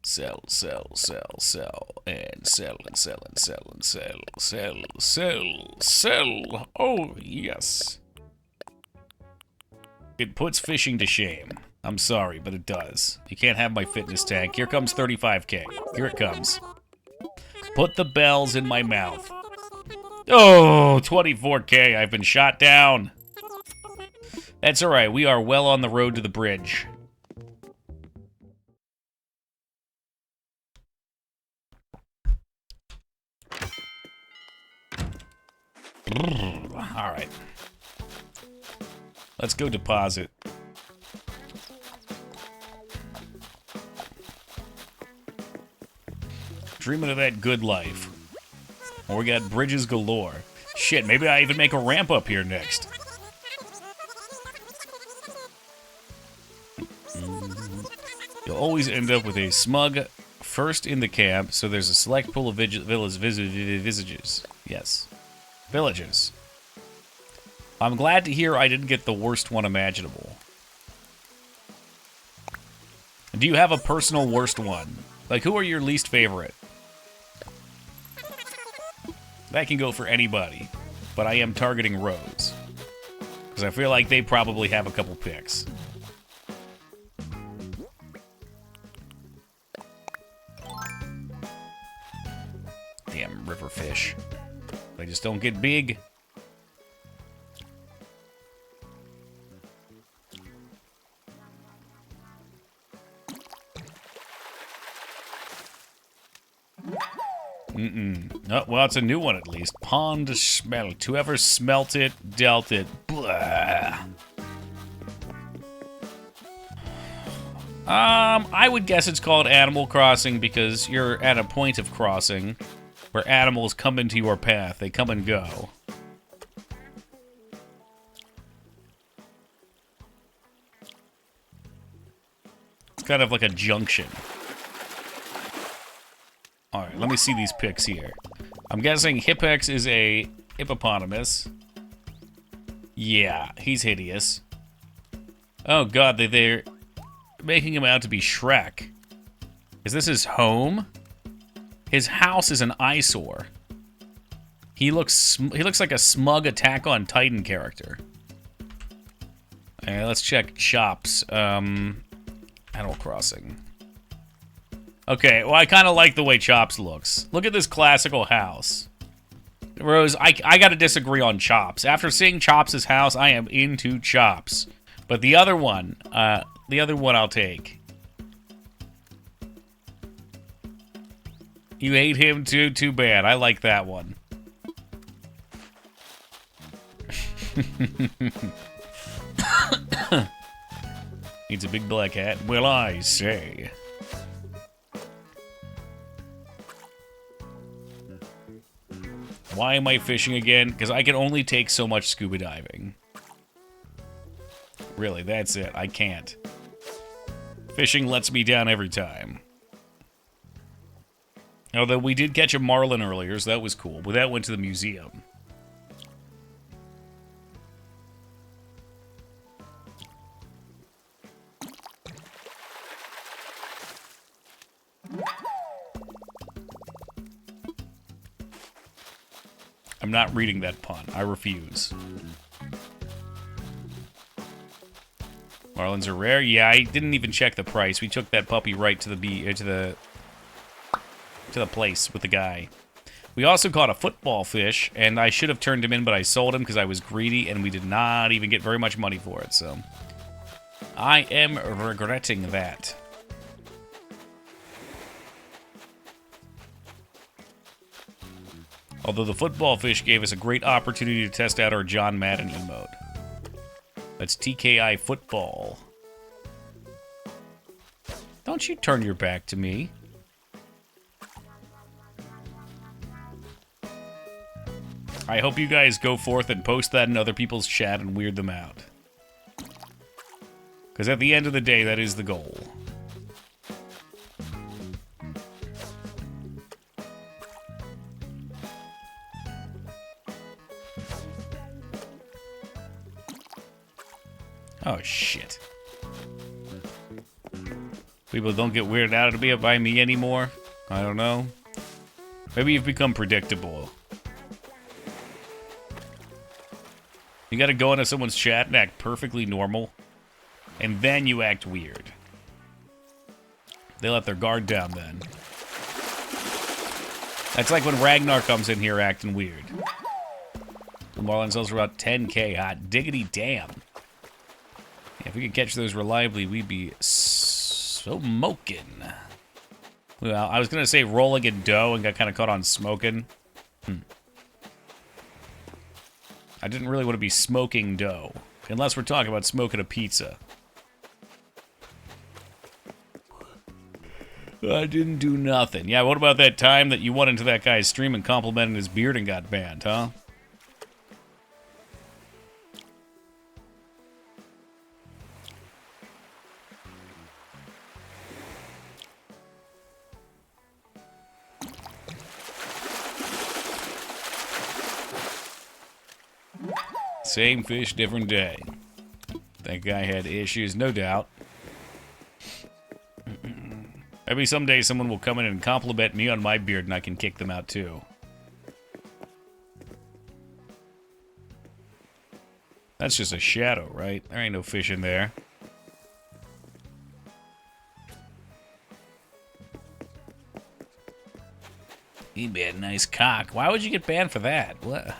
Sell, sell, sell, sell, and sell, and sell, and sell, and sell, sell, sell, sell. Oh, yes. It puts fishing to shame. I'm sorry, but it does. You can't have my fitness tank. Here comes 35K. Here it comes. Put the bells in my mouth. Oh, 24K. I've been shot down. That's alright. We are well on the road to the bridge. Alright. Let's go deposit. Dreaming of that good life. Well, we got bridges galore. Shit, maybe I even make a ramp up here next. You'll always end up with a smug first in the camp, so there's a select pool of villages. Yes. Villages. I'm glad to hear I didn't get the worst one imaginable. Do you have a personal worst one? Like, who are your least favorite? That can go for anybody, but I am targeting Rose. Because I feel like they probably have a couple picks. Damn river fish. They just don't get big. Oh, well, it's a new one at least. Pond smelt. Whoever smelt it, dealt it. Blah. I would guess it's called Animal Crossing because you're at a point of crossing where animals come into your path. They come and go. It's kind of like a junction. Alright, let me see these pics here. I'm guessing Hippex is a hippopotamus. Yeah, he's hideous. Oh god, they're making him out to be Shrek. Is this his home? His house is an eyesore. He looks like a smug Attack on Titan character. Alright, let's check Chops. Animal Crossing. Okay, well, I kind of like the way Chops looks. Look at this classical house. Rose, I gotta disagree on Chops. After seeing Chops' house, I am into Chops. But the other one I'll take. You hate him too? Too bad. I like that one. Needs a big black hat. Well, I say. Why am I fishing again? Because I can only take so much scuba diving. Really, that's it. I can't. Fishing lets me down every time. Although we did catch a marlin earlier, so that was cool. But that went to the museum. I'm not reading that pun. I refuse. Marlins are rare? Yeah, I didn't even check the price. We took that puppy right to the place with the guy. We also caught a football fish, and I should have turned him in, but I sold him because I was greedy, and we did not even get very much money for it, so I am regretting that. Although the football fish gave us a great opportunity to test out our John Madden emote. That's TKI football. Don't you turn your back to me. I hope you guys go forth and post that in other people's chat and weird them out. Because at the end of the day, that is the goal. Oh, shit. People don't get weirded out by me anymore. I don't know. Maybe you've become predictable. You gotta go into someone's chat and act perfectly normal, and then you act weird. They let their guard down then. That's like when Ragnar comes in here acting weird. The Marlin sells for about 10k. Hot diggity damn. Yeah, if we could catch those reliably, we'd be smoking. Well, I was gonna say rolling in dough and got kind of caught on smoking. I didn't really want to be smoking dough. Unless we're talking about smoking a pizza. I didn't do nothing. Yeah, what about that time that you went into that guy's stream and complimented his beard and got banned, huh? Same fish, different day. That guy had issues, no doubt. Maybe someday someone will come in and compliment me on my beard and I can kick them out too. That's just a shadow, right? There ain't no fish in there. He made a nice cock. Why would you get banned for that? What?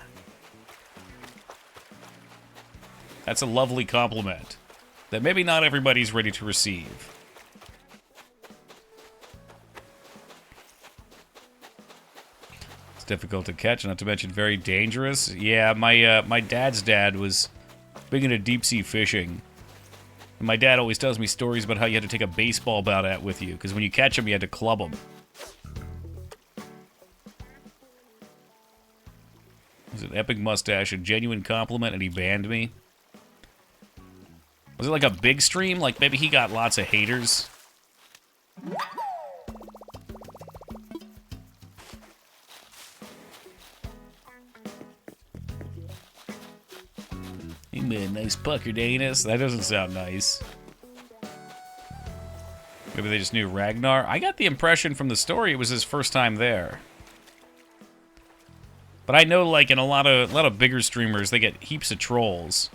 That's a lovely compliment that maybe not everybody's ready to receive. It's difficult to catch, not to mention very dangerous. Yeah, my dad's dad was big into deep-sea fishing. And my dad always tells me stories about how you had to take a baseball bat out with you, because when you catch them, you had to club them. It was an epic mustache, a genuine compliment, and he banned me. Was it like a big stream? Like maybe he got lots of haters? He made a nice puckered anus. That doesn't sound nice. Maybe they just knew Ragnar. I got the impression from the story it was his first time there. But I know, like, in a lot of bigger streamers, they get heaps of trolls.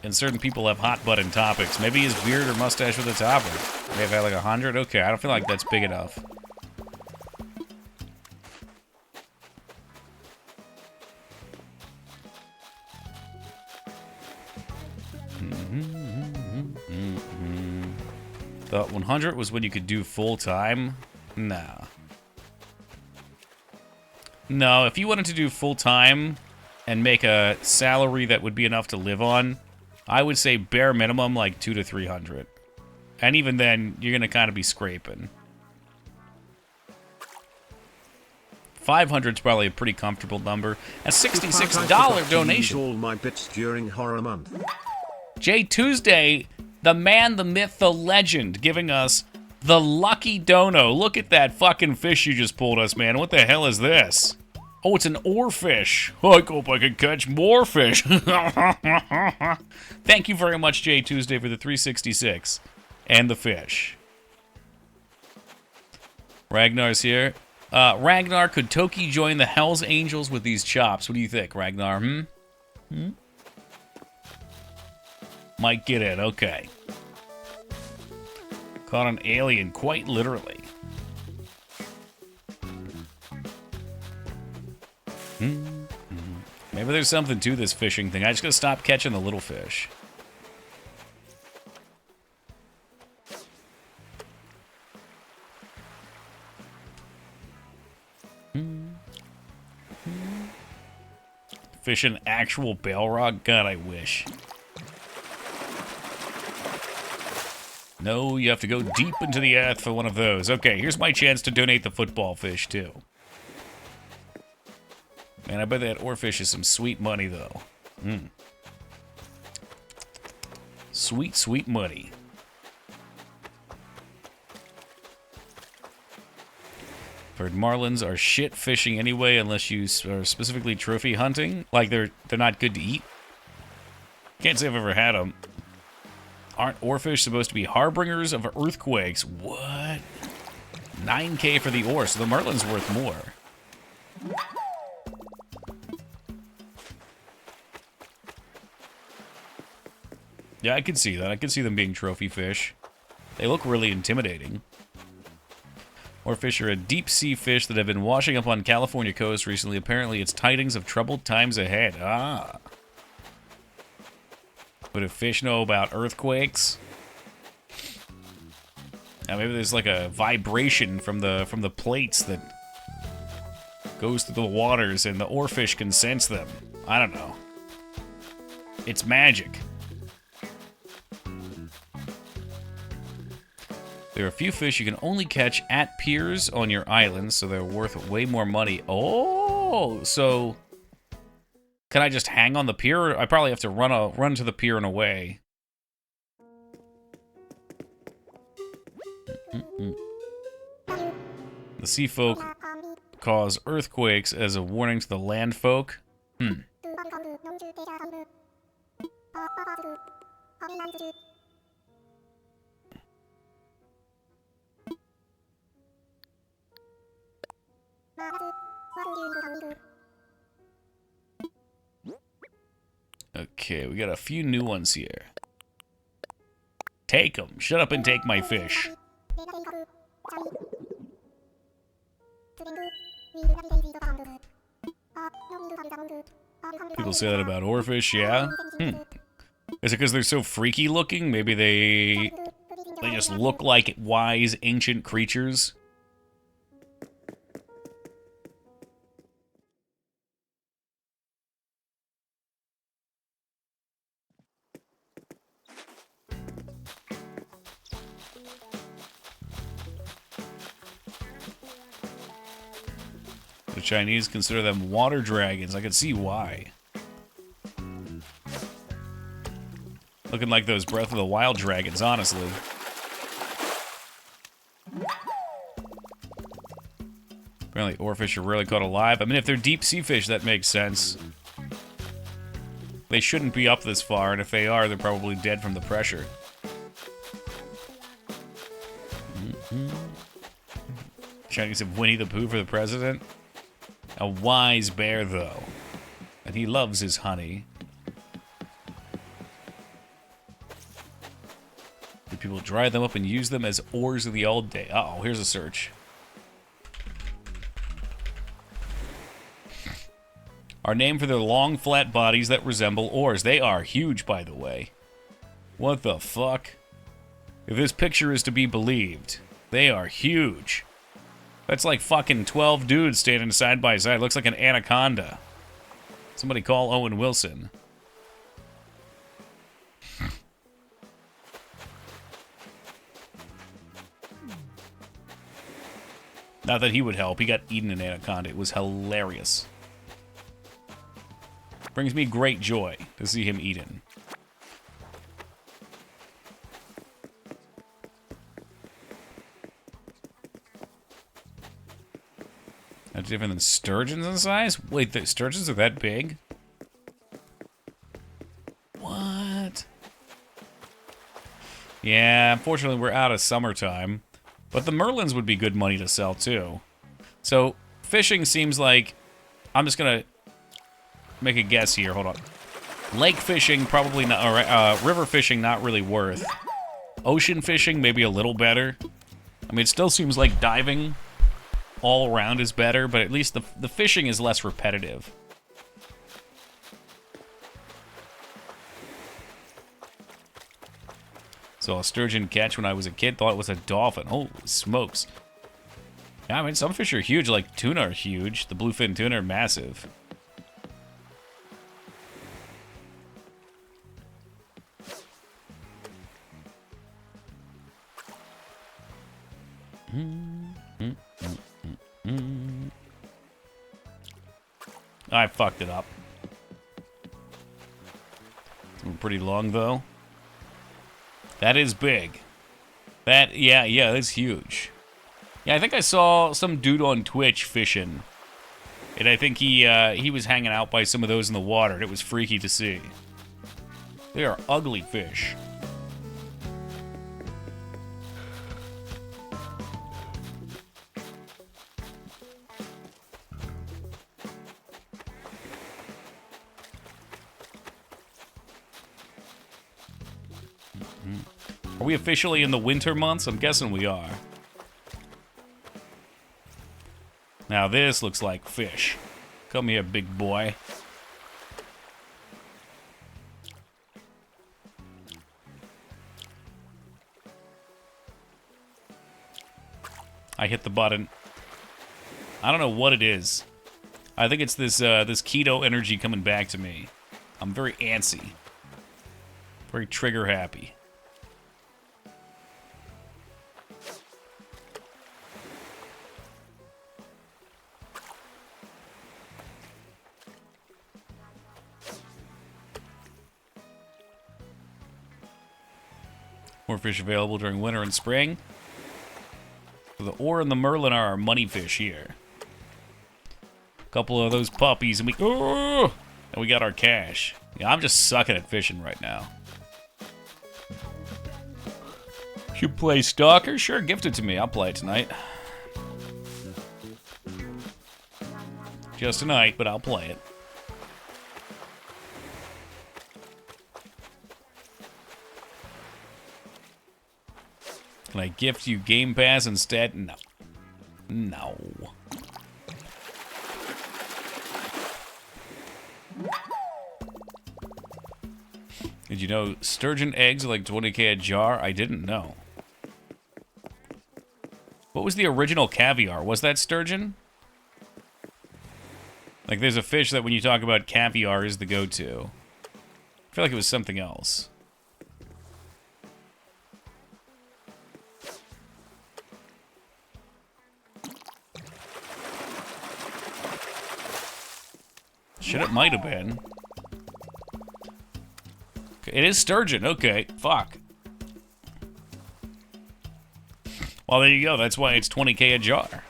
And certain people have hot button topics. Maybe his beard or mustache with a topper. May have had like 100? Okay, I don't feel like that's big enough. Thought 100 was when you could do full time? Nah. No, if you wanted to do full time and make a salary that would be enough to live on, I would say bare minimum like 200 to 300. And even then, you're gonna kind of be scraping. 500 is probably a pretty comfortable number. A $66 donation. All my bits during horror month. Jay Tuesday, the man, the myth, the legend, giving us the lucky dono. Look at that fucking fish you just pulled us, man. What the hell is this? Oh, it's an oarfish. Oh, I hope I can catch more fish. Thank you very much, Jay Tuesday, for the 366 and the fish. Ragnar's here. Ragnar, could Toki join the Hells Angels with these chops? What do you think, Ragnar? Might get in, okay. Caught an alien, quite literally. Maybe there's something to this fishing thing. I just gotta stop catching the little fish. Fish an actual Balrog? God, I wish. No, you have to go deep into the earth for one of those. Okay, here's my chance to donate the football fish, too. Man, I bet that oarfish is some sweet money, though. Sweet, sweet money. Bird marlins are shit fishing anyway, unless you are specifically trophy hunting. Like, they're not good to eat. Can't say I've ever had them. Aren't oarfish supposed to be harbingers of earthquakes? What? 9K for the oar, so the marlin's worth more. Yeah, I could see that. I could see them being trophy fish. They look really intimidating. Oarfish are a deep-sea fish that have been washing up on California coast recently. Apparently, it's tidings of troubled times ahead. Ah. But do fish know about earthquakes? Now, maybe there's like a vibration from the plates that goes through the waters, and the oarfish can sense them. I don't know. It's magic. There are a few fish you can only catch at piers on your island, so they're worth way more money. Oh, so can I just hang on the pier? I probably have to run to the pier and away. The sea folk cause earthquakes as a warning to the land folk. Okay, we got a few new ones here. Take them. Shut up and take my fish. People say that about oarfish, yeah? Is it because they're so freaky looking? Maybe they just look like wise, ancient creatures? The Chinese consider them water dragons. I can see why. Looking like those Breath of the Wild dragons, honestly. Apparently, oarfish are rarely caught alive. I mean, if they're deep sea fish, that makes sense. They shouldn't be up this far, and if they are, they're probably dead from the pressure. Chinese have Winnie the Pooh for the president. A wise bear, though. And he loves his honey. Do people dry them up and use them as oars of the old day? Uh-oh, here's a search. Are named for their long, flat bodies that resemble oars. They are huge, by the way. What the fuck? If this picture is to be believed, they are huge. That's like fucking 12 dudes standing side by side. Looks like an anaconda. Somebody call Owen Wilson. Not that he would help. He got eaten an anaconda. It was hilarious. Brings me great joy to see him eaten. That's different than sturgeons in size? Wait, the sturgeons are that big? What? Yeah, unfortunately we're out of summertime. But the merlins would be good money to sell too. So, fishing seems like... I'm just gonna make a guess here, hold on. Lake fishing, probably not, or river fishing, not really worth. Ocean fishing, maybe a little better. I mean, it still seems like diving all around is better, but at least the fishing is less repetitive. So a sturgeon catch when I was a kid, thought it was a dolphin. Holy smokes. Yeah, I mean, some fish are huge, like tuna are huge. The bluefin tuna are massive. I fucked it up. Pretty long, though. That is big. Yeah, that's huge. Yeah, I think I saw some dude on Twitch fishing. And I think he was hanging out by some of those in the water, and it was freaky to see. They are ugly fish. Are we officially in the winter months? I'm guessing we are. Now this looks like fish. Come here, big boy. I hit the button. I don't know what it is. I think it's this this keto energy coming back to me. I'm very antsy. Very trigger happy. More fish available during winter and spring. So the ore and the merlin are our money fish here. A couple of those puppies and we got our cash. Yeah, I'm just sucking at fishing right now. Should play Stalker? Sure, gift it to me. I'll play it tonight. Just tonight, but I'll play it. Can I gift you Game Pass instead? No. No. Did you know sturgeon eggs are like 20k a jar? I didn't know. What was the original caviar? Was that sturgeon? Like, there's a fish that when you talk about caviar is the go-to. I feel like it was something else. Shit, it might have been. It is sturgeon. Okay, fuck. Well, there you go. That's why it's 20k a jar.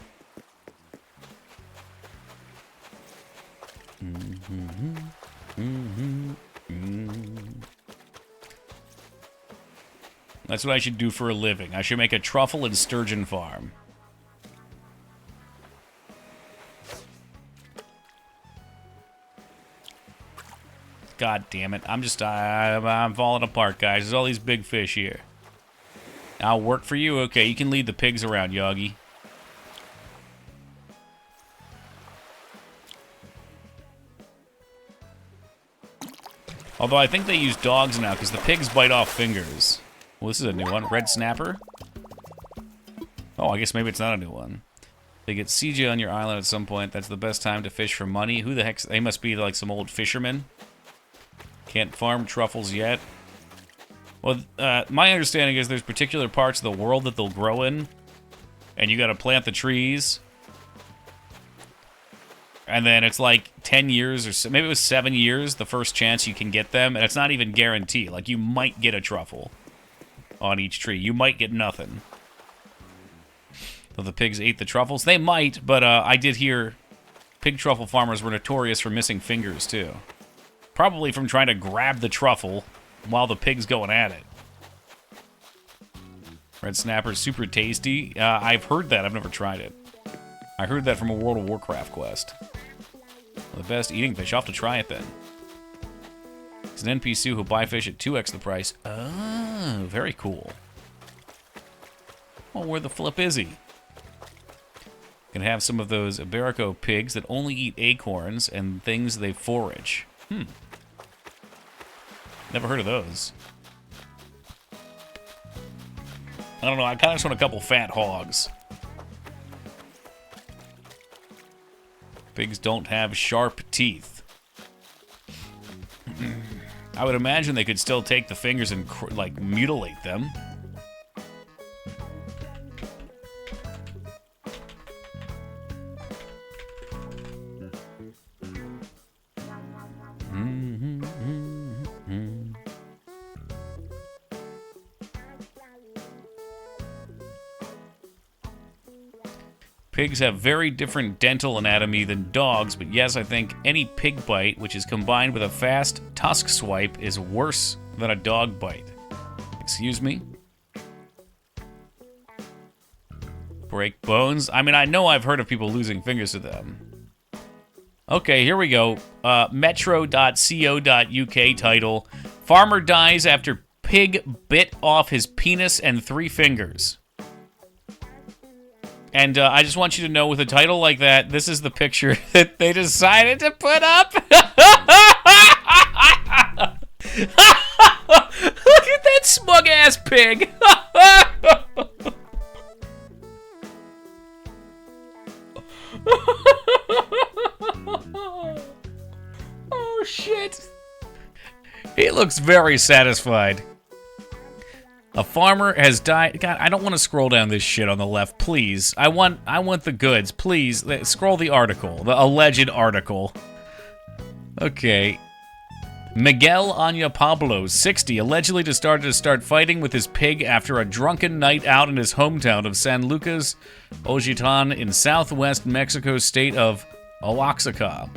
That's what I should do for a living. I should make a truffle and sturgeon farm. God damn it. I'm falling apart, guys. There's all these big fish here. I'll work for you? Okay, you can lead the pigs around, Yogi. Although I think they use dogs now, because the pigs bite off fingers. Well, this is a new one. Red snapper? Oh, I guess maybe it's not a new one. They get CJ on your island at some point. That's the best time to fish for money. Who the heck? They must be like some old fishermen. Can't farm truffles yet. Well, my understanding is there's particular parts of the world that they'll grow in, and you gotta plant the trees. And then it's like 10 years or so, maybe it was 7 years, the first chance you can get them, and it's not even guaranteed. Like, you might get a truffle on each tree. You might get nothing. So the pigs ate the truffles? They might, but I did hear pig truffle farmers were notorious for missing fingers, too. Probably from trying to grab the truffle while the pig's going at it. Red snapper's super tasty. I've heard that. I've never tried it. I heard that from a World of Warcraft quest. Well, the best eating fish. I'll have to try it then. It's an NPC who'll buy fish at 2x the price. Oh, very cool. Well, where the flip is he? Can have some of those Iberico pigs that only eat acorns and things they forage. Never heard of those. I don't know, I kind of just want a couple fat hogs. Pigs don't have sharp teeth. I would imagine they could still take the fingers and, like, mutilate them. Pigs have very different dental anatomy than dogs, but yes, I think any pig bite, which is combined with a fast tusk swipe, is worse than a dog bite. Excuse me? Break bones? I mean, I know I've heard of people losing fingers to them. Okay, here we go. Metro.co.uk title. Farmer dies after pig bit off his penis and 3 fingers. And I just want you to know, with a title like that, this is the picture that they decided to put up. Look at that smug-ass pig. Oh, shit. He looks very satisfied. A farmer has died. God, I don't want to scroll down this shit on the left, please. I want the goods, please. Scroll the article, the alleged article. Okay. Miguel Anya Pablo, 60, allegedly started to start fighting with his pig after a drunken night out in his hometown of San Lucas Ojitan in southwest Mexico state of Oaxaca.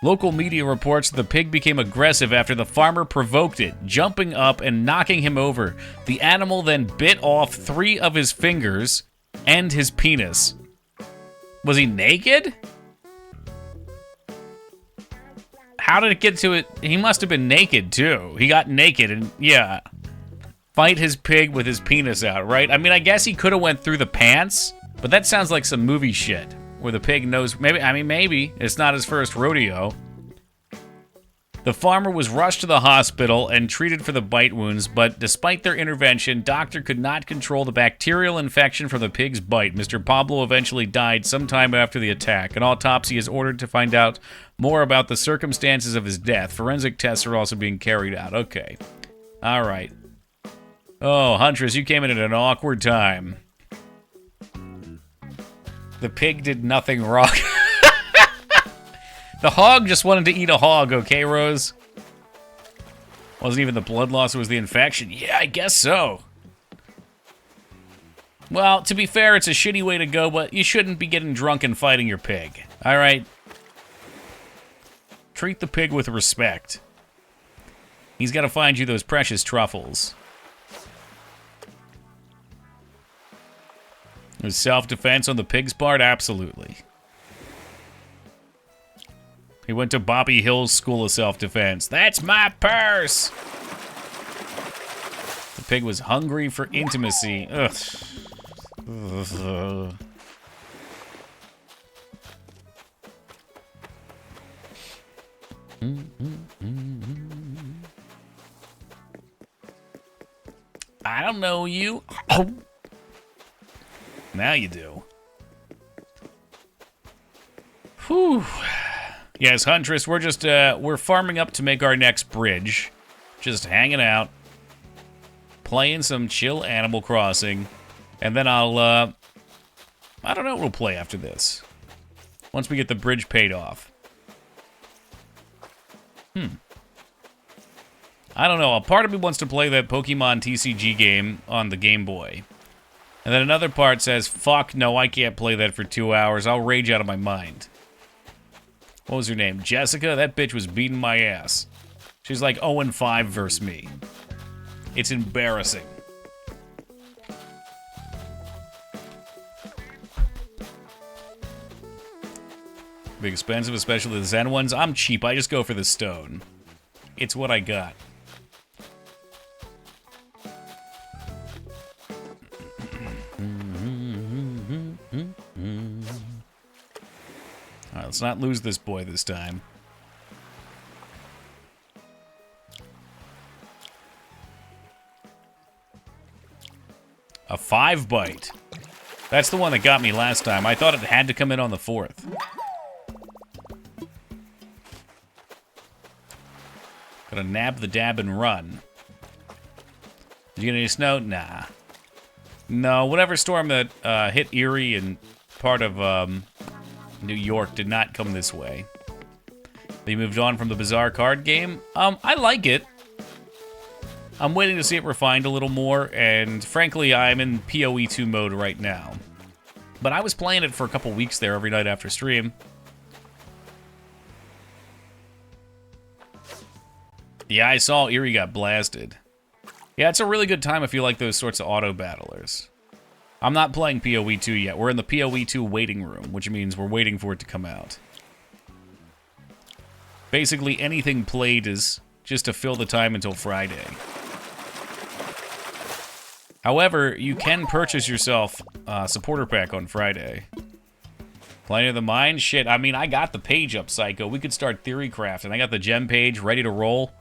Local media reports the pig became aggressive after the farmer provoked it, jumping up and knocking him over. The animal then bit off 3 of his fingers and his penis. Was he naked? How did it get to it? He must have been naked, too. He got naked and, yeah. Fight his pig with his penis out, right? I mean, I guess he could have went through the pants, but that sounds like some movie shit. Where the pig knows, maybe it's not his first rodeo. The farmer was rushed to the hospital and treated for the bite wounds, but despite their intervention, doctor could not control the bacterial infection from the pig's bite. Mr. Pablo eventually died sometime after the attack. An autopsy is ordered to find out more about the circumstances of his death. Forensic tests are also being carried out. Okay. All right. Oh, Huntress, you came in at an awkward time. The pig did nothing wrong. The hog just wanted to eat a hog, okay, Rose? Wasn't even the blood loss, it was the infection. Yeah, I guess so. Well, to be fair, it's a shitty way to go, but you shouldn't be getting drunk and fighting your pig. All right? Treat the pig with respect. He's got to find you those precious truffles. Was self-defense on the pig's part? Absolutely. He went to Bobby Hill's School of Self-Defense. That's my purse! The pig was hungry for intimacy. Ugh. Ugh. I don't know you. Now you do. Whew. Yes, Huntress, we're just, we're farming up to make our next bridge. Just hanging out. Playing some chill Animal Crossing. And then I'll, I don't know what we'll play after this. Once we get the bridge paid off. I don't know, a part of me wants to play that Pokemon TCG game on the Game Boy. And then another part says, fuck, no, I can't play that for 2 hours. I'll rage out of my mind. What was her name? Jessica? That bitch was beating my ass. She's like 0-5 versus me. It's embarrassing. Big expensive, especially the Zen ones. I'm cheap. I just go for the stone. It's what I got. All right, let's not lose this boy this time. A 5-bite. That's the one that got me last time. I thought it had to come in on the 4th. Gonna nab the dab and run. Did you get any snow? Nah. No, whatever storm that hit Erie and part of New York did not come this way. They moved on from the bizarre card game. I like it. I'm waiting to see it refined a little more, and frankly, I'm in PoE 2 mode right now. But I was playing it for a couple weeks there every night after stream. Yeah, I saw Erie got blasted. Yeah, it's a really good time if you like those sorts of auto-battlers. I'm not playing PoE 2 yet. We're in the PoE 2 waiting room, which means we're waiting for it to come out. Basically, anything played is just to fill the time until Friday. However, you can purchase yourself a supporter pack on Friday. Playing of the Mind? Shit, I mean, I got the page up, Psycho. We could start Theorycraft, and I got the gem page ready to roll.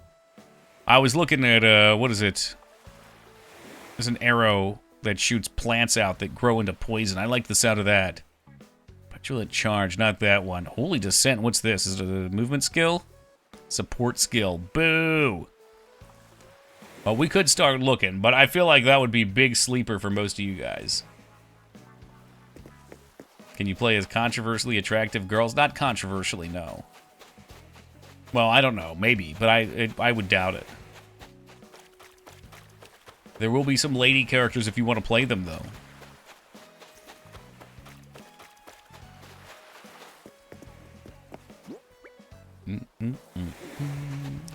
I was looking at, what is it? There's an arrow that shoots plants out that grow into poison. I like the sound of that. Petulant Charge, not that one. Holy Descent, what's this? Is it a movement skill? Support skill. Boo! Well, we could start looking, but I feel like that would be big sleeper for most of you guys. Can you play as controversially attractive girls? Not controversially, no. Well, I don't know. Maybe, but I would doubt it. There will be some lady characters if you want to play them, though.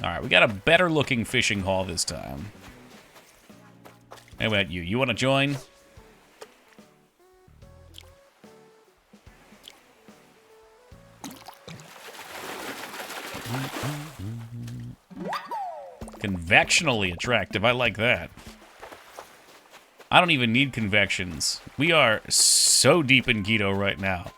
Alright, we got a better-looking fishing haul this time. Hey, what about you? You want to join? Convectionally attractive. I like that. I don't even need convections. We are so deep in keto right now.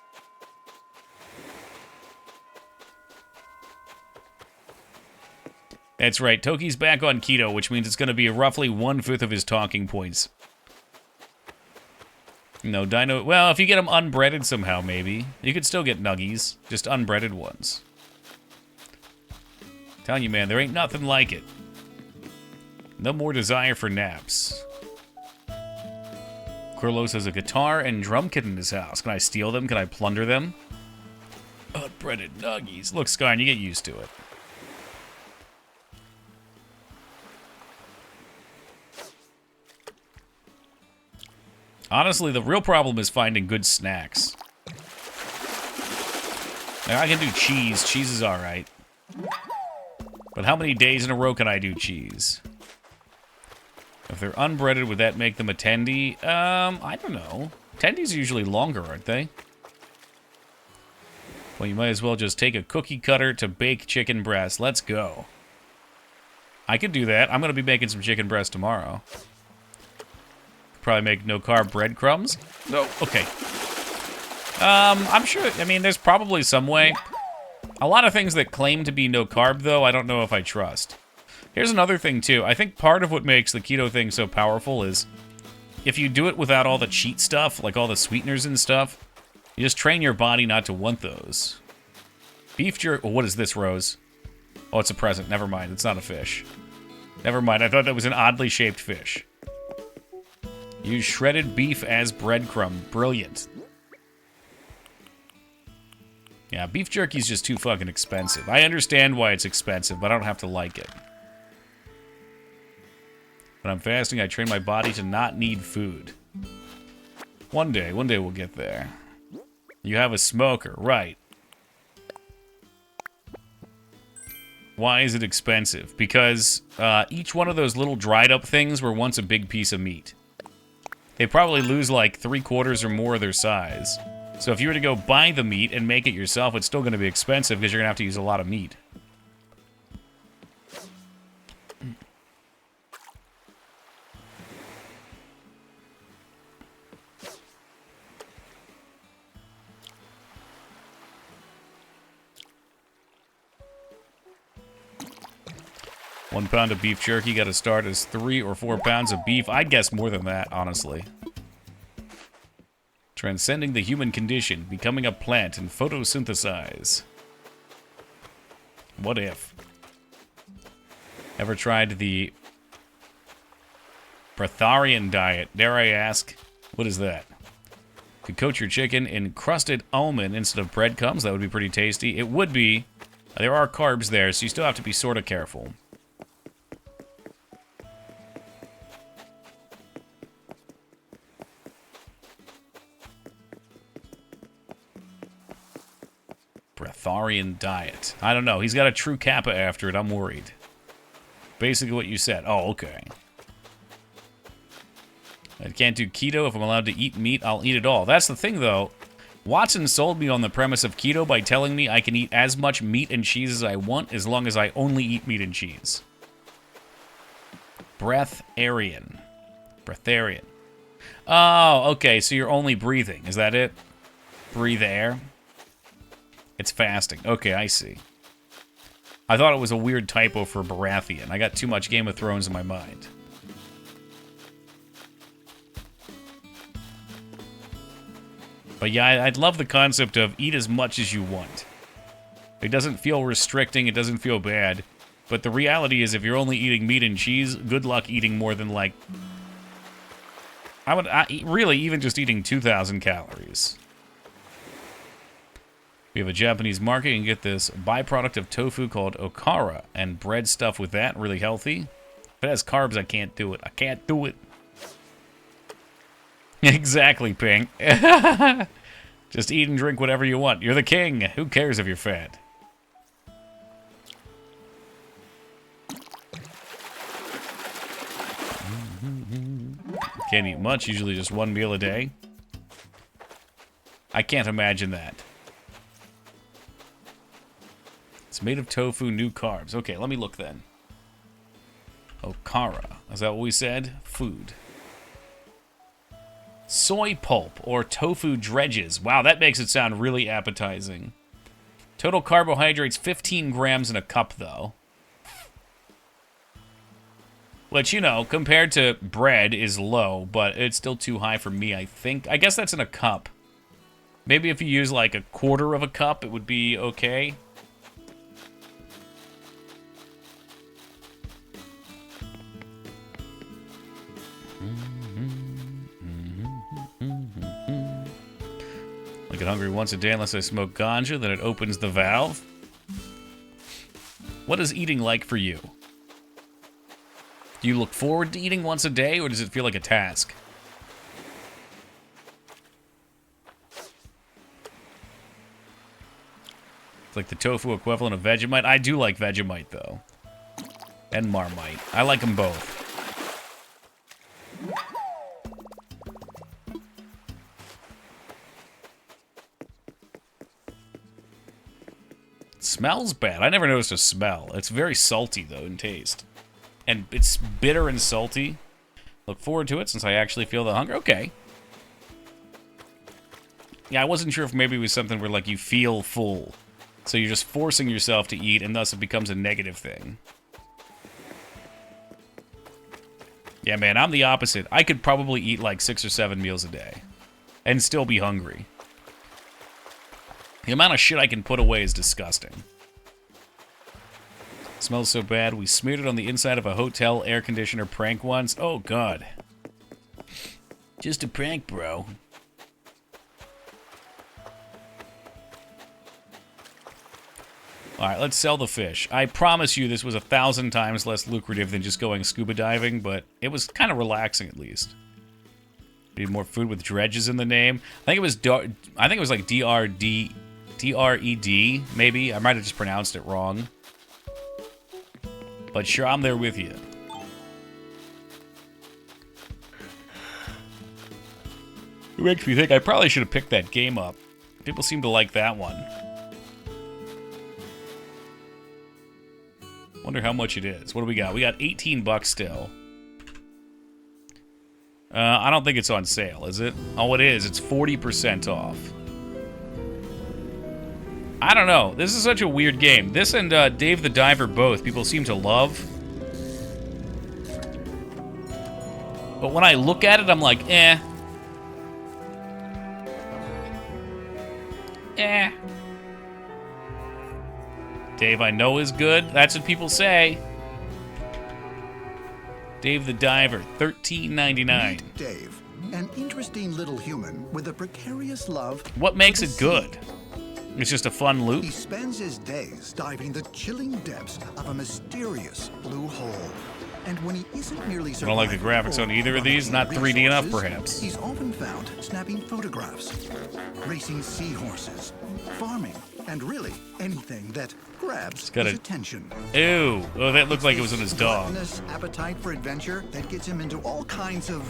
That's right. Toki's back on keto, which means it's going to be roughly 1/5 of his talking points. No, Dino... Well, if you get them unbreaded somehow, maybe. You could still get nuggies. Just unbreaded ones. Telling you, man, there ain't nothing like it. No more desire for naps. Kurlos has a guitar and drum kit in his house. Can I steal them? Can I plunder them? Unbreaded nuggies. Look, Skarn, you get used to it. Honestly, the real problem is finding good snacks. Like, I can do cheese. Cheese is alright. But how many days in a row can I do cheese? If they're unbreaded, would that make them a tendy? I don't know. Tendies are usually longer, aren't they? Well, you might as well just take a cookie cutter to bake chicken breast. Let's go. I could do that. I'm going to be making some chicken breast tomorrow. Probably make no-carb breadcrumbs? No. Okay. I'm sure... I mean, there's probably some way. A lot of things that claim to be no-carb, though, I don't know if I trust. Here's another thing, too. I think part of what makes the keto thing so powerful is if you do it without all the cheat stuff, like all the sweeteners and stuff, you just train your body not to want those. Beef jerky... Well, what is this, Rose? Oh, it's a present. Never mind. It's not a fish. Never mind. I thought that was an oddly shaped fish. Use shredded beef as breadcrumb. Brilliant. Yeah, beef jerky is just too fucking expensive. I understand why it's expensive, but I don't have to like it. When I'm fasting, I train my body to not need food. One day we'll get there. You have a smoker, right. Why is it expensive? Because each one of those little dried up things were once a big piece of meat. They probably lose like 3/4 or more of their size. So if you were to go buy the meat and make it yourself, it's still going to be expensive because you're going to have to use a lot of meat. One pound of beef jerky got to start as 3 or 4 pounds of beef. I'd guess more than that, honestly. Transcending the human condition, becoming a plant and photosynthesize. What if? Ever tried the breatharian diet? Dare I ask? What is that? Could coat your chicken in crusted almond instead of breadcrumbs. That would be pretty tasty. It would be. There are carbs there, so you still have to be sort of careful. Breatharian diet. I don't know. He's got a true kappa after it. I'm worried. Basically what you said. Oh, okay. I can't do keto. If I'm allowed to eat meat, I'll eat it all. That's the thing, though. Watson sold me on the premise of keto by telling me I can eat as much meat and cheese as I want as long as I only eat meat and cheese. Breatharian. Breatharian. Oh, okay, so you're only breathing. Is that it? Breathe air? It's fasting. Okay, I see. I thought it was a weird typo for Baratheon. I got too much Game of Thrones in my mind. But yeah, I'd love the concept of eat as much as you want. It doesn't feel restricting, it doesn't feel bad. But the reality is if you're only eating meat and cheese, good luck eating more than like... really even just eating 2,000 calories. We have a Japanese market. You can get this byproduct of tofu called okara and bread stuff with that. Really healthy. If it has carbs, I can't do it. I can't do it. Exactly, Pink. Just eat and drink whatever you want. You're the king. Who cares if you're fat? Can't eat much. Usually just one meal a day. I can't imagine that. It's made of tofu, new carbs. Okay, let me look then. Okara. Is that what we said? Food. Soy pulp or tofu dredges. Wow, that makes it sound really appetizing. Total carbohydrates, 15 grams in a cup, though. Which, you know, compared to bread is low, but it's still too high for me, I think. I guess that's in a cup. Maybe if you use, like, a quarter of a cup, it would be okay. I get hungry once a day unless I smoke ganja, then it opens the valve. What is eating like for you? Do you look forward to eating once a day, or does it feel like a task? It's like the tofu equivalent of Vegemite. I do like Vegemite, though. And Marmite. I like them both. Smells bad. I never noticed a smell. It's very salty, though, in taste. And it's bitter and salty. Look forward to it since I actually feel the hunger. Okay. Yeah, I wasn't sure if maybe it was something where, like, you feel full. So you're just forcing yourself to eat, and thus it becomes a negative thing. Yeah, man, I'm the opposite. I could probably eat, like, 6 or 7 meals a day. And still be hungry. The amount of shit I can put away is disgusting. It smells so bad, we smeared it on the inside of a hotel air conditioner prank once. Oh, God. Just a prank, bro. Alright, let's sell the fish. I promise you this was 1,000 times less lucrative than just going scuba diving, but it was kind of relaxing at least. Need more food with dredges in the name. I think it was like D-R-E-D, maybe. I might have just pronounced it wrong. But sure, I'm there with you. It makes me think I probably should have picked that game up. People seem to like that one. Wonder how much it is. What do we got? We got 18 bucks still. I don't think it's on sale, is it? Oh, it is. It's 40% off. I don't know. This is such a weird game. This and Dave the Diver both, people seem to love. But when I look at it, I'm like, eh. Eh. Dave I know is good. That's what people say. Dave the Diver, $13.99. Meet Dave, an interesting little human with a precarious love. What makes for the it good? sea. It's just a fun loop. He spends his days diving the chilling depths of a mysterious blue hole. And when he isn't merely I don't like the surviving graphics on or either of these. running Not 3D enough, resources, perhaps. He's often found snapping photographs, racing seahorses, farming, and really anything that grabs got his a- attention. Ew. Oh, that looked like it was on his dog. Gluttonous appetite for adventure that gets him into all kinds of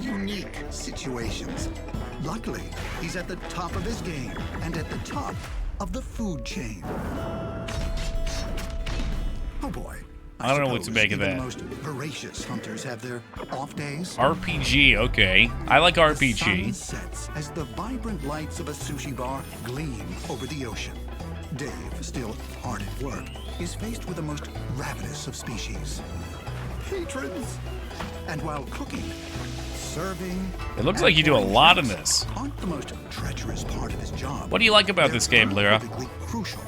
unique situations. Luckily, he's at the top of his game and at the top of the food chain. Oh boy. I don't know what to suppose make of even that. The most voracious hunters have their off days. RPG, okay. I like The sun RPG. sets as the vibrant lights of a sushi bar gleam over the ocean. Dave, still hard at work, is faced with the most ravenous of species. Patrons! And while cooking, serving... It looks and like you do a pouring lot in drinks this. aren't the most treacherous part of his job. What do you like about They're this game, Lyra? unequivocally crucial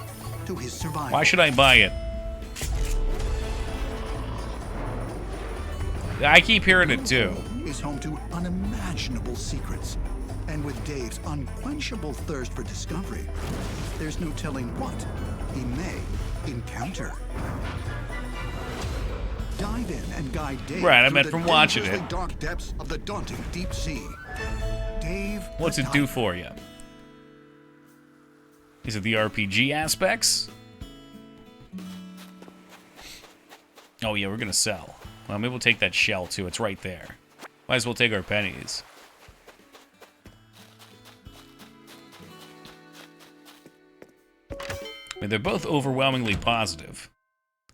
to his survival. Why should I buy it? I keep hearing it too. Is home to unimaginable secrets. And with Dave's unquenchable thirst for discovery, there's no telling what he may encounter. Dive in and guide Dave Right, I through meant the from watching dangerously it. dark depths of the daunting deep sea. Dave, What's the it do Diver. for you? Is it the RPG aspects? Oh yeah, we're gonna sell. Well, maybe we'll take that shell too. It's right there. Might as well take our pennies. I mean, they're both overwhelmingly positive.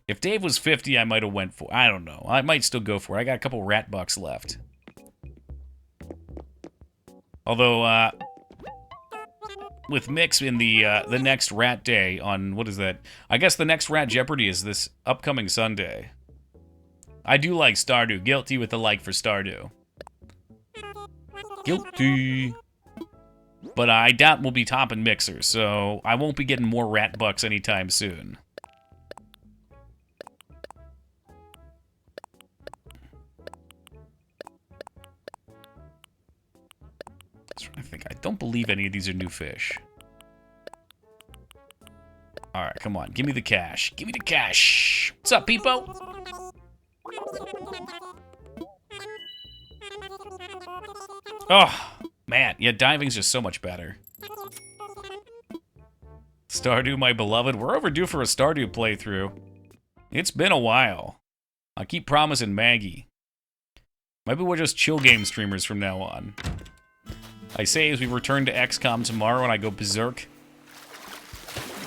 If Dave was 50, I might have went for. I don't know. I might still go for it. I got a couple rat bucks left. Although, with Mix in the next Rat Day on what is that? I guess the next Rat Jeopardy is this upcoming Sunday. I do like Stardew. Guilty with the like for Stardew. Guilty. But I doubt we'll be topping Mixer, so I won't be getting more rat bucks anytime soon. I think I don't believe any of these are new fish. All right, come on, give me the cash. Give me the cash. What's up, Peepo? Oh, man. Yeah, diving's just so much better. Stardew, my beloved. We're overdue for a Stardew playthrough. It's been a while. I keep promising Maggie. Maybe we're just chill game streamers from now on. I say as we return to XCOM tomorrow and I go berserk.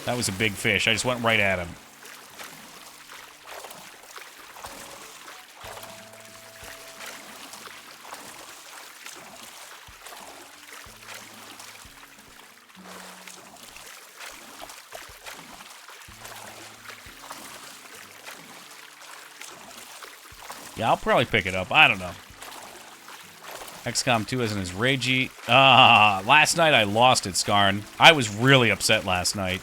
That was a big fish. I just went right at him. Yeah, I'll probably pick it up. I don't know. XCOM 2 isn't as ragey. Last night I lost it, Skarn. I was really upset last night.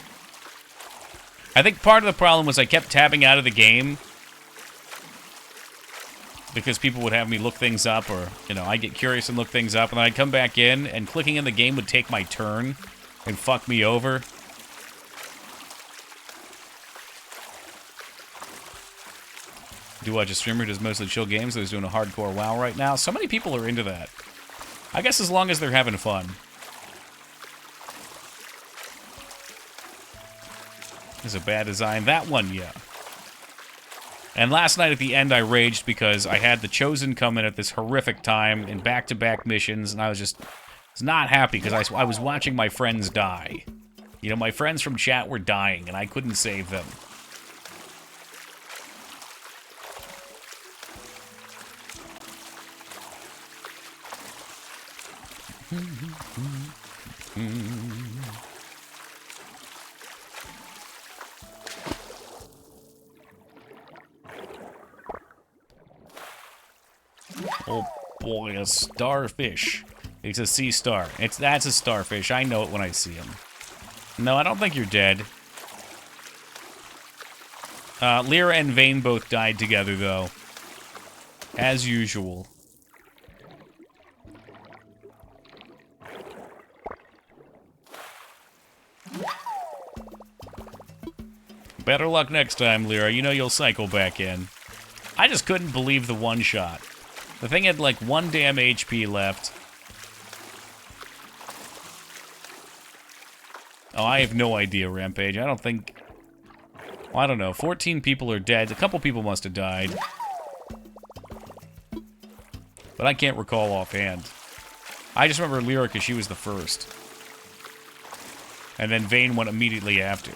I think part of the problem was I kept tabbing out of the game because people would have me look things up, or, you know, I'd get curious and look things up, and then I'd come back in, and clicking in the game would take my turn and fuck me over. Do watch a streamer who does mostly chill games, who's doing a hardcore WoW right now. So many people are into that. I guess as long as they're having fun. This is a bad design. That one, yeah. And last night at the end, I raged because I had the Chosen come in at this horrific time in back-to-back missions, and I was not happy because I was watching my friends die. You know, my friends from chat were dying, and I couldn't save them. Oh boy, a starfish. It's a sea star. That's a starfish. I know it when I see him. No, I don't think you're dead. Lyra and Vane both died together, though. As usual. Better luck next time, Lyra. You know you'll cycle back in. I just couldn't believe the one-shot. The thing had like 1 damn HP left. Oh, I have no idea, Rampage. I don't think... Well, I don't know. 14 people are dead. A couple people must have died. But I can't recall offhand. I just remember Lyra because she was the first. And then Vayne went immediately after.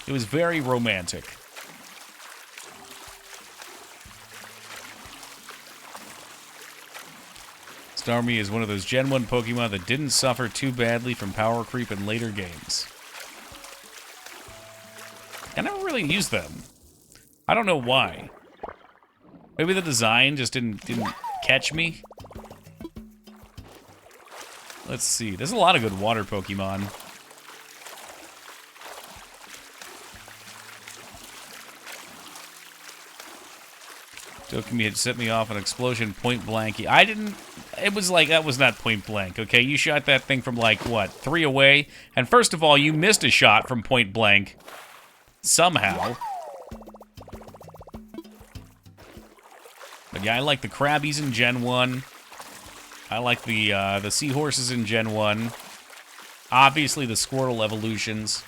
It was very romantic. Starmie is one of those Gen 1 Pokemon that didn't suffer too badly from power creep in later games. I never really used them. I don't know why. Maybe the design just didn't catch me. Let's see. There's a lot of good water Pokemon. Dokumi had set me off an explosion point blank. I didn't... It was like, that was not point blank, okay? You shot that thing from like, what, 3 away? And first of all, you missed a shot from point blank. Somehow. But yeah, I like the Krabbies in Gen 1. I like the Seahorses in Gen 1. Obviously the Squirtle evolutions.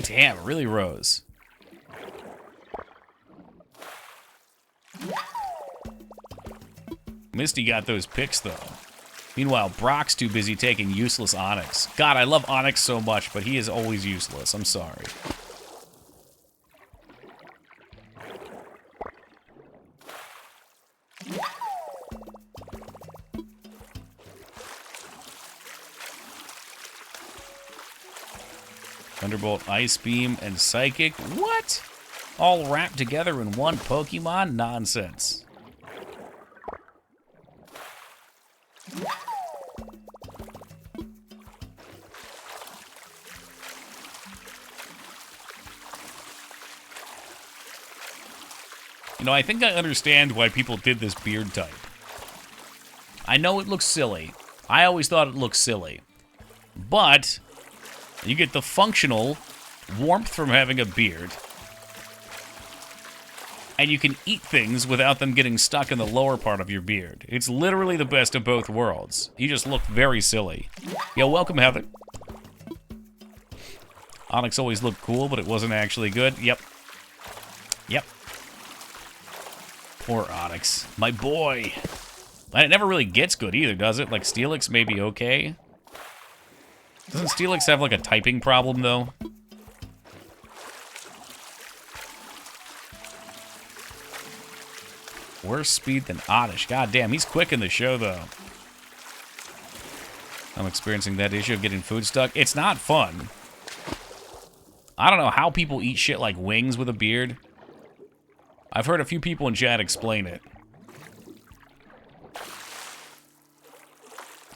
Damn, it really rose. Misty got those picks, though. Meanwhile, Brock's too busy taking useless Onyx. God, I love Onyx so much, but he is always useless. I'm sorry. Thunderbolt, Ice Beam, and Psychic? What? All wrapped together in one Pokemon? Nonsense. You know, I think I understand why people did this beard type. I know it looks silly. I always thought it looked silly. But you get the functional warmth from having a beard. And you can eat things without them getting stuck in the lower part of your beard. It's literally the best of both worlds. You just look very silly. Yo, welcome, Heather. Onyx always looked cool, but it wasn't actually good. Yep. Yep. Poor Onyx. My boy. And it never really gets good either, does it? Like, Steelix may be okay. Doesn't Steelix have, like, a typing problem, though? Worse speed than Oddish. God damn, he's quick in the show, though. I'm experiencing that issue of getting food stuck. It's not fun. I don't know how people eat shit like wings with a beard. I've heard a few people in chat explain it.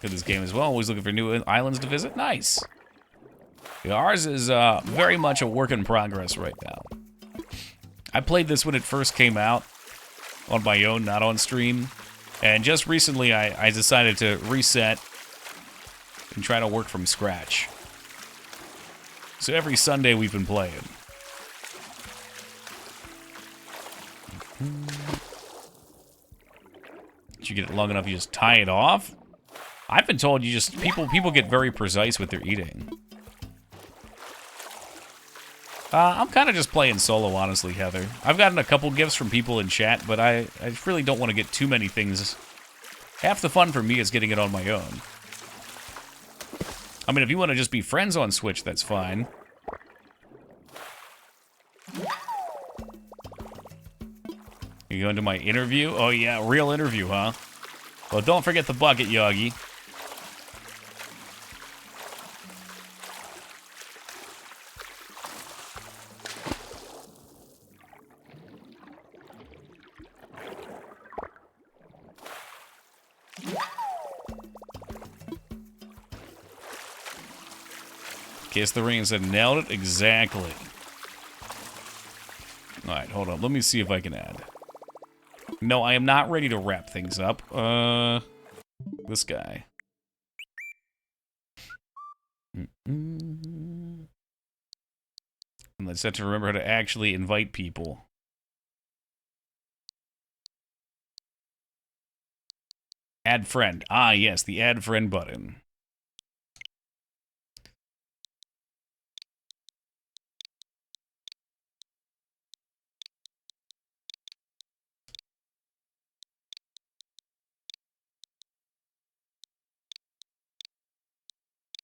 Good this game as well. Always looking for new islands to visit. Nice. Yeah, ours is very much a work in progress right now. I played this when it first came out. On my own, not on stream. And just recently, I decided to reset and try to work from scratch. So every Sunday we've been playing. Did you get it long enough you just tie it off? I've been told you just... People get very precise with their eating. I'm kind of just playing solo, honestly, Heather. I've gotten a couple gifts from people in chat, but I really don't want to get too many things. Half the fun for me is getting it on my own. I mean, if you want to just be friends on Switch, that's fine. You going to my interview? Oh, yeah, real interview, huh? Well, don't forget the bucket, Yogi. Kiss the ring and said, nailed it exactly. Alright, hold on. Let me see if I can add. No, I am not ready to wrap things up. This guy. And let's have to remember how to actually invite people. Add friend. Ah, yes, the add friend button.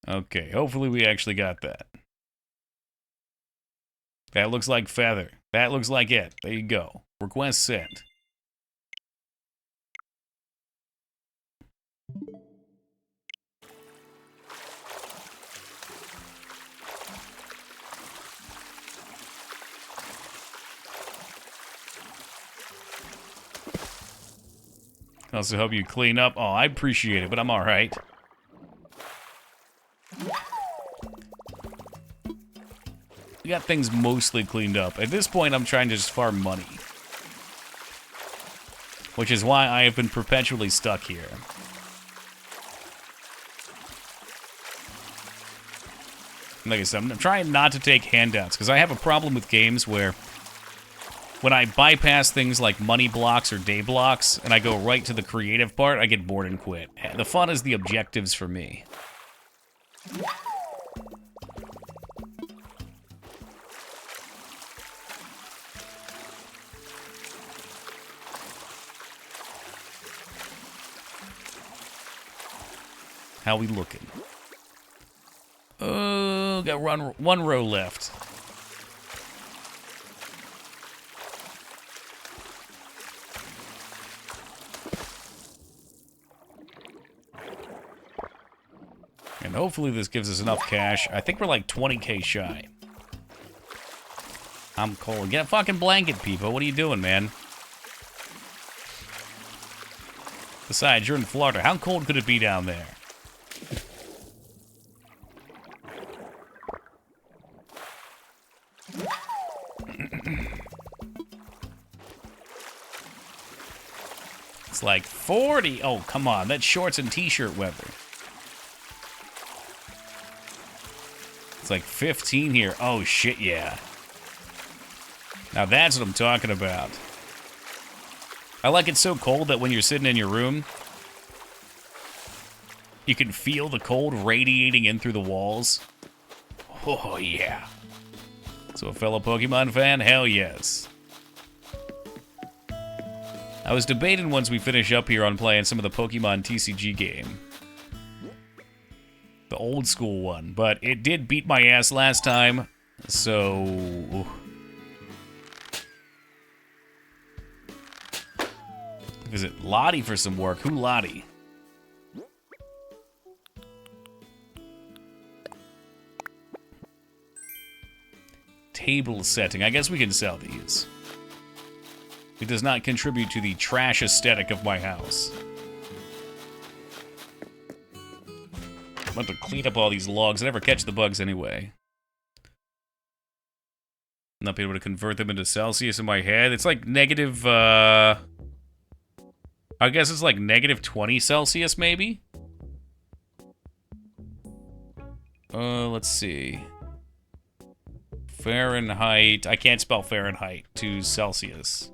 Okay, hopefully we actually got that. That looks like Feather. That looks like it. There you go. Request sent. I also help you clean up. Oh, I appreciate it, but I'm alright. We got things mostly cleaned up. At this point, I'm trying to just farm money. Which is why I have been perpetually stuck here. Like I said, I'm trying not to take handouts, because I have a problem with games where when I bypass things like money blocks or day blocks, and I go right to the creative part, I get bored and quit. The fun is the objectives for me. How we looking? Oh, got one row left. And hopefully this gives us enough cash. I think we're like 20k shy. I'm cold. Get a fucking blanket, people. What are you doing, man? Besides, you're in Florida. How cold could it be down there? It's like 40. Oh, come on. That's shorts and t-shirt weather. It's like 15 here. Oh, shit, yeah. Now that's what I'm talking about. I like it so cold that when you're sitting in your room, you can feel the cold radiating in through the walls. Oh, yeah. So a fellow Pokemon fan? Hell yes. I was debating once we finish up here on playing some of the Pokemon TCG game. The old school one. But it did beat my ass last time, so... Visit Lottie for some work. Who Lottie? Table setting. I guess we can sell these. It does not contribute to the trash aesthetic of my house. I'm about to clean up all these logs. I never catch the bugs anyway. Not be able to convert them into Celsius in my head. It's like negative, I guess it's like negative 20 Celsius, maybe? Let's see. Fahrenheit. I can't spell Fahrenheit to Celsius.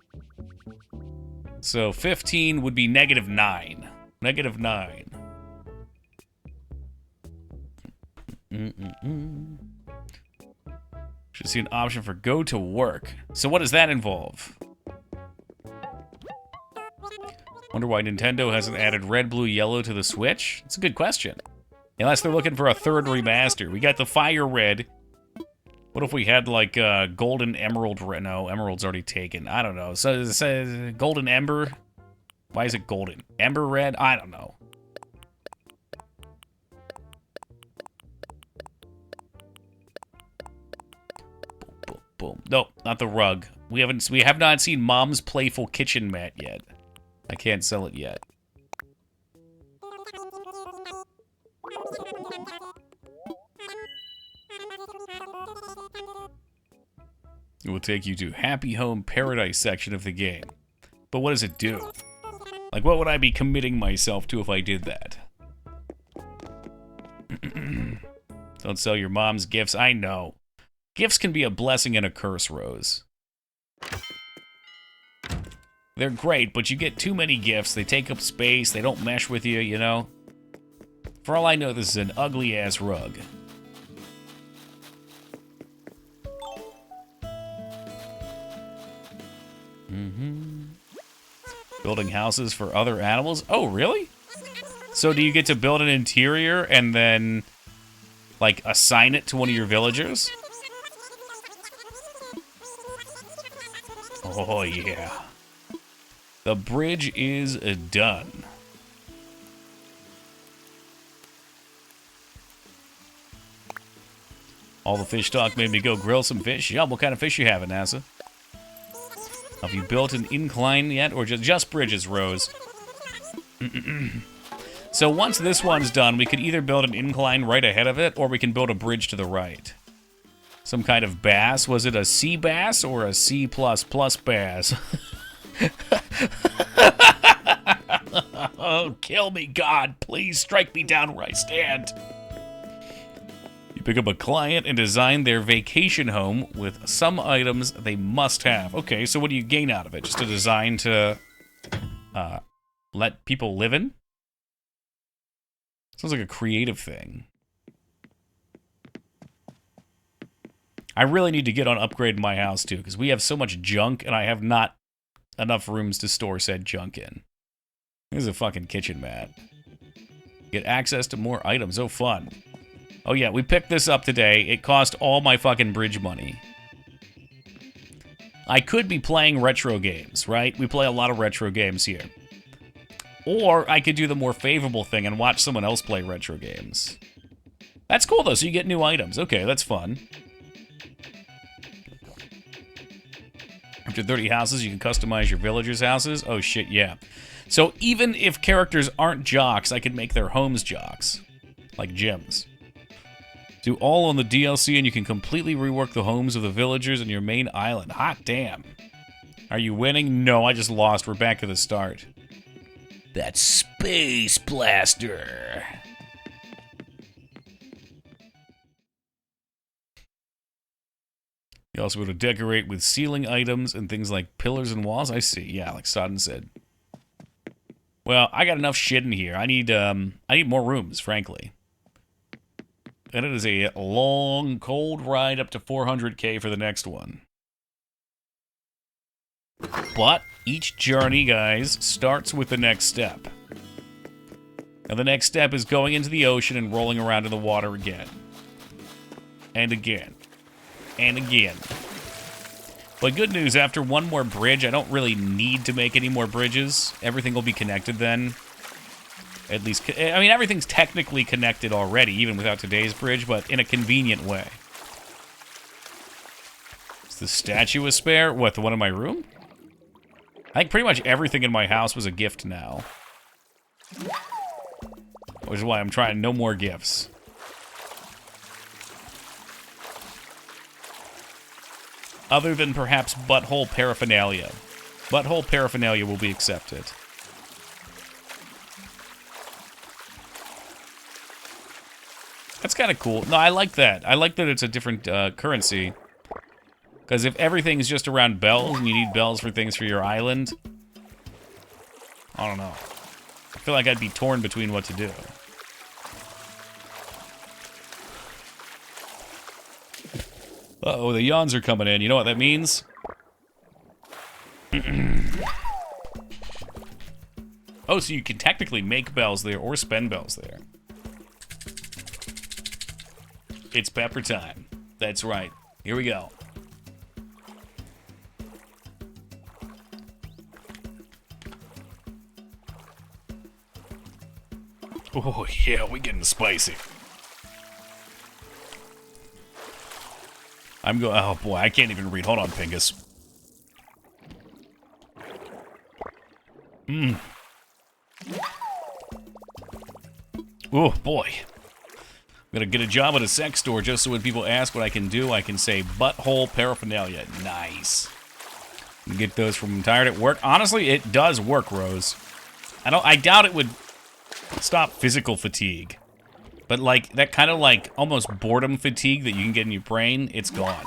So 15 would be negative 9. Negative 9. Should see an option for go to work. So what does that involve? Wonder why Nintendo hasn't added red, blue, yellow to the Switch? It's a good question. Unless they're looking for a third remaster. We got the Fire Red. What if we had like Golden Emerald Red? No, Emerald's already taken. I don't know. So it says Golden Ember. Why is it Golden? Ember Red? I don't know. Boom, boom, boom. Nope, not the rug. We have not seen Mom's Playful Kitchen Mat yet. I can't sell it yet. It will take you to Happy Home Paradise section of the game. But what does it do? Like, what would I be committing myself to if I did that? Don't sell your mom's gifts. I know. Gifts can be a blessing and a curse, Rose. They're great, but you get too many gifts. They take up space. They don't mesh with you, you know? For all I know, this is an ugly-ass rug. Building houses for other animals? Oh, really? So do you get to build an interior and then, like, assign it to one of your villagers? Oh, yeah. The bridge is done. All the fish talk made me go grill some fish. Yeah, what kind of fish you having, NASA? Have you built an incline yet, or just bridges, Rose? So once this one's done, we could either build an incline right ahead of it, or we can build a bridge to the right. Some kind of bass. Was it a sea bass or a C++ bass? Oh, kill me, God. Please strike me down where I stand. You pick up a client and design their vacation home with some items they must have. Okay, so what do you gain out of it? Just a design to let people live in? Sounds like a creative thing. I really need to get on upgrading my house, too, because we have so much junk, and I have not enough rooms to store said junk in. This is a fucking kitchen mat. Get access to more items. Oh, fun. Oh, yeah, we picked this up today. It cost all my fucking bridge money. I could be playing retro games, right? We play a lot of retro games here. Or I could do the more favorable thing and watch someone else play retro games. That's cool, though, so you get new items. Okay, that's fun. After 30 houses, you can customize your villagers' houses. Oh, shit, yeah. So even if characters aren't jocks, I can make their homes jocks. Like gyms. Do all on the DLC, and you can completely rework the homes of the villagers on your main island. Hot damn. Are you winning? No, I just lost. We're back to the start. That's Space Blaster. You also want to decorate with ceiling items and things like pillars and walls. I see. Yeah, like Sodden said. Well, I got enough shit in here. I need more rooms, frankly. And it is a long, cold ride up to 400k for the next one. But each journey, guys, starts with the next step. And the next step is going into the ocean and rolling around in the water again. And again. And again. But good news, after one more bridge, I don't really need to make any more bridges. Everything will be connected then. At least, I mean, everything's technically connected already, even without today's bridge, but in a convenient way. Is the statue a spare? What, the one in my room? I think pretty much everything in my house was a gift now. Which is why I'm trying no more gifts. Other than perhaps butthole paraphernalia. Butthole paraphernalia will be accepted. That's kind of cool. No, I like that. I like that it's a different currency. Because if everything's just around bells, and you need bells for things for your island, I don't know. I feel like I'd be torn between what to do. Uh-oh, the yawns are coming in. You know what that means? Oh, so you can technically make bells there or spend bells there. It's pepper time. That's right. Here we go. Oh, yeah, we getting spicy. I'm going. Oh, boy, I can't even read. Hold on, Pingus. Oh, boy. Gonna get a job at a sex store just so when people ask what I can do, I can say butthole paraphernalia. Nice. Get those from I'm tired at work. Honestly, it does work, Rose. I doubt it would stop physical fatigue. But like that kind of like almost boredom fatigue that you can get in your brain, it's gone.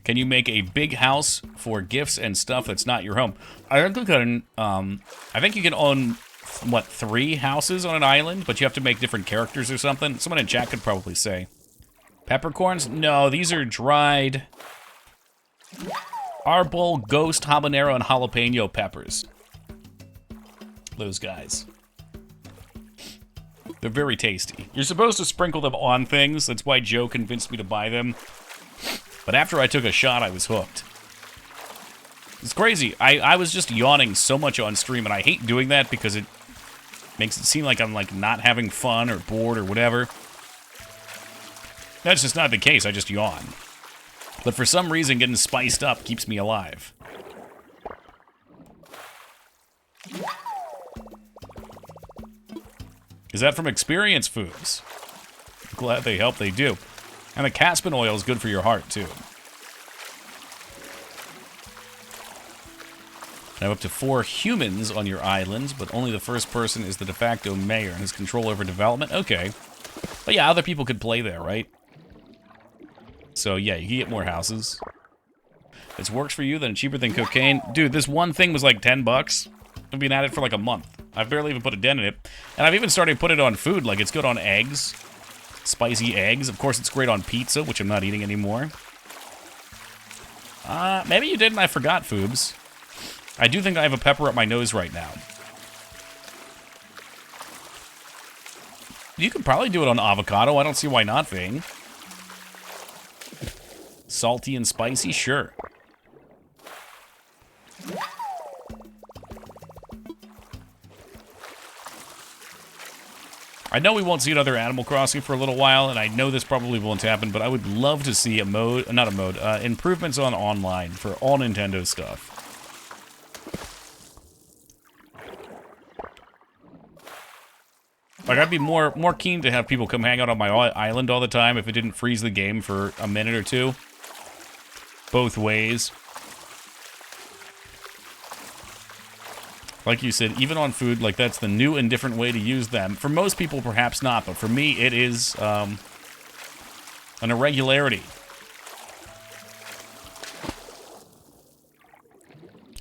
Can you make a big house for gifts and stuff that's not your home? I think you can. I think you can own what 3 houses on an island, but you have to make different characters or something. Someone in chat could probably say. Peppercorns? No, these are dried arbol, ghost, habanero, and jalapeno peppers. Those guys. They're very tasty. You're supposed to sprinkle them on things. That's why Joe convinced me to buy them. But after I took a shot, I was hooked. It's crazy. I was just yawning so much on stream, and I hate doing that because it makes it seem like I'm like not having fun or bored or whatever. That's just not the case. I just yawn. But for some reason, getting spiced up keeps me alive. Is that from Experience Foods? I'm glad they help. They do. And the Caspin oil is good for your heart, too. Now up to 4 humans on your island, but only the first person is the de facto mayor and has control over development. Okay. But yeah, other people could play there, right? So yeah, you can get more houses. If it works for you, then it's cheaper than cocaine. Dude, this one thing was like 10 bucks. I've been at it for like a month. I've barely even put a dent in it. And I've even started to put it on food. Like, it's good on eggs. Spicy eggs. Of course, it's great on pizza, which I'm not eating anymore. Maybe you did and I forgot, Foobs. I do think I have a pepper up my nose right now. You could probably do it on avocado. I don't see why not, Vane. Salty and spicy? Sure. I know we won't see another Animal Crossing for a little while, and I know this probably won't happen, but I would love to see improvements on online for all Nintendo stuff. Like, I'd be more keen to have people come hang out on my island all the time if it didn't freeze the game for a minute or two. Both ways. Like you said, even on food, like, that's the new and different way to use them. For most people, perhaps not, but for me, it is an irregularity.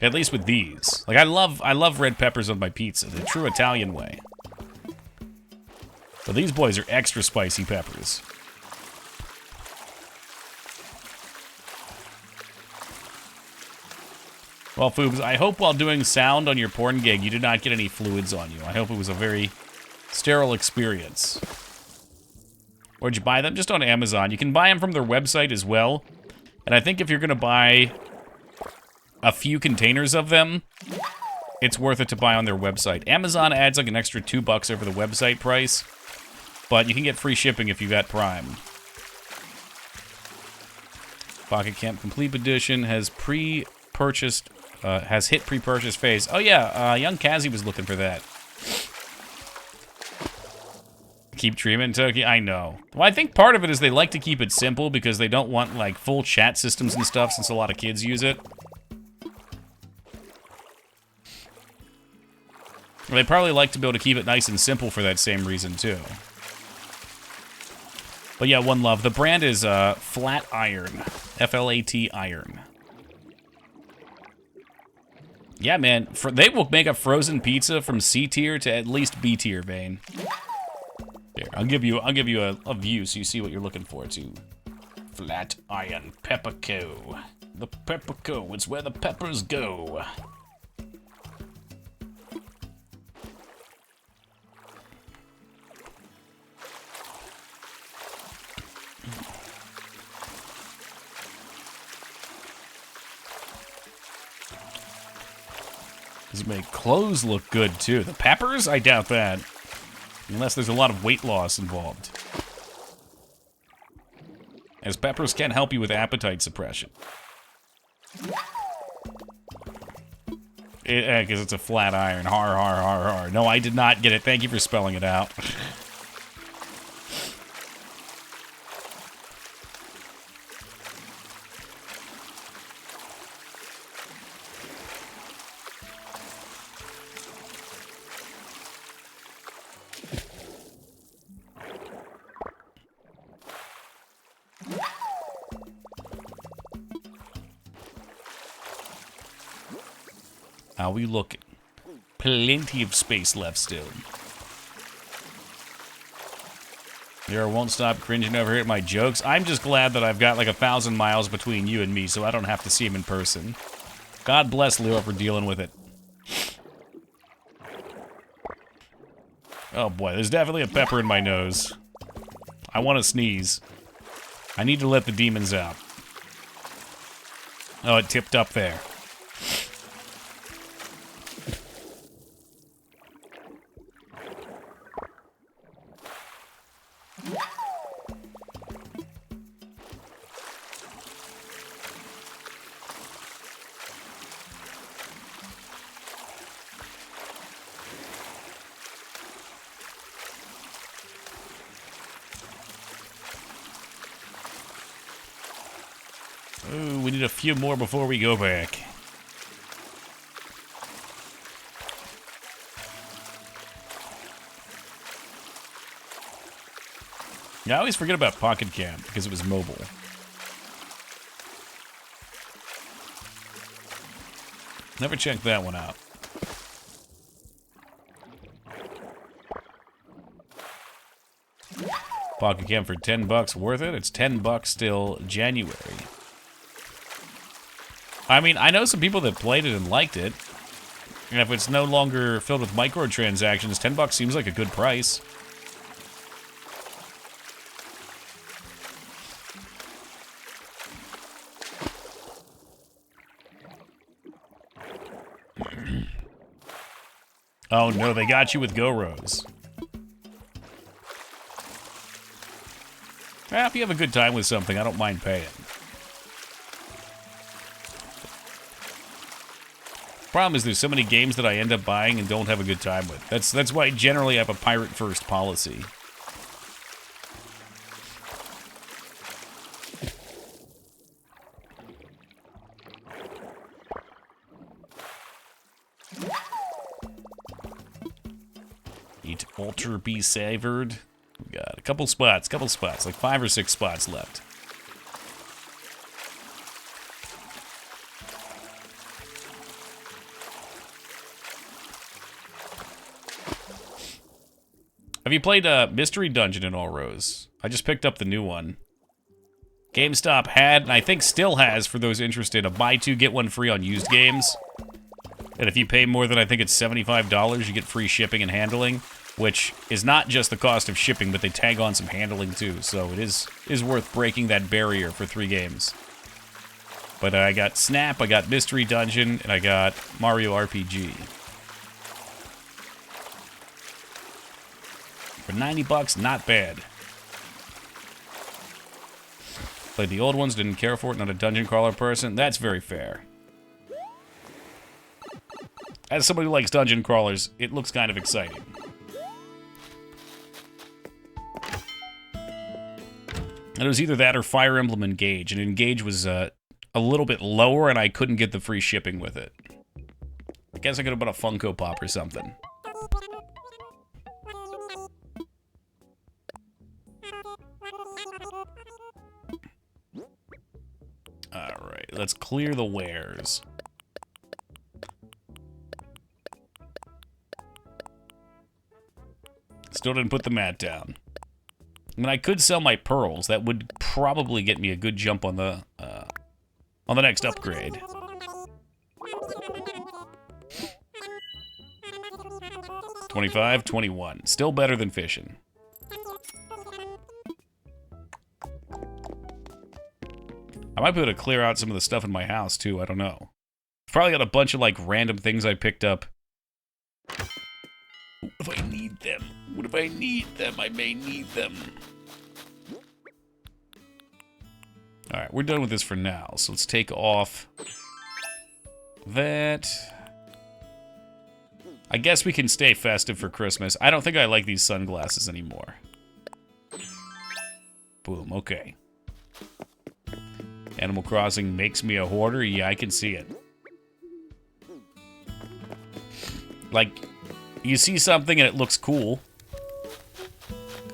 At least with these. Like, I love red peppers on my pizza, the true Italian way. But these boys are extra spicy peppers. Well, Foobs, I hope while doing sound on your porn gig, you did not get any fluids on you. I hope it was a very sterile experience. Where'd you buy them? Just on Amazon. You can buy them from their website as well. And I think if you're going to buy a few containers of them, it's worth it to buy on their website. Amazon adds like an extra $2 over the website price. But you can get free shipping if you got Prime. Pocket Camp Complete Edition has pre-purchased, has hit pre-purchase phase. Oh yeah, young Kazi was looking for that. Keep treatment, Toki? I know. Well, I think part of it is they like to keep it simple because they don't want like full chat systems and stuff since a lot of kids use it. They probably like to be able to keep it nice and simple for that same reason too. But yeah, one love. The brand is Flat Iron. F-L-A-T Iron. Yeah, man. They will make a frozen pizza from C tier to at least B tier, Vane. Here, I'll give you a view so you see what you're looking for too. Flat Iron Pepper Co. The Pepper Co. It's where the peppers go. These make clothes look good, too. The peppers? I doubt that. Unless there's a lot of weight loss involved. As peppers can help you with appetite suppression. Because it's a flat iron. Har, har, har, har. No, I did not get it. Thank you for spelling it out. How we looking? Plenty of space left still. Nero won't stop cringing over here at my jokes. I'm just glad that I've got like 1,000 miles between you and me, so I don't have to see him in person. God bless Leo for dealing with it. Oh boy, there's definitely a pepper in my nose. I want to sneeze. I need to let the demons out. Oh, it tipped up there. Ooh, we need a few more before we go back. Yeah, I always forget about Pocket Camp because it was mobile. Never checked that one out. Pocket Camp for $10 worth it? It's $10 till January. I mean, I know some people that played it and liked it. And if it's no longer filled with microtransactions, $10 seems like a good price. Oh no, they got you with Go-Ros. Well, if you have a good time with something, I don't mind paying. Problem is there's so many games that I end up buying and don't have a good time with. That's why generally I have a pirate first policy. Eat Ultra Be Savored. We got a couple spots, like 5 or 6 spots left. Have you played Mystery Dungeon in All Rose? I just picked up the new one. GameStop had, and I think still has, for those interested, a buy 2, get 1 free on used games. And if you pay more than, I think it's $75, you get free shipping and handling, which is not just the cost of shipping, but they tag on some handling too, so it is worth breaking that barrier for 3 games. But I got Snap, I got Mystery Dungeon, and I got Mario RPG. For $90, not bad. Played the old ones, didn't care for it, not a dungeon crawler person. That's very fair. As somebody who likes dungeon crawlers, it looks kind of exciting. And it was either that or Fire Emblem Engage, and Engage was a little bit lower, and I couldn't get the free shipping with it. I guess I could have bought a Funko Pop or something. Alright, let's clear the wares. Still didn't put the mat down. I mean, I could sell my pearls. That would probably get me a good jump on the next upgrade. $25, $21. Still better than fishing. I might be able to clear out some of the stuff in my house, too. I don't know. Probably got a bunch of, like, random things I picked up. What if I need them? What if I need them? I may need them. Alright, we're done with this for now. So let's take off that. I guess we can stay festive for Christmas. I don't think I like these sunglasses anymore. Boom, okay. Animal Crossing makes me a hoarder? Yeah, I can see it. Like, you see something and it looks cool.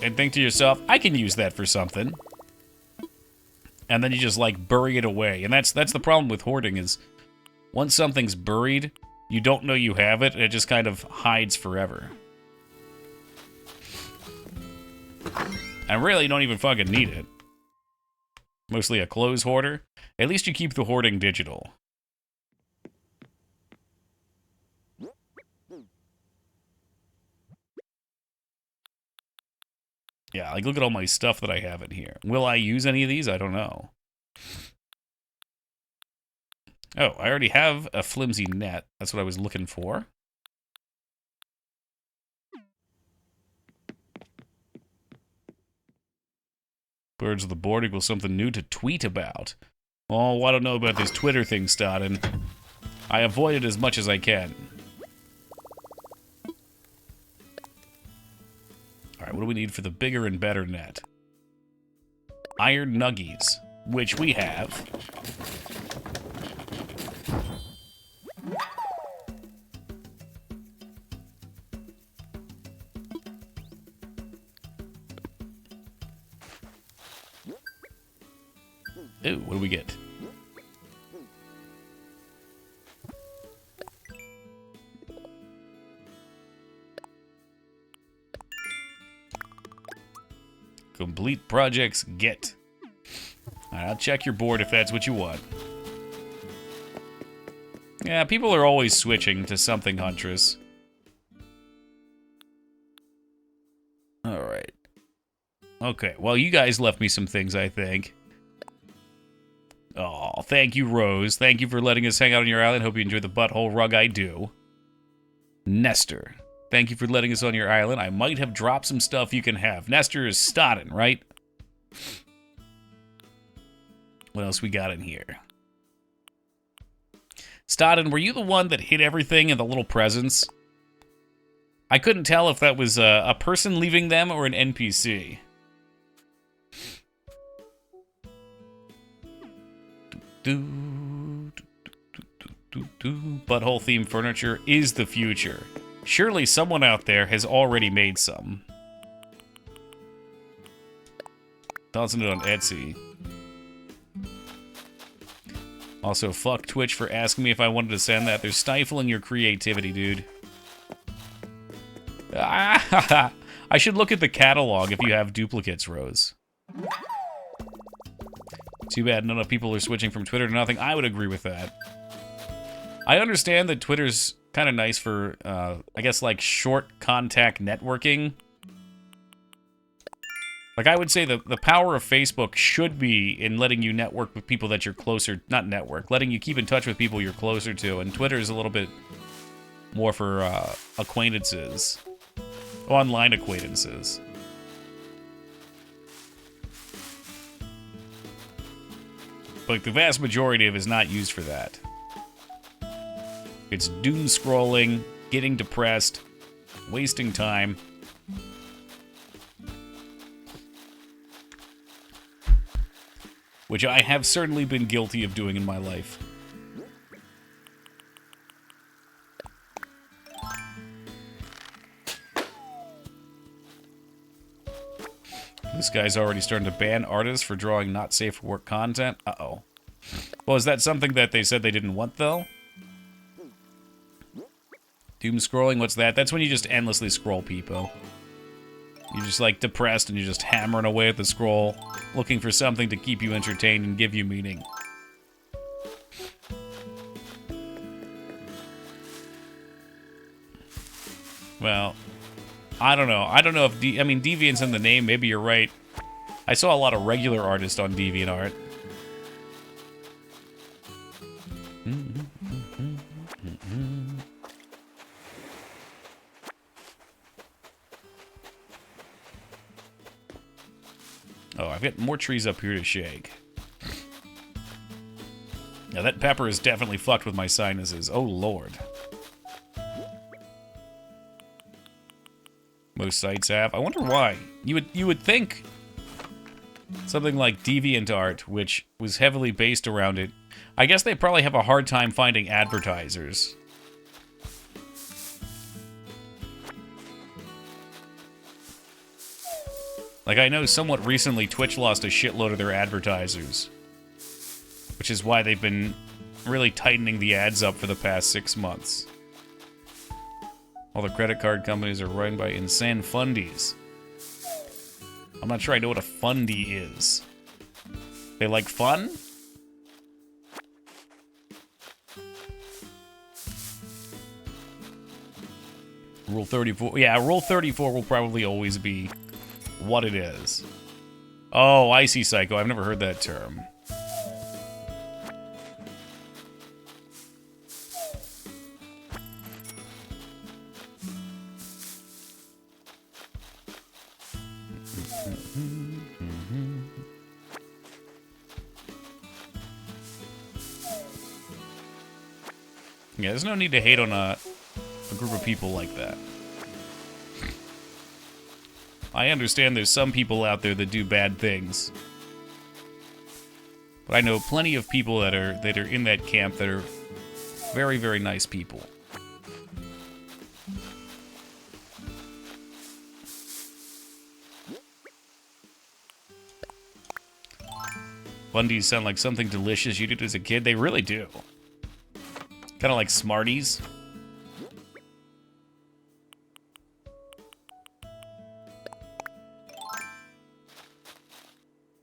And think to yourself, I can use that for something. And then you just, like, bury it away. And that's the problem with hoarding is, once something's buried, you don't know you have it, and it just kind of hides forever. And really, you don't even fucking need it. Mostly a clothes hoarder. At least you keep the hoarding digital. Yeah, like, look at all my stuff that I have in here. Will I use any of these? I don't know. Oh, I already have a flimsy net. That's what I was looking for. Birds of the board equals something new to tweet about. Oh, I don't know about this Twitter thing starting. I avoid it as much as I can. Alright, what do we need for the bigger and better net? Iron nuggies, which we have. Ooh, what do we get? Complete projects get. Alright, I'll check your board if that's what you want. Yeah, people are always switching to something Huntress. Alright. Okay, well, you guys left me some things, I think. Oh, thank you, Rose. Thank you for letting us hang out on your island. Hope you enjoy the butthole rug. I do. Nestor. Thank you for letting us on your island. I might have dropped some stuff you can have. Nestor is Stodden, right? What else we got in here? Stodden, were you the one that hid everything in the little presents? I couldn't tell if that was a person leaving them or an NPC. Butthole themed furniture is the future. Surely someone out there has already made some. Tossing it on Etsy. Also, fuck Twitch for asking me if I wanted to send that. They're stifling your creativity, dude. I should look at the catalog if you have duplicates, Rose. Too bad none of people are switching from Twitter to nothing. I would agree with that. I understand that Twitter's kind of nice for, I guess, like, short contact networking. Like, I would say the power of Facebook should be in letting you network with people that you're closer... Not network, letting you keep in touch with people you're closer to. And Twitter is a little bit more for acquaintances. Online acquaintances. But the vast majority of it is not used for that. It's doom scrolling, getting depressed, wasting time. Which I have certainly been guilty of doing in my life. This guy's already starting to ban artists for drawing not safe for work content. Uh-oh. Well, is that something that they said they didn't want, though? Doom scrolling, what's that? That's when you just endlessly scroll, people. You're just, like, depressed and you're just hammering away at the scroll, looking for something to keep you entertained and give you meaning. Well, I don't know. I don't know if... I mean, Deviant's in the name. Maybe you're right. I saw a lot of regular artists on DeviantArt. Oh, I've got more trees up here to shake. Now, that pepper is definitely fucked with my sinuses. Oh, Lord. Most sites have. I wonder why. You would think something like DeviantArt, which was heavily based around it, I guess they probably have a hard time finding advertisers. Like, I know somewhat recently Twitch lost a shitload of their advertisers, which is why they've been really tightening the ads up for the past 6 months. All the credit card companies are run by insane fundies. I'm not sure I know what a fundy is. They like fun? Rule 34. Yeah, Rule 34 will probably always be what it is. Oh, I see, Psycho. I've never heard that term. Yeah, there's no need to hate on a group of people like that. I understand there's some people out there that do bad things. But I know plenty of people that are in that camp that are very, very nice people. Fundies sound like something delicious you did as a kid. They really do. Kind of like Smarties.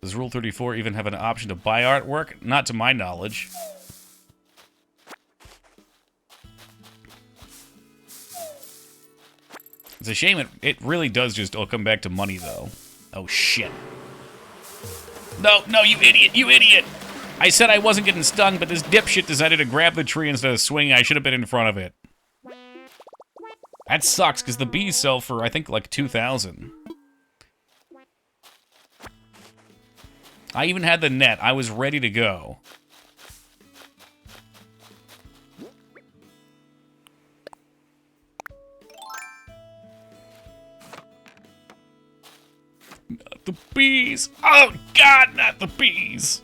Does Rule 34 even have an option to buy artwork? Not to my knowledge. It's a shame it really does just all come back to money, though. Oh, shit. No, no, you idiot, you idiot! I said I wasn't getting stung, but this dipshit decided to grab the tree instead of swinging. I should have been in front of it. That sucks, because the bees sell for, I think, like 2,000. I even had the net. I was ready to go. Not the bees! Oh, God, not the bees!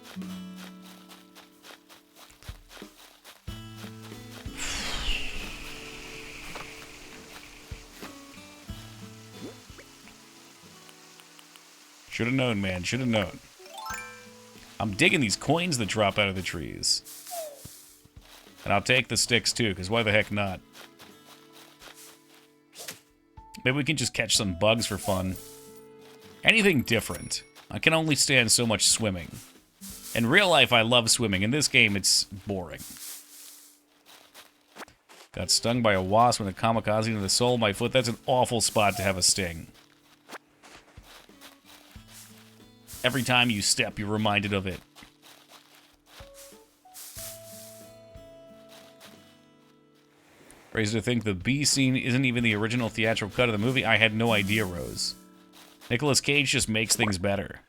Should have known, man. Should have known. I'm digging these coins that drop out of the trees. And I'll take the sticks, too, because why the heck not? Maybe we can just catch some bugs for fun. Anything different. I can only stand so much swimming. In real life, I love swimming. In this game, it's boring. Got stung by a wasp and a kamikaze into the sole of my foot. That's an awful spot to have a sting. Every time you step, you're reminded of it. Crazy to think the bee scene isn't even the original theatrical cut of the movie. I had no idea, Rose. Nicolas Cage just makes things better.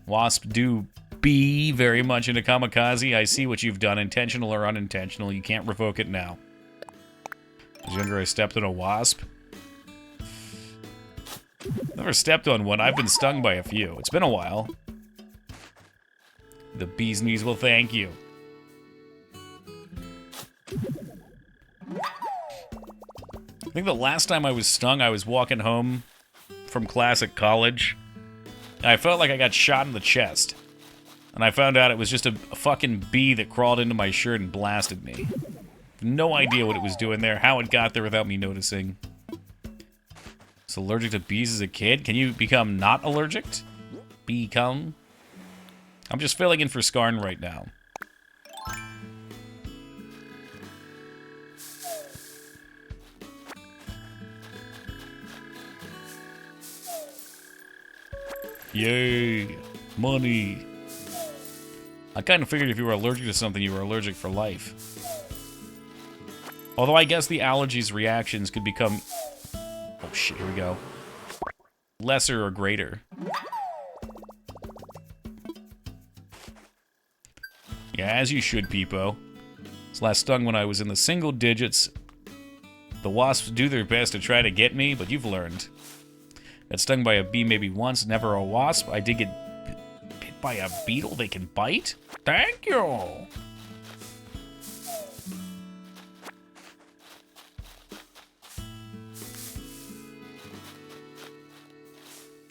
Wasp do be very much into kamikaze. I see what you've done, intentional or unintentional. You can't revoke it now. As younger, I stepped on a wasp. Never stepped on one. I've been stung by a few. It's been a while. The bee's knees will thank you. I think the last time I was stung, I was walking home from class at college. And I felt like I got shot in the chest. And I found out it was just a fucking bee that crawled into my shirt and blasted me. No idea what it was doing there, how it got there without me noticing. Was allergic to bees as a kid? Can you become not allergic? Become? I'm just filling in for Skarn right now. Yay! Money! I kind of figured if you were allergic to something, you were allergic for life. Although I guess the allergies reactions could become... Oh shit, here we go. Lesser or greater. Yeah, as you should, Peepo. This last stung when I was in the single digits. The wasps do their best to try to get me, but you've learned. Got stung by a bee maybe once, never a wasp. I did get bit by a beetle they can bite? Thank you!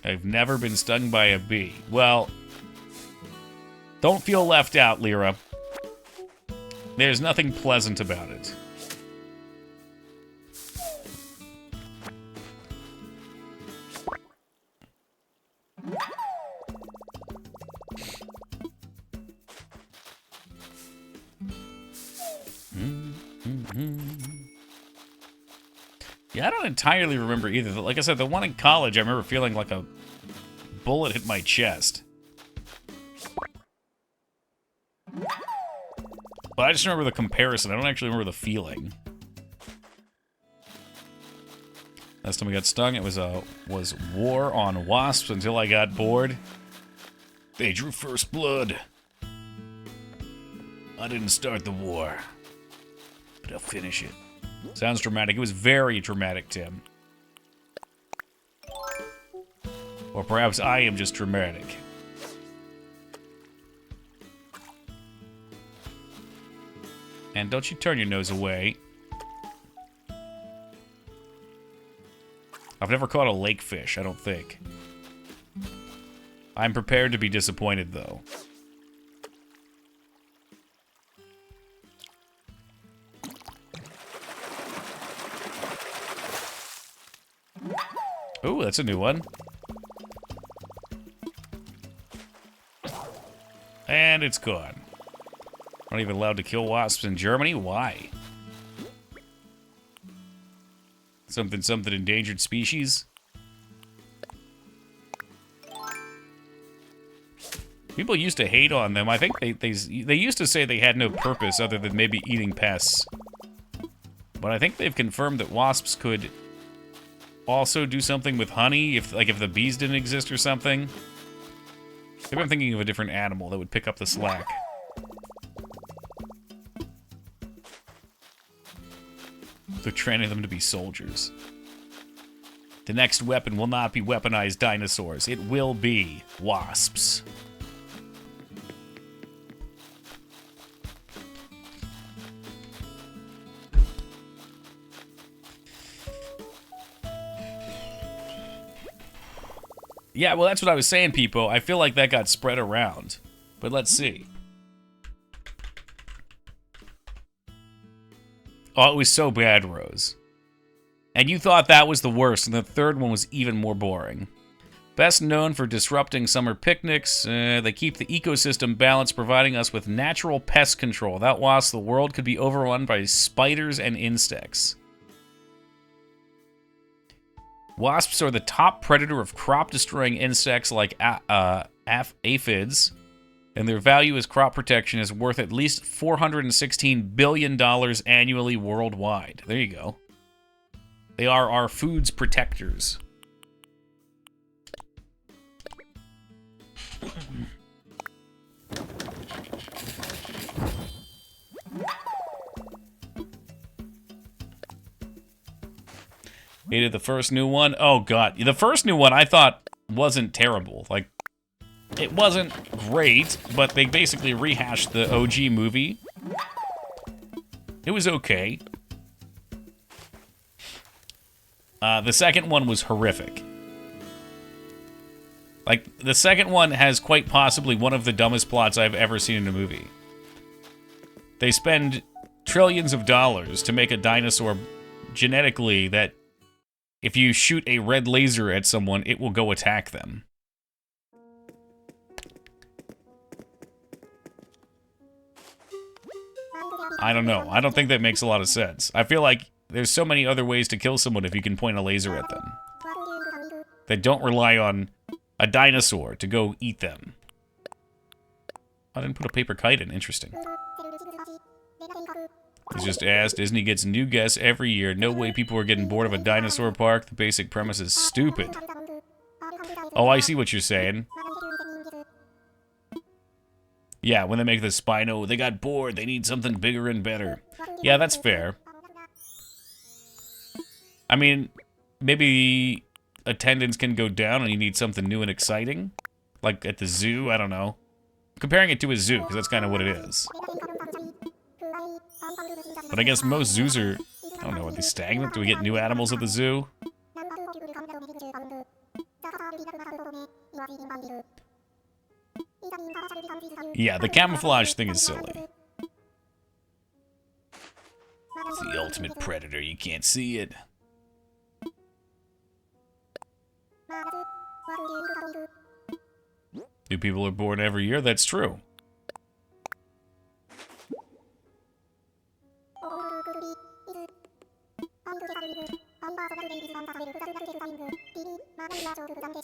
I've never been stung by a bee. Well, don't feel left out, Lyra. There's nothing pleasant about it. Yeah, I don't entirely remember either. Like I said, the one in college, I remember feeling like a bullet hit my chest. But I just remember the comparison. I don't actually remember the feeling. Last time we got stung, it was war on wasps until I got bored. They drew first blood. I didn't start the war, but I'll finish it. Sounds dramatic. It was very dramatic, Tim. Or perhaps I am just dramatic. And don't you turn your nose away. I've never caught a lake fish, I don't think. I'm prepared to be disappointed, though. Ooh, that's a new one. And it's gone. Not even allowed to kill wasps in Germany? Why? Something endangered species? People used to hate on them. I think they used to say they had no purpose other than maybe eating pests. But I think they've confirmed that wasps could also do something with honey, if the bees didn't exist or something. Maybe I'm thinking of a different animal that would pick up the slack. They're training them to be soldiers. The next weapon will not be weaponized dinosaurs. It will be wasps. Yeah, well, that's what I was saying, people. I feel like that got spread around. But let's see. Oh, it was so bad, Rose. And you thought that was the worst, and the third one was even more boring. Best known for disrupting summer picnics, they keep the ecosystem balanced, providing us with natural pest control. Without wasps, the world could be overrun by spiders and insects. Wasps are the top predator of crop-destroying insects like aphids, and their value as crop protection is worth at least $416 billion annually worldwide. There you go. They are our food's protectors. Hated the first new one? Oh, God. The first new one I thought wasn't terrible. Like, it wasn't great, but they basically rehashed the OG movie. It was okay. The second one was horrific. Like, the second one has quite possibly one of the dumbest plots I've ever seen in a movie. They spend trillions of dollars to make a dinosaur genetically that if you shoot a red laser at someone, it will go attack them. I don't know. I don't think that makes a lot of sense. I feel like there's so many other ways to kill someone if you can point a laser at them that don't rely on a dinosaur to go eat them. I didn't put a paper kite in. Interesting. He's just asked. Disney gets new guests every year. No way people are getting bored of a dinosaur park. The basic premise is stupid. Oh, I see what you're saying. Yeah, when they make the Spino, they got bored. They need something bigger and better. Yeah, that's fair. I mean, maybe attendance can go down and you need something new and exciting. Like at the zoo, I don't know. Comparing it to a zoo, because that's kind of what it is. But I guess most zoos are, I don't know, are they stagnant? Do we get new animals at the zoo? Yeah, the camouflage thing is silly. It's the ultimate predator. You can't see it. New people are born every year. That's true.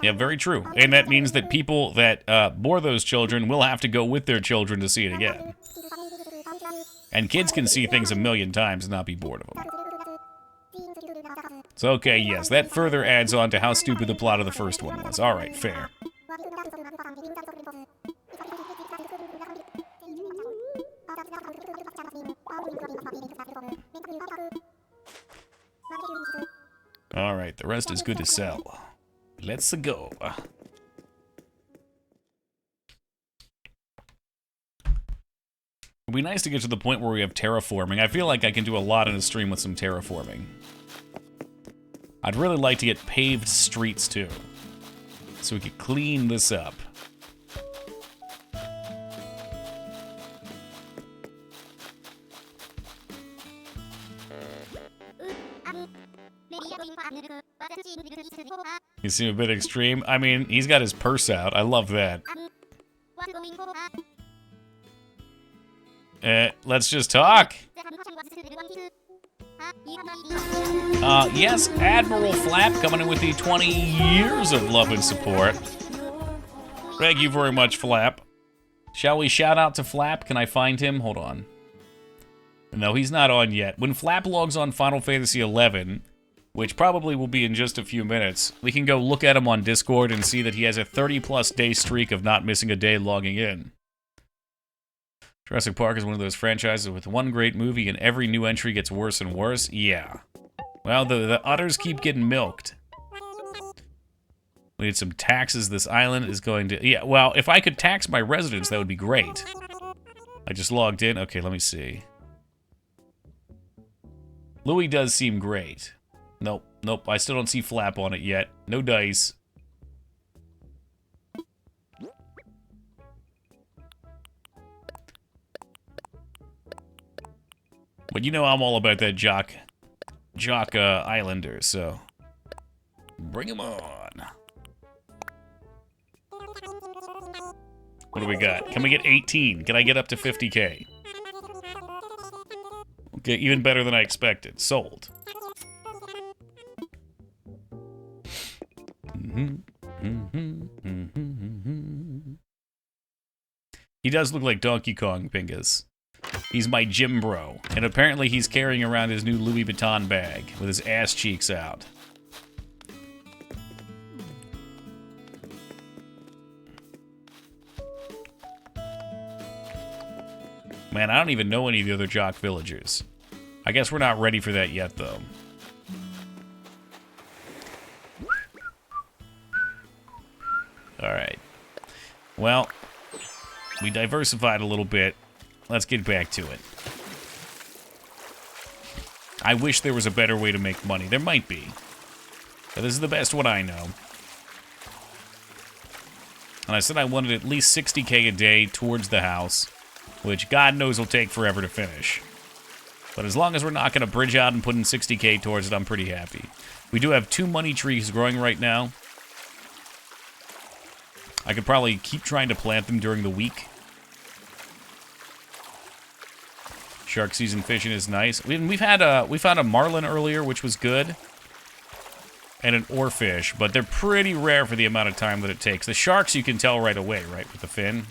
Yeah, very true. And that means that people that bore those children will have to go with their children to see it again. And kids can see things a million times and not be bored of them. So, okay, yes, that further adds on to how stupid the plot of the first one was. Alright, fair. Alright, the rest is good to sell. Let's go. It'd be nice to get to the point where we have terraforming. I feel like I can do a lot in a stream with some terraforming. I'd really like to get paved streets, too. So we could clean this up. You seem a bit extreme. I mean, he's got his purse out. I love that. Let's just talk. Yes, Admiral Flap coming in with the 20 years of love and support. Thank you very much, Flap. Shall we shout out to Flap? Can I find him? Hold on. No, he's not on yet. When Flap logs on Final Fantasy XI, which probably will be in just a few minutes, we can go look at him on Discord and see that he has a 30-plus day streak of not missing a day logging in. Jurassic Park is one of those franchises with one great movie and every new entry gets worse and worse. Yeah. Well, the udders keep getting milked. We need some taxes. This island is going to... Yeah, well, if I could tax my residents, that would be great. I just logged in. Okay, let me see. Louis does seem great. Nope, nope, I still don't see Flap on it yet. No dice. But you know I'm all about that Jock Islander, so... Bring him on. What do we got? Can we get 18? Can I get up to 50k? Okay, even better than I expected. Sold. He does look like Donkey Kong, Pingus. He's my gym bro, and apparently he's carrying around his new Louis Vuitton bag with his ass cheeks out. Man, I don't even know any of the other Jock villagers. I guess we're not ready for that yet, though. Alright. Well, we diversified a little bit. Let's get back to it. I wish there was a better way to make money. There might be. But this is the best one I know. And I said I wanted at least 60k a day towards the house, which God knows will take forever to finish. But as long as we're not going to bridge out and put in 60k towards it, I'm pretty happy. We do have 2 money trees growing right now. I could probably keep trying to plant them during the week. Shark season fishing is nice. We found a marlin earlier, which was good. And an oarfish, but they're pretty rare for the amount of time that it takes. The sharks you can tell right away, right, with the fin.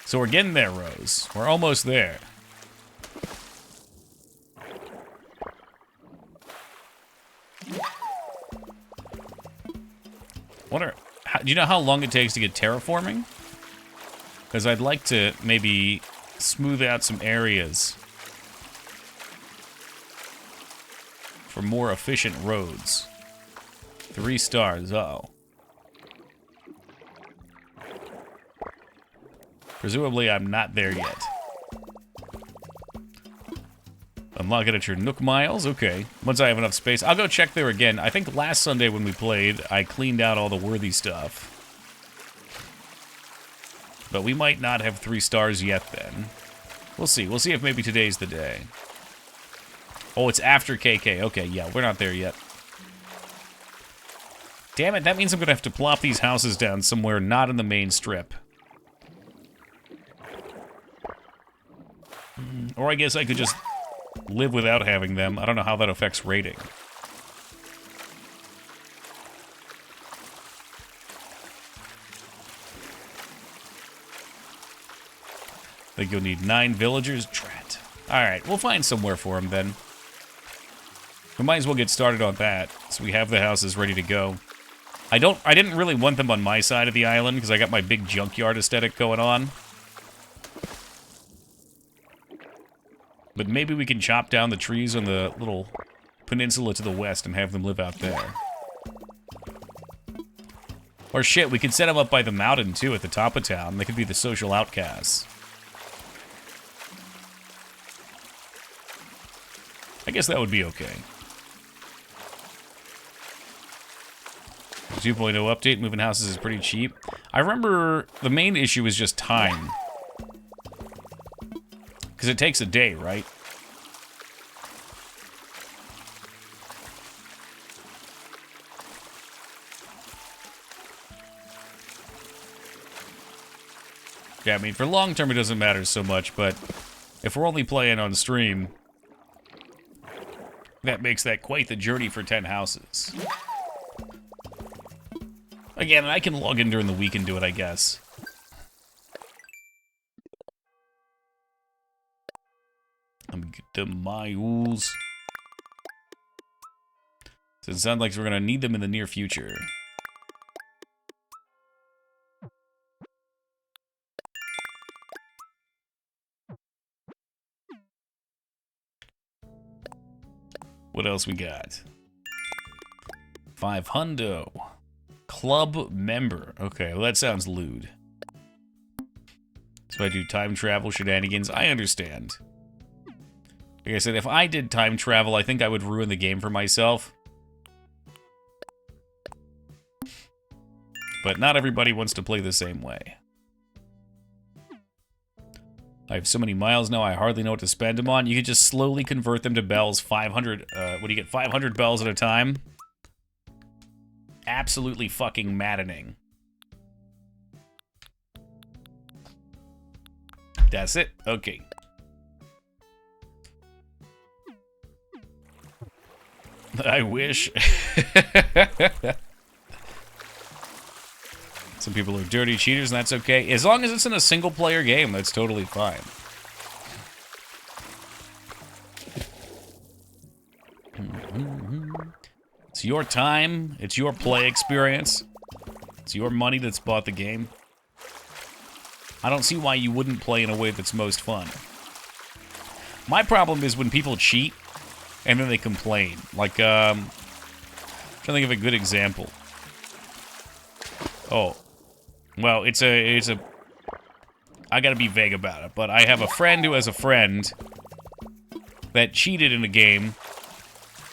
So we're getting there, Rose. We're almost there. Do you know how long it takes to get terraforming? Because I'd like to maybe smooth out some areas for more efficient roads. 3 stars, uh-oh. Presumably I'm not there yet. Unlock it at your Nook Miles? Okay. Once I have enough space, I'll go check there again. I think last Sunday when we played, I cleaned out all the worthy stuff. But we might not have 3 stars yet then. We'll see. We'll see if maybe today's the day. Oh, it's after KK. Okay, yeah, we're not there yet. Damn it, that means I'm going to have to plop these houses down somewhere not in the main strip. Or I guess I could just live without having them. I don't know how that affects rating. I think you'll need 9 villagers. Drat. Alright, we'll find somewhere for them then. We might as well get started on that, so we have the houses ready to go. I didn't really want them on my side of the island, because I got my big junkyard aesthetic going on. But maybe we can chop down the trees on the little peninsula to the west and have them live out there. Or shit, we could set them up by the mountain, too, at the top of town. They could be the social outcasts. I guess that would be okay. 2.0 update, moving houses is pretty cheap. I remember the main issue is just time. Because it takes a day, right? Yeah, I mean, for long term it doesn't matter so much, but if we're only playing on stream, that makes that quite the journey for 10 houses. Again, I can log in during the week and do it, I guess. Let me get the miles. So it sounds like we're going to need them in the near future. What else we got? 500. Club member. Okay, well that sounds lewd. So I do time travel shenanigans. I understand. Like I said, if I did time travel, I think I would ruin the game for myself. But not everybody wants to play the same way. I have so many miles now, I hardly know what to spend them on. You could just slowly convert them to bells. 500, what do you get? 500 bells at a time? Absolutely fucking maddening. That's it? Okay. I wish. Some people are dirty cheaters, and that's okay. As long as it's in a single-player game, that's totally fine. It's your time. It's your play experience. It's your money that's bought the game. I don't see why you wouldn't play in a way that's most fun. My problem is when people cheat, and then they complain. Like, I'm trying to think of a good example. Oh. Well, it's a... I gotta be vague about it, but I have a friend who has a friend that cheated in a game,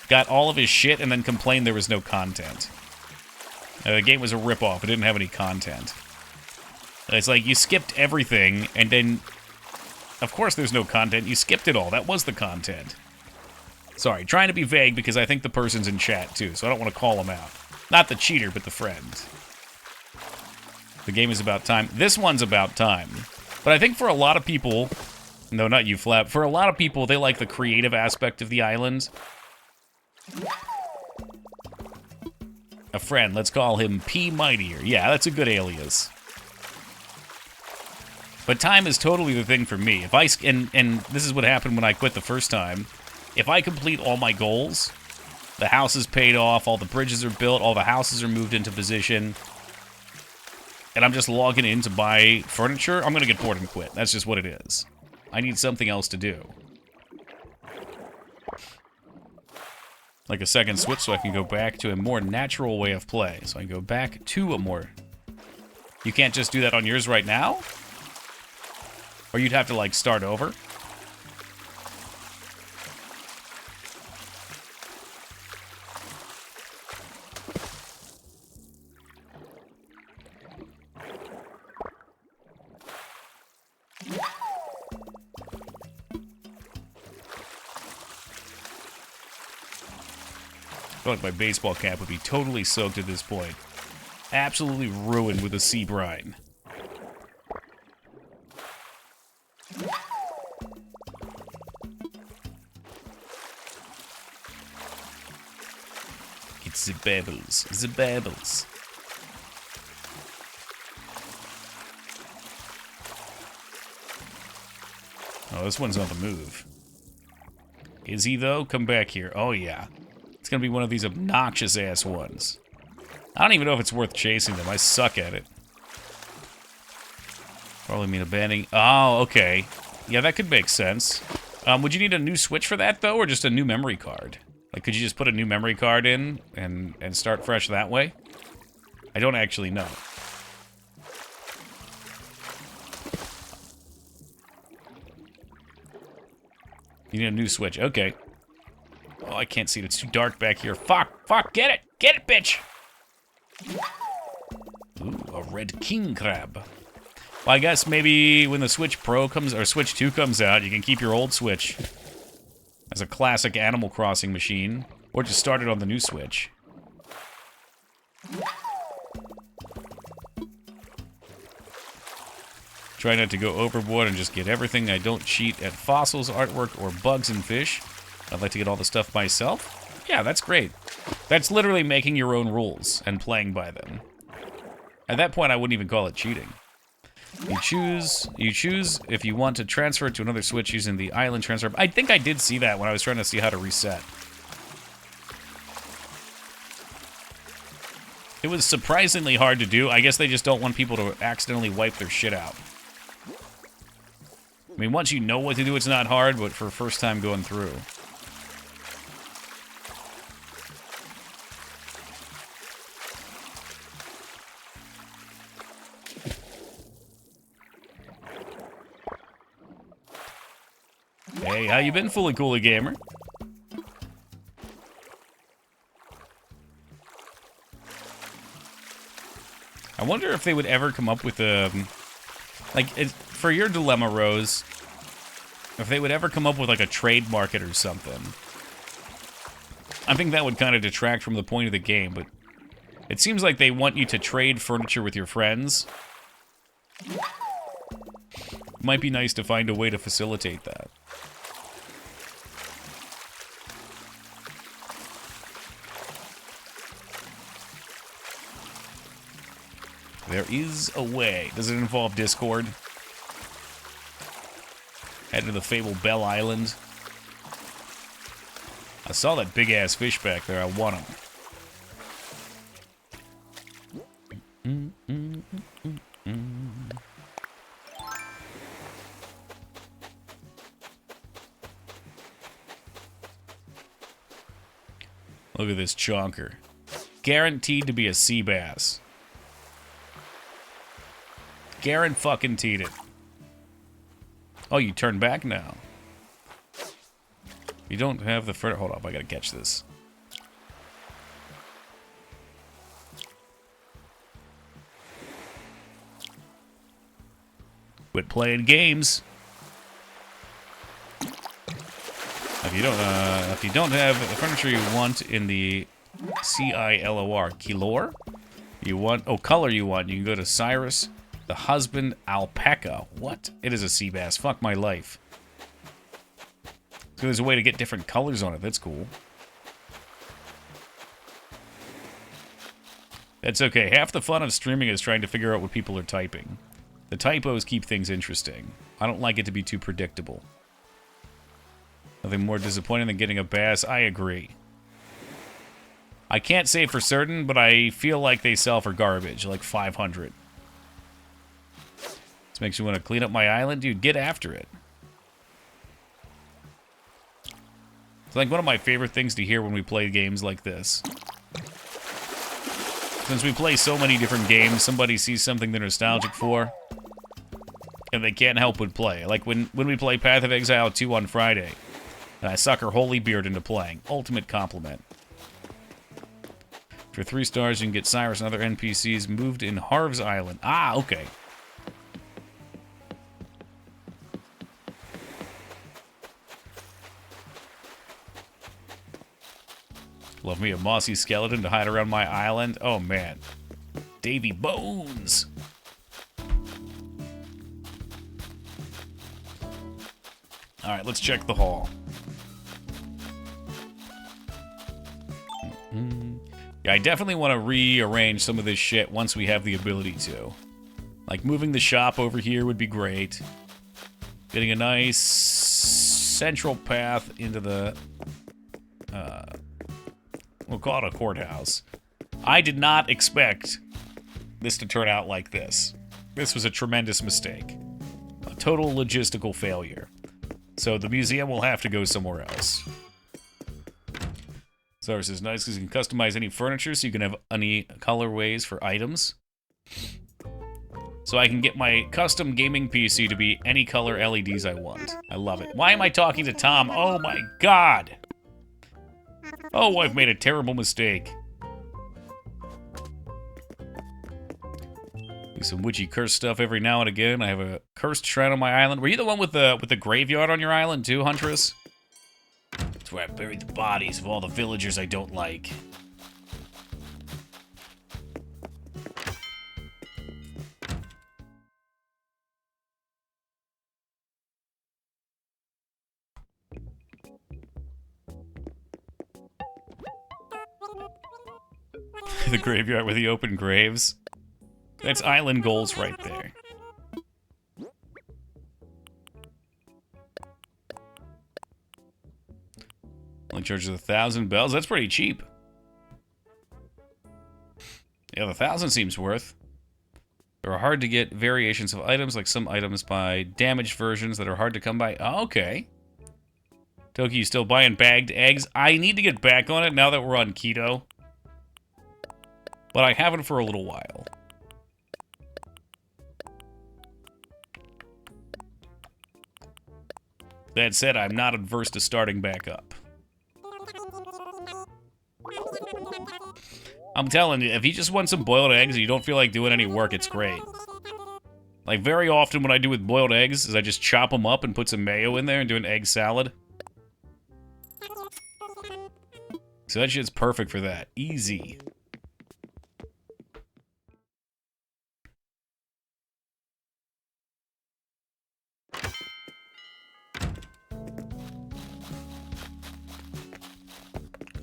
got all of his shit, and then complained there was no content. The game was a ripoff. It didn't have any content. It's like, you skipped everything, and then... Of course there's no content. You skipped it all. That was the content. Sorry, trying to be vague because I think the person's in chat, too, so I don't want to call him out. Not the cheater, but the friend. The game is about time. This one's about time. But I think for a lot of people... No, not you, Flap. For a lot of people, they like the creative aspect of the island. A friend, let's call him P. Mightier. Yeah, that's a good alias. But time is totally the thing for me. If I... And this is what happened when I quit the first time. If I complete all my goals, the house is paid off, all the bridges are built, all the houses are moved into position... and I'm just logging in to buy furniture, I'm gonna get bored and quit. That's just what it is. I need something else to do. Like a second switch so I can go back to a more natural way of play. So I can go back to a more... You can't just do that on yours right now? Or you'd have to, like, start over? feel like my baseball cap would be totally soaked at this point. Absolutely ruined with the sea brine. It's the bubbles. The bubbles. Oh, this one's on the move. Is he, though? Come back here. Oh, yeah. It's gonna be one of these obnoxious-ass ones. I don't even know if it's worth chasing them. I suck at it. Probably mean abandoning... Oh, okay. Yeah, that could make sense. Would you need a new switch for that, though, or just a new memory card? Like, could you just put a new memory card in and start fresh that way? I don't actually know. You need a new switch. Okay. Oh, I can't see it. It's too dark back here. Fuck! Fuck! Get it! Get it, bitch! Ooh, a red king crab. Well, I guess maybe when the Switch Pro comes, or Switch 2 comes out, you can keep your old Switch as a classic Animal Crossing machine, or just start it on the new Switch. Try not to go overboard and just get everything. I don't cheat at fossils, artwork, or bugs and fish. I'd like to get all the stuff myself. Yeah, that's great. That's literally making your own rules and playing by them. At that point, I wouldn't even call it cheating. You choose if you want to transfer it to another Switch using the island transfer. I think I did see that when I was trying to see how to reset. It was surprisingly hard to do. I guess they just don't want people to accidentally wipe their shit out. I mean, once you know what to do, it's not hard, but for first time going through. Hey, how you been, Fully Cooly Gamer? I wonder if they would ever come up with a... Like, for your dilemma, Rose, if they would ever come up with, like, a trade market or something. I think that would kind of detract from the point of the game, but it seems like they want you to trade furniture with your friends. It might be nice to find a way to facilitate that. There is a way. Does it involve Discord? Head to the fabled Bell Island. I saw that big-ass fish back there. I want him. Look at this chonker. Guaranteed to be a sea bass. Guaranteed it. Oh, you turn back now. You don't have the fur. Hold up, I gotta catch this. Quit playing games. If you don't have the furniture you want in the CILOR, Kilor, you want, color you want, you can go to Cyrus, the husband alpaca. What? It is a sea bass. Fuck my life. So there's a way to get different colors on it. That's cool. That's okay. Half the fun of streaming is trying to figure out what people are typing. The typos keep things interesting. I don't like it to be too predictable. Nothing more disappointing than getting a bass. I agree. I can't say for certain, but I feel like they sell for garbage, like 500. This makes you want to clean up my island? Dude, get after it. It's like one of my favorite things to hear when we play games like this. Since we play so many different games, somebody sees something they're nostalgic for, and they can't help but play. Like when we play Path of Exile 2 on Friday, and I sucker Holy Beard into playing. Ultimate compliment. For 3 stars, you can get Cyrus and other NPCs moved in Harv's Island. Ah, okay. Love me a mossy skeleton to hide around my island. Oh, man. Davy Bones! Alright, let's check the hall. Yeah, I definitely want to rearrange some of this shit once we have the ability to. Like, moving the shop over here would be great. Getting a nice central path into the... we'll call it a courthouse. I did not expect this to turn out like this. This was a tremendous mistake. A total logistical failure. So the museum will have to go somewhere else. So this is nice because you can customize any furniture, so you can have any colorways for items. So I can get my custom gaming PC to be any color LEDs I want. I love it. Why am I talking to Tom? Oh my god! Oh, I've made a terrible mistake. Do some witchy curse stuff every now and again. I have a cursed shrine on my island. Were you the one with the graveyard on your island too, Huntress? That's where I buried the bodies of all the villagers I don't like. The graveyard with the open graves. That's island goals right there. Only charges 1,000 bells. That's pretty cheap. Yeah, the 1,000 seems worth. There are hard to get variations of items, like some items buy damaged versions that are hard to come by. Oh, okay. Toki, you still buying bagged eggs? I need to get back on it now that we're on keto. But I haven't for a little while. That said, I'm not adverse to starting back up. I'm telling you, if you just want some boiled eggs and you don't feel like doing any work, it's great. Like, very often what I do with boiled eggs is I just chop them up and put some mayo in there and do an egg salad. So that shit's perfect for that. Easy.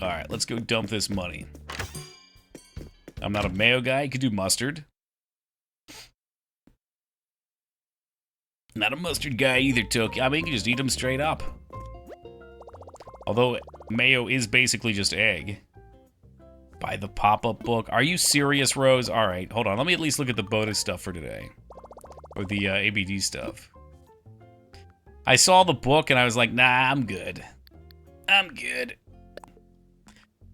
Alright, let's go dump this money. I'm not a mayo guy. I could do mustard. Not a mustard guy either, Toki. I mean, you can just eat them straight up. Although, mayo is basically just egg. Buy the pop-up book. Are you serious, Rose? Alright, hold on. Let me at least look at the bonus stuff for today. Or the ABD stuff. I saw the book and I was like, nah, I'm good. I'm good.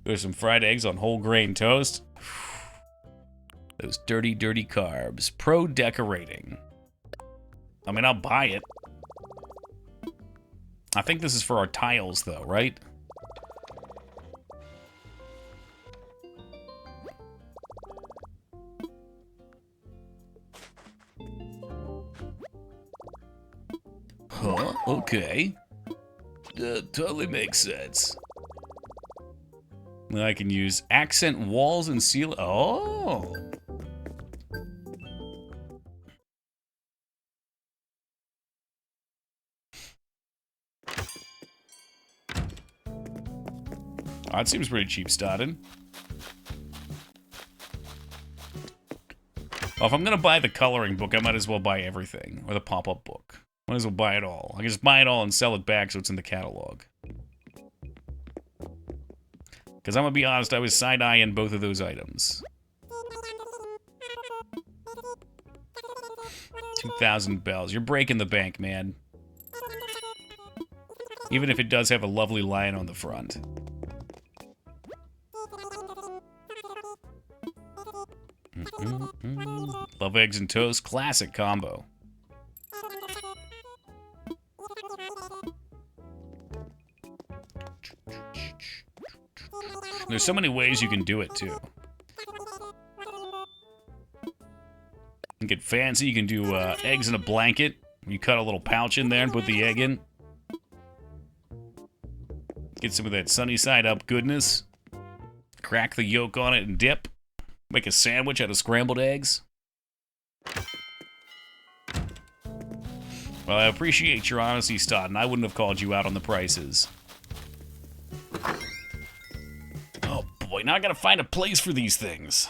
There's some fried eggs on whole grain toast. Those dirty, dirty carbs. Pro decorating. I mean, I'll buy it. I think this is for our tiles, though, right? Huh? Okay. Totally makes sense. I can use accent walls and seal. Oh. Oh, that seems pretty cheap starting. Well, if I'm gonna buy the coloring book, I might as well buy everything. Or the pop-up book. Might as well buy it all. I can just buy it all and sell it back so it's in the catalog. Because I'm gonna be honest, I was side-eyeing both of those items. 2,000 bells. You're breaking the bank, man. Even if it does have a lovely lion on the front. Love eggs and toast. Classic combo. There's so many ways you can do it, too. You can get fancy. You can do eggs in a blanket. You cut a little pouch in there and put the egg in. Get some of that sunny side up goodness. Crack the yolk on it and dip. Make a sandwich out of scrambled eggs. Well, I appreciate your honesty, Stodden. I wouldn't have called you out on the prices. Oh boy, now I gotta find a place for these things.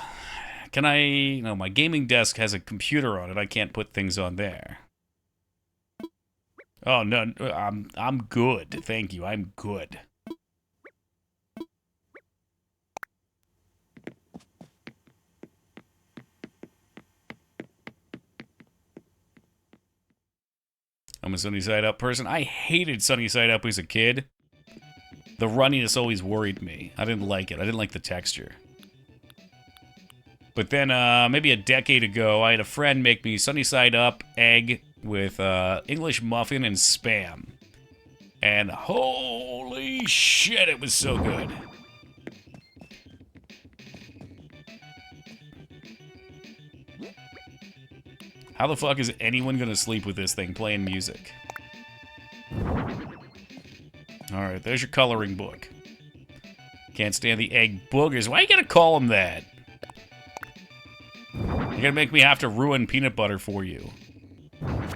Can I... No, my gaming desk has a computer on it. I can't put things on there. Oh, no, I'm good. Thank you, I'm good. I'm a Sunny Side Up person. I hated Sunny Side Up as a kid. The runniness always worried me. I didn't like it. I didn't like the texture. But then, maybe a decade ago, I had a friend make me Sunny Side Up egg with English muffin and Spam. And holy shit, it was so good. How the fuck is anyone gonna sleep with this thing playing music? Alright, there's your coloring book. Can't stand the egg boogers. Why you gotta call them that? You're gonna make me have to ruin peanut butter for you. Am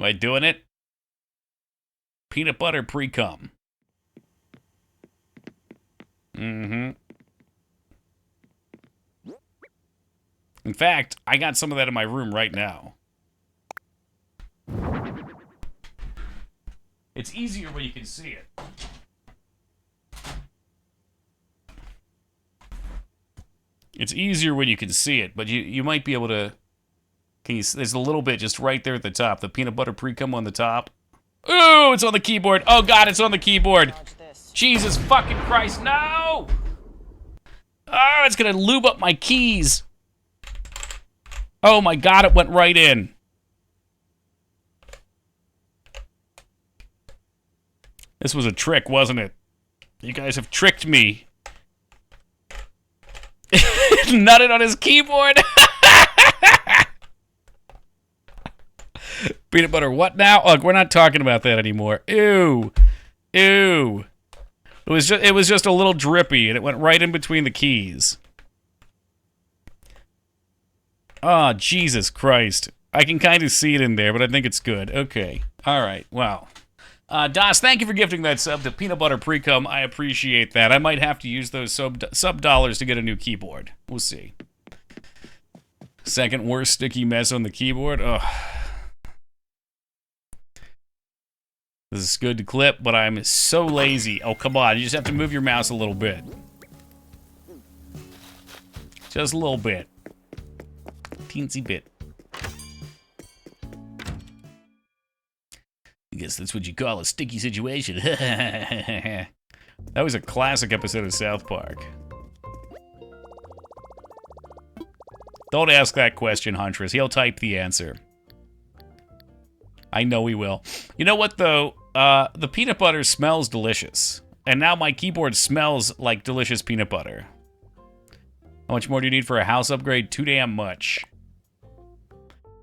I doing it? Peanut butter pre-cum. Mm-hmm. In fact, I got some of that in my room right now. It's easier when you can see it. It's easier when you can see it, but you might be able to... There's a little bit just right there at the top. The peanut butter pre-cum on the top. Ooh, it's on the keyboard. Oh, God, it's on the keyboard. Jesus fucking Christ, no! Oh, it's gonna lube up my keys. Oh, my God, it went right in. This was a trick, wasn't it? You guys have tricked me. Nutted on his keyboard. Peanut butter what now? Look, we're not talking about that anymore. Ew. Ew. It was just a little drippy, and it went right in between the keys. Oh, Jesus Christ. I can kind of see it in there, but I think it's good. Okay. All right. Wow. Das, thank you for gifting that sub to Peanut Butter Pre-Cum. I appreciate that. I might have to use those sub dollars to get a new keyboard. We'll see. Second worst sticky mess on the keyboard. Ugh. This is good to clip, but I'm so lazy. Oh, come on. You just have to move your mouse a little bit. Just a little bit. Teensy bit. I guess that's what you call a sticky situation. That was a classic episode of South Park. Don't ask that question, Huntress. He'll type the answer. I know he will. You know what, though? The peanut butter smells delicious. And now my keyboard smells like delicious peanut butter. How much more do you need for a house upgrade? Too damn much.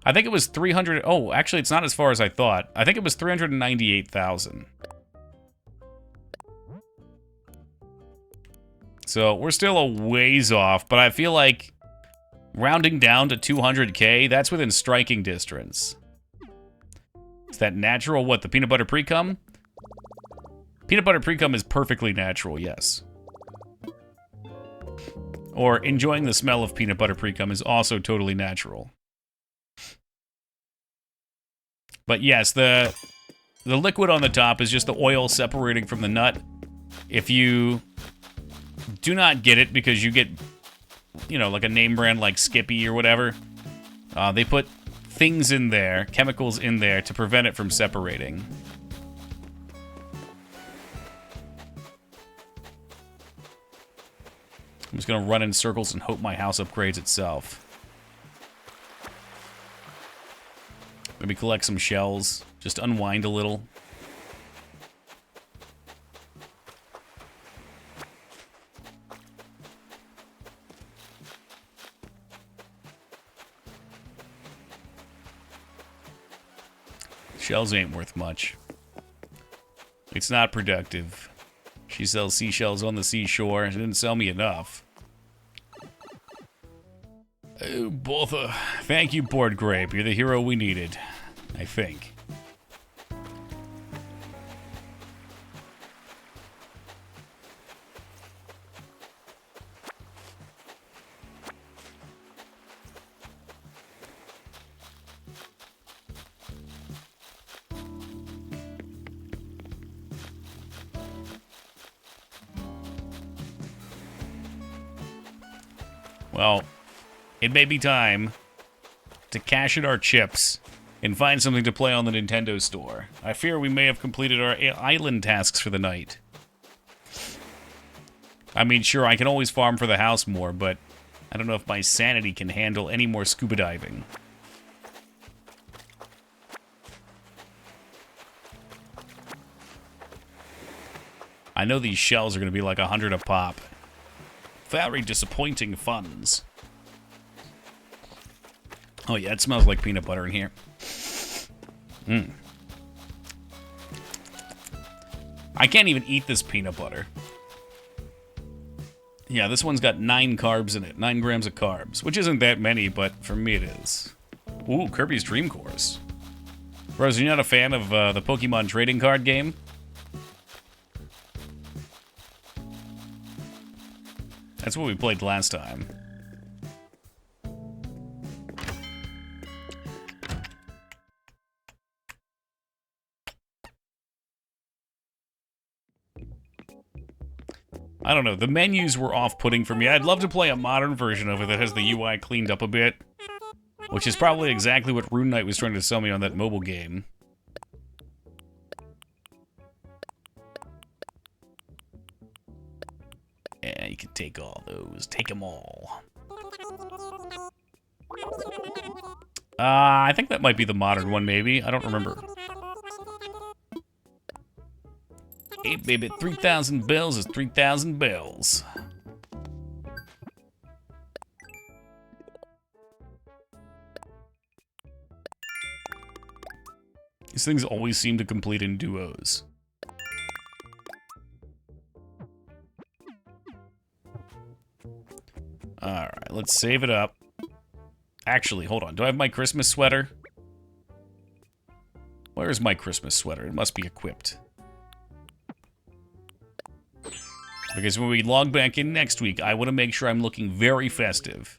I think it was 300... Oh, actually, it's not as far as I thought. I think it was 398,000. So, we're still a ways off, but I feel like rounding down to 200K, that's within striking distance. Is that natural? What, the peanut butter pre-cum? Peanut butter pre-cum is perfectly natural, yes. Or enjoying the smell of peanut butter pre-cum is also totally natural. But yes, the liquid on the top is just the oil separating from the nut. If you do not get it because you get, you know, like a name brand like Skippy or whatever, they put things in there, chemicals in there, to prevent it from separating. I'm just gonna run in circles and hope my house upgrades itself. Maybe collect some shells. Just unwind a little. Shells ain't worth much. It's not productive. She sells seashells on the seashore. She didn't sell me enough. Oh, Botha. Thank you, Board Grape. You're the hero we needed. I think. Well, it may be time to cash in our chips and find something to play on the Nintendo store. I fear we may have completed our island tasks for the night. I mean, sure, I can always farm for the house more, but I don't know if my sanity can handle any more scuba diving. I know these shells are going to be like 100 a pop. Very disappointing funds. Oh yeah, it smells like peanut butter in here. Mmm. I can't even eat this peanut butter. Yeah, this one's got 9 carbs in it. 9 grams of carbs. Which isn't that many, but for me it is. Ooh, Kirby's Dream Course. Rose, you're not a fan of the Pokemon trading card game? That's what we played last time. I don't know. The menus were off-putting for me. I'd love to play a modern version of it that has the UI cleaned up a bit. Which is probably exactly what Rune Knight was trying to sell me on that mobile game. Yeah, you can take all those. Take them all. I think that might be the modern one, maybe. I don't remember. Hey, baby, 3,000 bells is 3,000 bells. These things always seem to complete in duos. Alright, let's save it up. Actually, hold on. Do I have my Christmas sweater? Where is my Christmas sweater? It must be equipped. Because when we log back in next week, I want to make sure I'm looking very festive.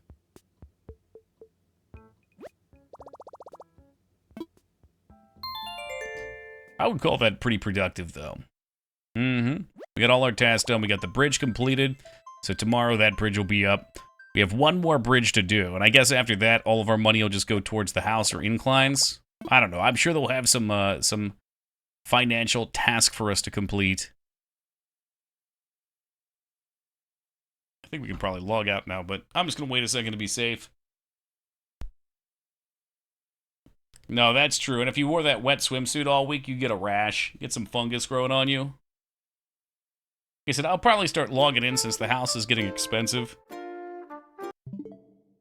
I would call that pretty productive, though. We got all our tasks done. We got the bridge completed. So tomorrow that bridge will be up. We have one more bridge to do. And I guess after that, all of our money will just go towards the house or inclines. I don't know. I'm sure they'll have some financial task for us to complete. I think we can probably log out now, but I'm just going to wait a second to be safe. No, that's true. And if you wore that wet swimsuit all week, you get a rash. Get some fungus growing on you. Like I said, I'll probably start logging in since the house is getting expensive.